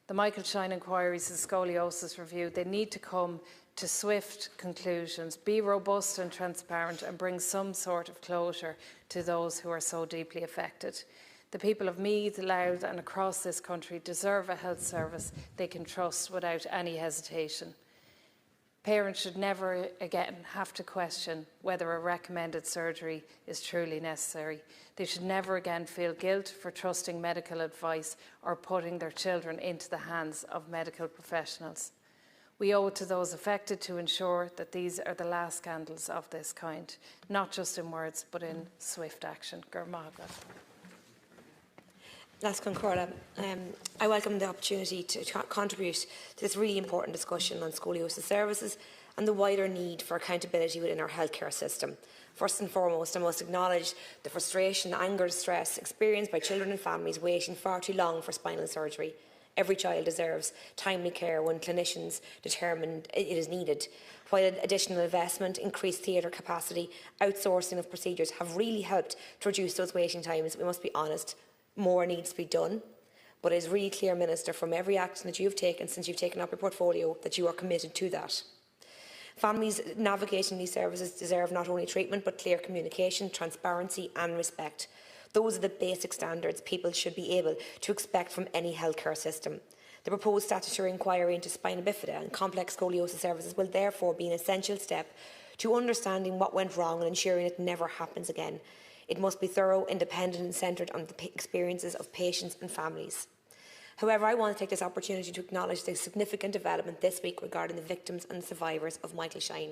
The Michael Shine inquiries and scoliosis review, they need to come to swift conclusions, be robust and transparent, and bring some sort of closure to those who are so deeply affected. The people of Meath, Louth and across this country deserve a health service they can trust without any hesitation. Parents should never again have to question whether a recommended surgery is truly necessary. They should never again feel guilt for trusting medical advice or putting their children into the hands of medical professionals. We owe it to those affected to ensure that these are the last scandals of this kind, not just in words, but in swift action. I welcome the opportunity to contribute to this really important discussion on scoliosis services and the wider need for accountability within our healthcare system. First and foremost, I must acknowledge the frustration, anger, stress experienced by children and families waiting far too long for spinal surgery. Every child deserves timely care when clinicians determine it is needed. While additional investment, increased theatre capacity, outsourcing of procedures have really helped to reduce those waiting times, we must be honest, more needs to be done. But it is really clear, Minister, from every action that you have taken since you've taken up your portfolio, that you are committed to that. Families navigating these services deserve not only treatment but clear communication, transparency and respect. Those are the basic standards people should be able to expect from any healthcare system. The proposed statutory inquiry into spina bifida and complex scoliosis services will therefore be an essential step to understanding what went wrong and ensuring it never happens again. It must be thorough, independent and centred on the experiences of patients and families. However, I want to take this opportunity to acknowledge the significant development this week regarding the victims and survivors of Michael Shine.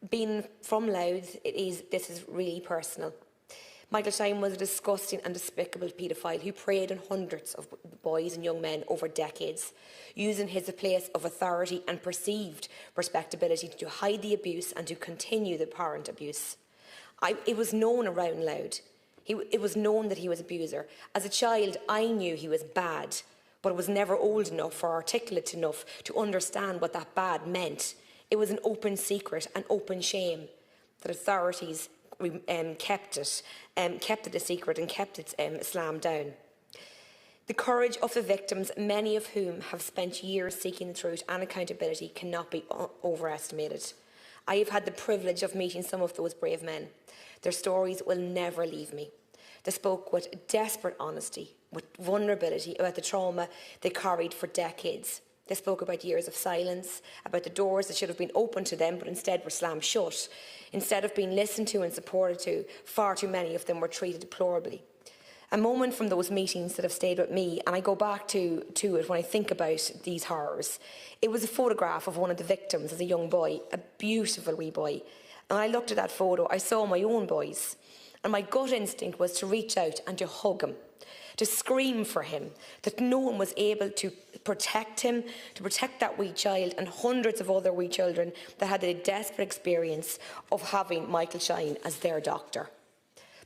Being from Louth, this is really personal. Michael Shine was a disgusting and despicable paedophile who preyed on hundreds of boys and young men over decades, using his place of authority and perceived respectability to hide the abuse and to continue the apparent abuse. It was known around Louth. It was known that he was an abuser. As a child, I knew he was bad, but was never old enough or articulate enough to understand what that bad meant. It was an open secret, an open shame that authorities kept it a secret and kept it slammed down. The courage of the victims, many of whom have spent years seeking the truth and accountability, cannot be overestimated. I have had the privilege of meeting some of those brave men. Their stories will never leave me. They spoke with desperate honesty, with vulnerability about the trauma they carried for decades. They spoke about years of silence, about the doors that should have been opened to them but instead were slammed shut. Instead of being listened to and supported to, far too many of them were treated deplorably. A moment from those meetings that have stayed with me, and I go back to it when I think about these horrors. It was a photograph of one of the victims as a young boy, a beautiful wee boy. And when I looked at that photo, I saw my own boys. And my gut instinct was to reach out and to hug him, to scream for him, that no one was able to protect him, to protect that wee child and hundreds of other wee children that had the desperate experience of having Michael Shine as their doctor.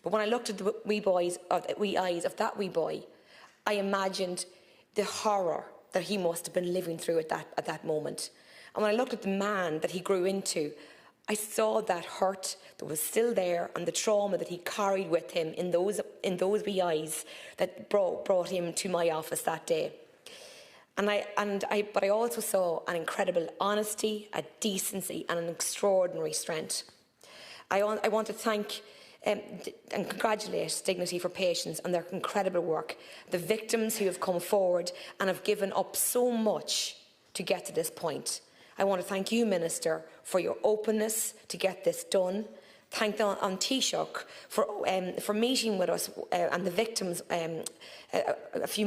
But when I looked at the wee eyes of that wee boy, I imagined the horror that he must have been living through at that moment. And when I looked at the man that he grew into, I saw that hurt that was still there and the trauma that he carried with him in those wee eyes that brought him to my office that day. But I also saw an incredible honesty, a decency and an extraordinary strength. I want to thank and congratulate Dignity for Patients on their incredible work, the victims who have come forward and have given up so much to get to this point. I want to thank you, Minister, for your openness to get this done. Thank the Taoiseach for meeting with us and the victims a few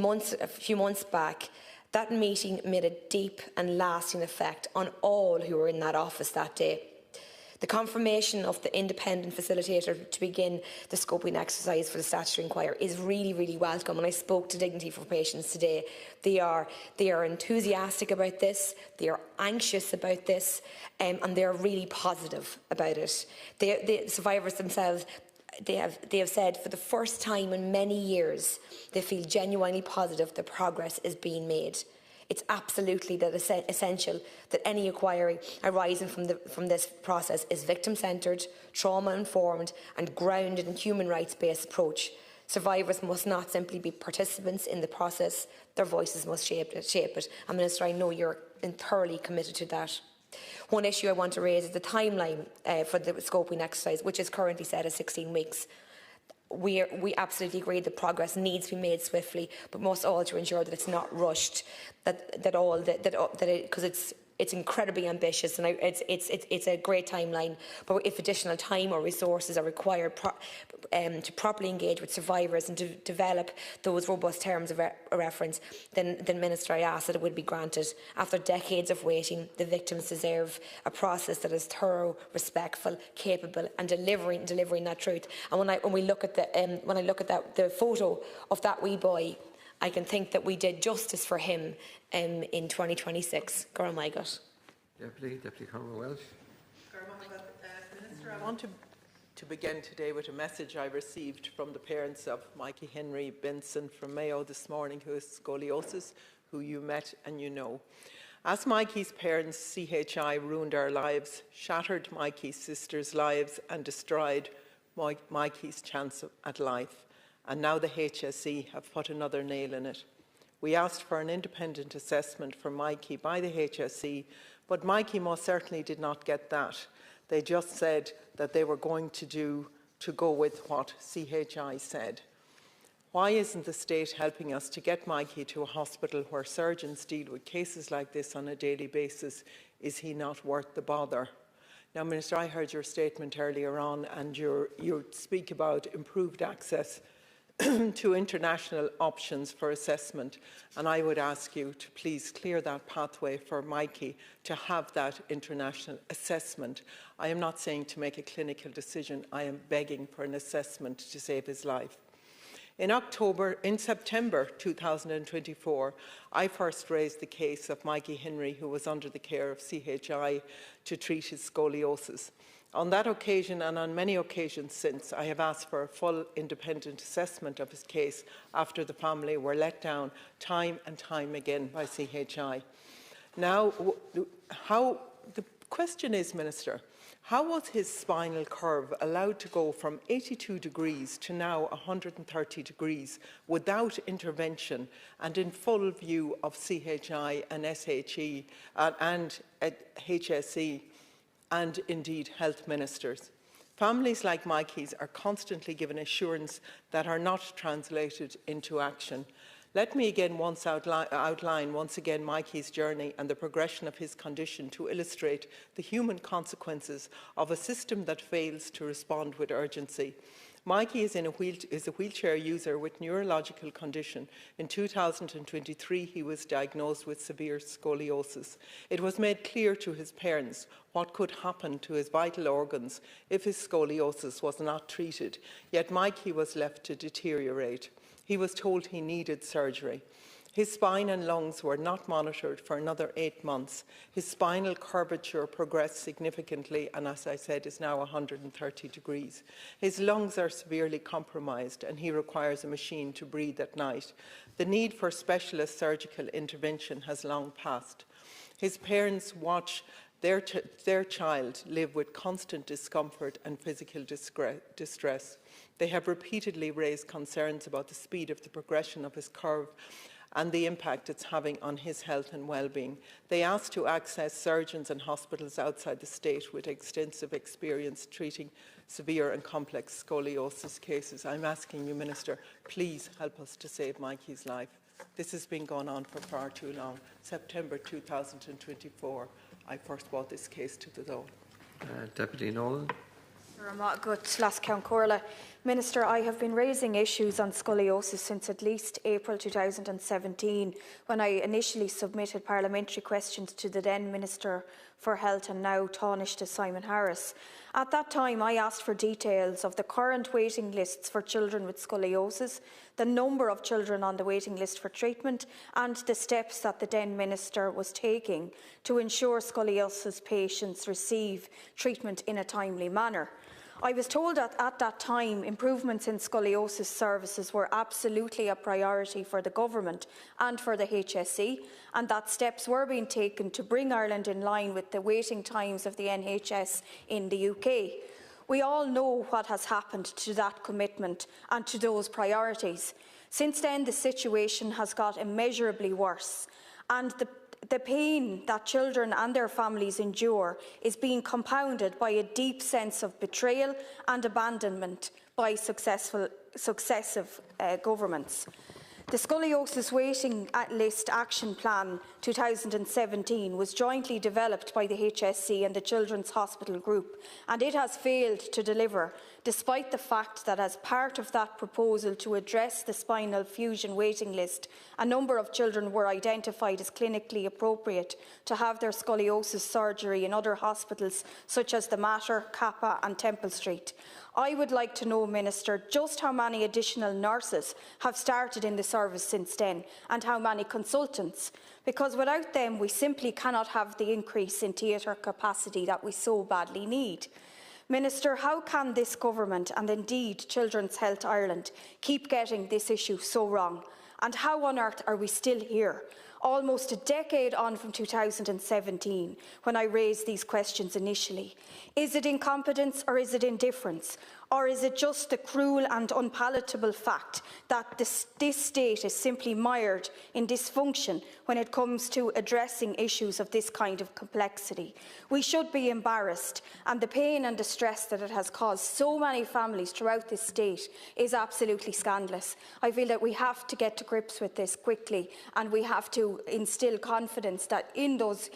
months back. That meeting made a deep and lasting effect on all who were in that office that day. The confirmation of the independent facilitator to begin the scoping exercise for the statutory inquiry is really, really welcome. And I spoke to Dignity for Patients today. They are enthusiastic about this, they are anxious about this, and they are really positive about it. The survivors themselves, they have said for the first time in many years, they feel genuinely positive that progress is being made. It's absolutely essential that any inquiry arising from this process is victim-centred, trauma-informed and grounded in human rights-based approach. Survivors must not simply be participants in the process, their voices must shape it. And Minister, I know you're thoroughly committed to that. One issue I want to raise is the timeline for the scoping exercise, which is currently set at 16 weeks. We absolutely agree that progress needs to be made swiftly, but must also ensure that it's not rushed, because it's incredibly ambitious and it's a great timeline. But if additional time or resources are required to properly engage with survivors and to develop those robust terms of reference, then Minister, I ask that it would be granted. After decades of waiting, the victims deserve a process that is thorough, respectful, capable, and delivering that truth. And when I look at the photo of that wee boy, I can think that we did justice for him in 2026. Gora Maigot. Deputy Cormac Walsh. Minister, I want to begin today with a message I received from the parents of Mikey Henry Benson from Mayo this morning, who has scoliosis, who you met and you know. As Mikey's parents, CHI ruined our lives, shattered Mikey's sisters' lives and destroyed Mikey's chance at life. And now the HSE have put another nail in it. We asked for an independent assessment for Mikey by the HSE, but Mikey most certainly did not get that. They just said that they were going to go with what CHI said. Why isn't the state helping us to get Mikey to a hospital where surgeons deal with cases like this on a daily basis? Is he not worth the bother? Now, Minister, I heard your statement earlier on, and you speak about improved access to international options for assessment, and I would ask you to please clear that pathway for Mikey to have that international assessment. I am not saying to make a clinical decision, I am begging for an assessment to save his life. In September 2024, I first raised the case of Mikey Henry, who was under the care of CHI to treat his scoliosis. On that occasion, and on many occasions since, I have asked for a full independent assessment of his case after the family were let down time and time again by CHI. Now, the question is, Minister, how was his spinal curve allowed to go from 82 degrees to now 130 degrees without intervention and in full view of CHI and SHE and HSE and indeed health ministers? Families like Mikey's are constantly given assurance that are not translated into action. Let me again outline once again Mikey's journey and the progression of his condition to illustrate the human consequences of a system that fails to respond with urgency. Mikey is a wheelchair user with neurological condition. In 2023, he was diagnosed with severe scoliosis. It was made clear to his parents what could happen to his vital organs if his scoliosis was not treated, yet Mikey was left to deteriorate. He was told he needed surgery. His spine and lungs were not monitored for another 8 months. His spinal curvature progressed significantly and, as I said, is now 130 degrees. His lungs are severely compromised and he requires a machine to breathe at night. The need for specialist surgical intervention has long passed. His parents watch their child live with constant discomfort and physical distress. They have repeatedly raised concerns about the speed of the progression of his curve and the impact it's having on his health and well-being. They ask to access surgeons and hospitals outside the state with extensive experience treating severe and complex scoliosis cases. I'm asking you, Minister, please help us to save Mikey's life. This has been going on for far too long. September 2024, I first brought this case to the door. Deputy Nolan. Minister, I have been raising issues on scoliosis since at least April 2017, when I initially submitted parliamentary questions to the then Minister for Health and now Taoiseach Simon Harris. At that time, I asked for details of the current waiting lists for children with scoliosis, the number of children on the waiting list for treatment, and the steps that the then Minister was taking to ensure scoliosis patients receive treatment in a timely manner. I was told that at that time improvements in scoliosis services were absolutely a priority for the Government and for the HSE, and that steps were being taken to bring Ireland in line with the waiting times of the NHS in the UK. We all know what has happened to that commitment and to those priorities. Since then, the situation has got immeasurably worse, and the pain that children and their families endure is being compounded by a deep sense of betrayal and abandonment by successive governments. The Scoliosis Waiting List Action Plan 2017 was jointly developed by the HSE and the Children's Hospital Group, and it has failed to deliver, despite the fact that as part of that proposal to address the spinal fusion waiting list, a number of children were identified as clinically appropriate to have their scoliosis surgery in other hospitals such as the Mater, Kappa and Temple Street. I would like to know, Minister, just how many additional nurses have started in the service since then and how many consultants, because without them we simply cannot have the increase in theatre capacity that we so badly need. Minister, how can this Government and indeed Children's Health Ireland keep getting this issue so wrong? And how on earth are we still here, almost a decade on from 2017, when I raised these questions initially? Is it incompetence or is it indifference? Or is it just the cruel and unpalatable fact that this state is simply mired in dysfunction when it comes to addressing issues of this kind of complexity? We should be embarrassed, and the pain and distress that it has caused so many families throughout this state is absolutely scandalous. I feel that we have to get to grips with this quickly, and we have to instill confidence that in those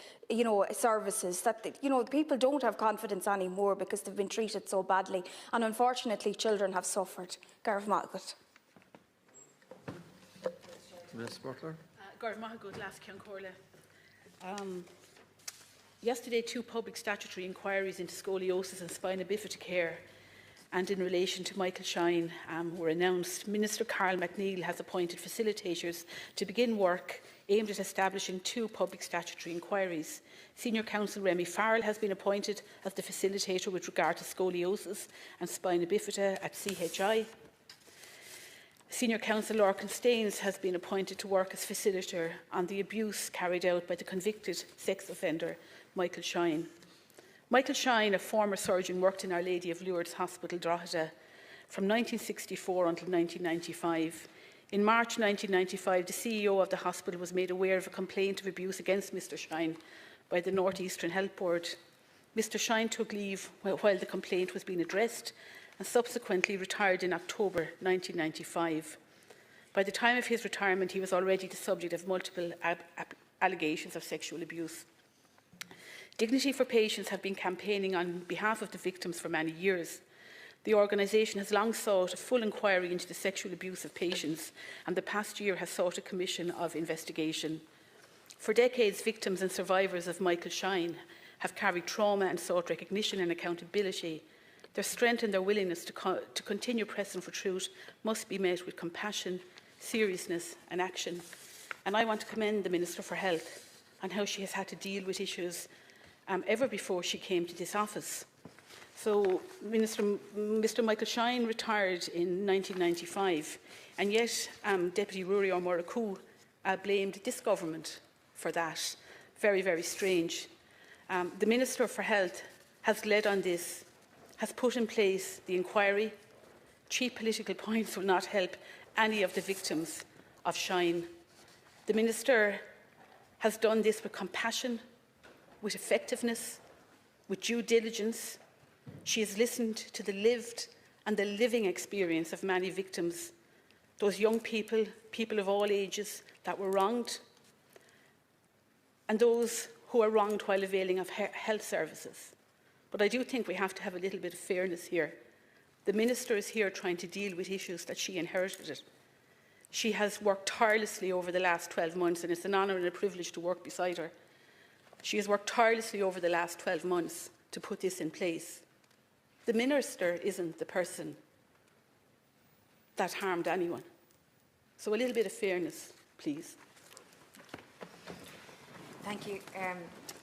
services, that people don't have confidence anymore because they've been treated so badly, and unfortunately children have suffered. Gareth Malgut. Ms. Butler. Yesterday, 2 public statutory inquiries into scoliosis and spina bifida care and in relation to Michael Shine were announced. Minister Carroll-McNeill has appointed facilitators to begin work aimed at establishing 2 public statutory inquiries. Senior Counsel Remy Farrell has been appointed as the facilitator with regard to scoliosis and spina bifida at CHI. Senior Counsel Lorcan Staines has been appointed to work as facilitator on the abuse carried out by the convicted sex offender Michael Shine. Michael Shine, a former surgeon, worked in Our Lady of Lourdes Hospital, Drogheda, from 1964 until 1995. In March 1995, the CEO of the hospital was made aware of a complaint of abuse against Mr Shine by the North Eastern Health Board. Mr Shine took leave while the complaint was being addressed and subsequently retired in October 1995. By the time of his retirement, he was already the subject of multiple allegations of sexual abuse. Dignity for Patients have been campaigning on behalf of the victims for many years. The organisation has long sought a full inquiry into the sexual abuse of patients, and the past year has sought a commission of investigation. For decades, victims and survivors of Michael Shine have carried trauma and sought recognition and accountability. Their strength and their willingness to continue pressing for truth must be met with compassion, seriousness and action. And I want to commend the Minister for Health and how she has had to deal with issues ever before she came to this office. So, Mr Michael Shine retired in 1995, and yet Deputy Ruairi O'Mhurcu blamed this government for that. Very, very strange. The Minister for Health has led on this, has put in place the inquiry. Cheap political points will not help any of the victims of Shine. The Minister has done this with compassion, with effectiveness, with due diligence. She has listened to the lived and the living experience of many victims, those young people, people of all ages that were wronged, and those who are wronged while availing of health services. But I do think we have to have a little bit of fairness here. The Minister is here trying to deal with issues that she inherited. She has worked tirelessly over the last 12 months, and it's an honour and a privilege to work beside her. She has worked tirelessly over the last 12 months to put this in place. The Minister isn't the person that harmed anyone. So a little bit of fairness, please. Thank you.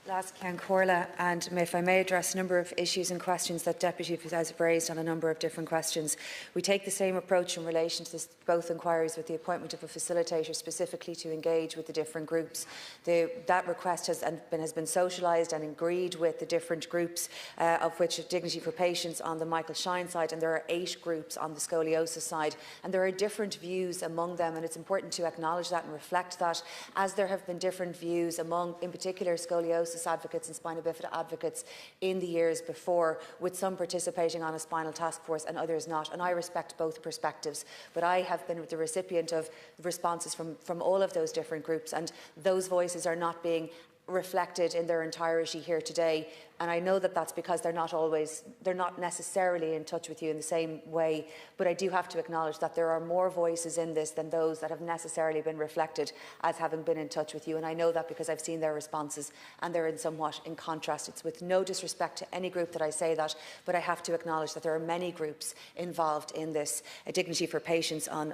Last Ceann Comhairle, and if I may address a number of issues and questions that Deputy has raised on a number of different questions. We take the same approach in relation to both inquiries with the appointment of a facilitator specifically to engage with the different groups. That request has been socialised and agreed with the different groups, of which Dignity for Patients on the Michael Shine side, and there are 8 groups on the scoliosis side, and there are different views among them, and it's important to acknowledge that and reflect that, as there have been different views among, in particular, scoliosis advocates and spina bifida advocates in the years before, with some participating on a spinal task force and others not. And I respect both perspectives, but I have been the recipient of responses from all of those different groups, and those voices are not being reflected in their entirety here today. And I know that that's because they're not necessarily in touch with you in the same way, but I do have to acknowledge that there are more voices in this than those that have necessarily been reflected as having been in touch with you. And I know that because I've seen their responses, and they're somewhat in contrast. It's with no disrespect to any group that I say that, but I have to acknowledge that there are many groups involved in this. Dignity for Patients on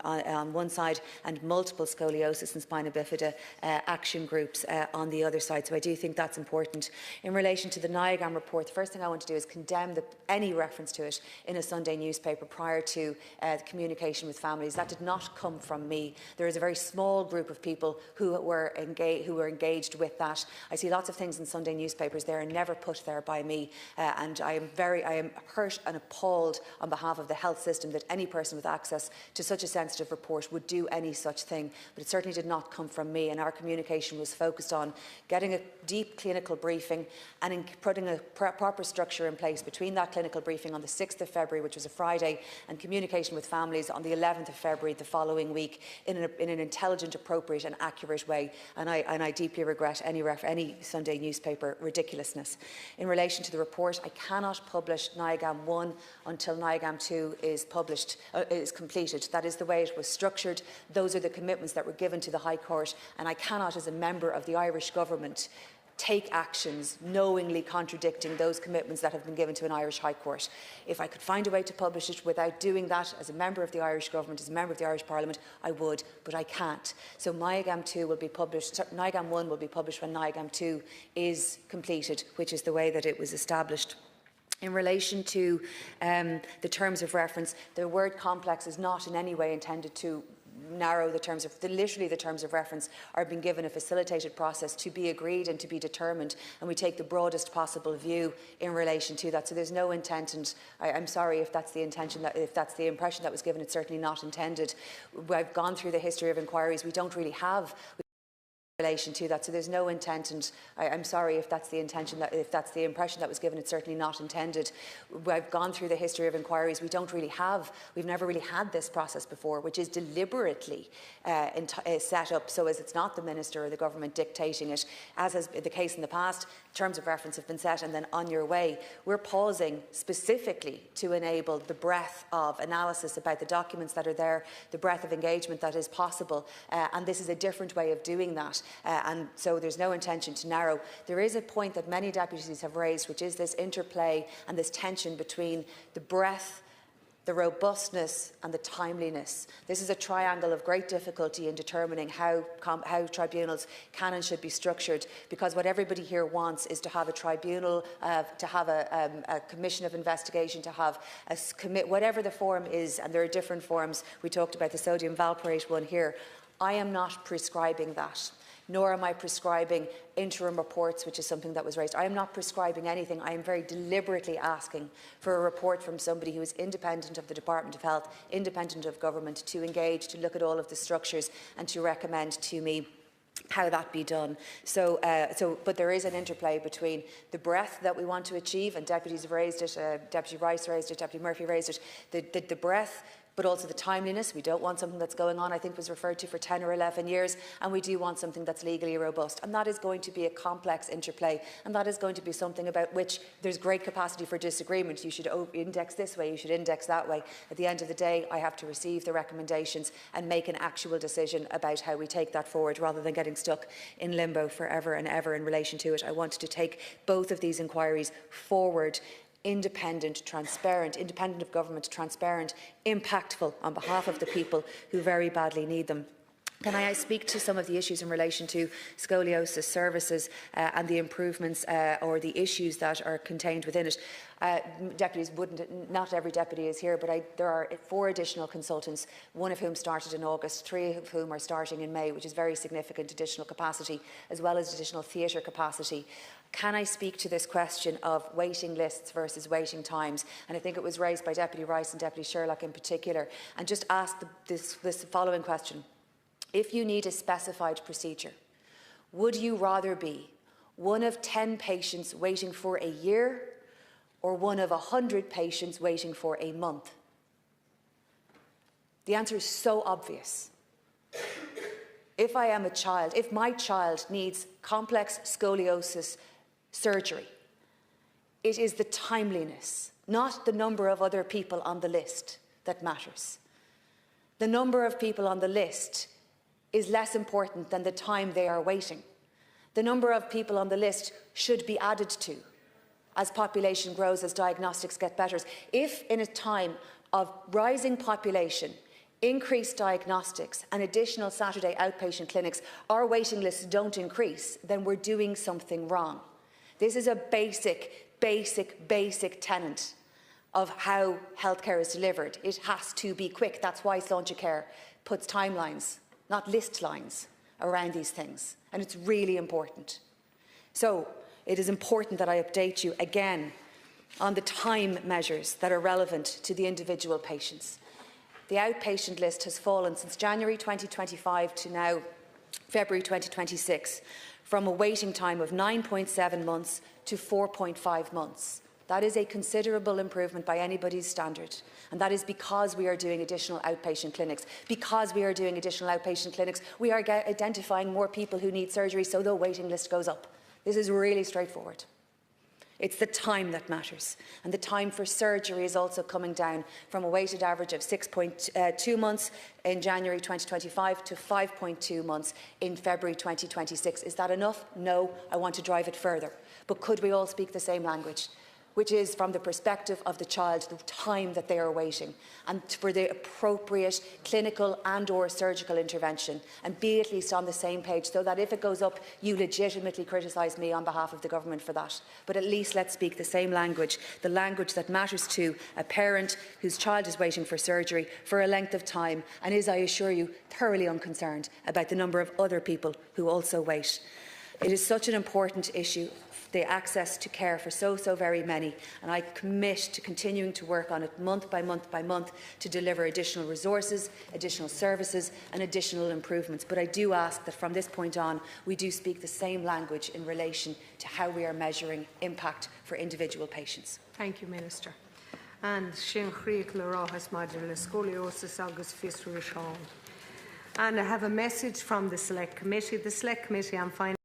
one side, and multiple scoliosis and spina bifida action groups on the other side. So I do think that's important. In relation to the NIAGAM report, the first thing I want to do is condemn any reference to it in a Sunday newspaper prior to the communication with families. That did not come from me. There is a very small group of people who were engaged with that. I see lots of things in Sunday newspapers. They are never put there by me, and I am hurt and appalled on behalf of the health system that any person with access to such a sensitive report would do any such thing. But it certainly did not come from me, and our communication was focused on getting a deep clinical briefing and in putting a proper structure in place between that clinical briefing on the 6th of February, which was a Friday, and communication with families on the 11th of February, the following week, in an intelligent, appropriate and accurate way. And I deeply regret any Sunday newspaper ridiculousness. In relation to the report, I cannot publish NIAGAM 1 until NIAGAM 2 is completed. That is the way it was structured. Those are the commitments that were given to the High Court, and I cannot, as a member of the Irish government, take actions knowingly contradicting those commitments that have been given to an Irish High Court. If I could find a way to publish it without doing that as a member of the Irish Government, as a member of the Irish Parliament, I would, but I can't. So NIAGAM 2 will be published, NIAGAM 1 will be published when NIAGAM 2 is completed, which is the way that it was established. In relation to the terms of reference, the word complex is not in any way intended to narrow the terms of, literally the terms of reference are being given a facilitated process to be agreed and to be determined, and we take the broadest possible view in relation to that. So there's no intent, and I'm sorry if that's the intention, if that's the impression that was given, it's certainly not intended. I've gone through the history of inquiries. We don't really have relation to that, so there's no intent, and I'm sorry if that's the intention, if that's the impression that was given, it's certainly not intended. I've gone through the history of inquiries. We've never really had this process before, which is deliberately set up so as it's not the Minister or the Government dictating it, as has been the case in the past. Terms of reference have been set and then on your way. We're pausing specifically to enable the breadth of analysis about the documents that are there, the breadth of engagement that is possible, and this is a different way of doing that. And so there's no intention to narrow. There is a point that many deputies have raised, which is this interplay and this tension between the breadth, the robustness and the timeliness. This is a triangle of great difficulty in determining how tribunals can and should be structured, because what everybody here wants is to have a tribunal, to have a commission of investigation, to have a whatever the form is, and there are different forms. We talked about the sodium valproate one here. I am not prescribing that, nor am I prescribing interim reports, which is something that was raised. I am not prescribing anything. I am very deliberately asking for a report from somebody who is independent of the Department of Health, independent of government, to engage, to look at all of the structures and to recommend to me how that be done. But there is an interplay between the breadth that we want to achieve, and deputies have raised it, Deputy Rice raised it, Deputy Murphy raised it, the breadth, but also the timeliness. We don't want something that's going on, I think was referred to, for 10 or 11 years, and we do want something that's legally robust. And that is going to be a complex interplay, and that is going to be something about which there's great capacity for disagreement. You should index this way, you should index that way. At the end of the day, I have to receive the recommendations and make an actual decision about how we take that forward, rather than getting stuck in limbo forever and ever in relation to it. I want to take both of these inquiries forward, independent, transparent, independent of government, transparent, impactful on behalf of the people who very badly need them. Can I speak to some of the issues in relation to scoliosis services and the improvements or the issues that are contained within it? Deputies not every deputy is here, but there are 4 additional consultants, one of whom started in August, 3 of whom are starting in May, which is very significant additional capacity, as well as additional theatre capacity. Can I speak to this question of waiting lists versus waiting times? And I think it was raised by Deputy Rice and Deputy Sherlock in particular, and just ask this following question. If you need a specified procedure, would you rather be one of 10 patients waiting for a year, or one of 100 patients waiting for a month? The answer is so obvious. If I am a child, if my child needs complex scoliosis surgery, it is the timeliness, not the number of other people on the list, that matters. The number of people on the list is less important than the time they are waiting. The number of people on the list should be added to as population grows, as diagnostics get better. If in a time of rising population, increased diagnostics and additional Saturday outpatient clinics, our waiting lists don't increase, then we're doing something wrong. This is a basic basic tenet of how healthcare is delivered. It has to be quick. That's why Sláinte Care puts timelines, not list lines, around these things. And it's really important. So it is important that I update you again on the time measures that are relevant to the individual patients. The outpatient list has fallen since January 2025 to now February 2026 from a waiting time of 9.7 months to 4.5 months. That is a considerable improvement by anybody's standard. And that is because we are doing additional outpatient clinics. Because we are doing additional outpatient clinics, we are identifying more people who need surgery, so the waiting list goes up. This is really straightforward. It's the time that matters. And the time for surgery is also coming down from a weighted average of 6.2 months in January 2025 to 5.2 months in February 2026. Is that enough? No, I want to drive it further. But could we all speak the same language? Which is from the perspective of the child, the time that they are waiting, and for the appropriate clinical and/or surgical intervention, and be at least on the same page, so that if it goes up, you legitimately criticise me on behalf of the government for that. But at least let's speak the same language, the language that matters to a parent whose child is waiting for surgery for a length of time, and is, I assure you, thoroughly unconcerned about the number of other people who also wait. It is such an important issue, the access to care for so very many, and I commit to continuing to work on it month by month by month to deliver additional resources, additional services and additional improvements. But I do ask that from this point on we do speak the same language in relation to how we are measuring impact for individual patients. Thank you, Minister. And sin chríoch le ráthas maidir le scoliosis agus fiosrú seán. And I have a message from the Select Committee. The Select Committee on Finance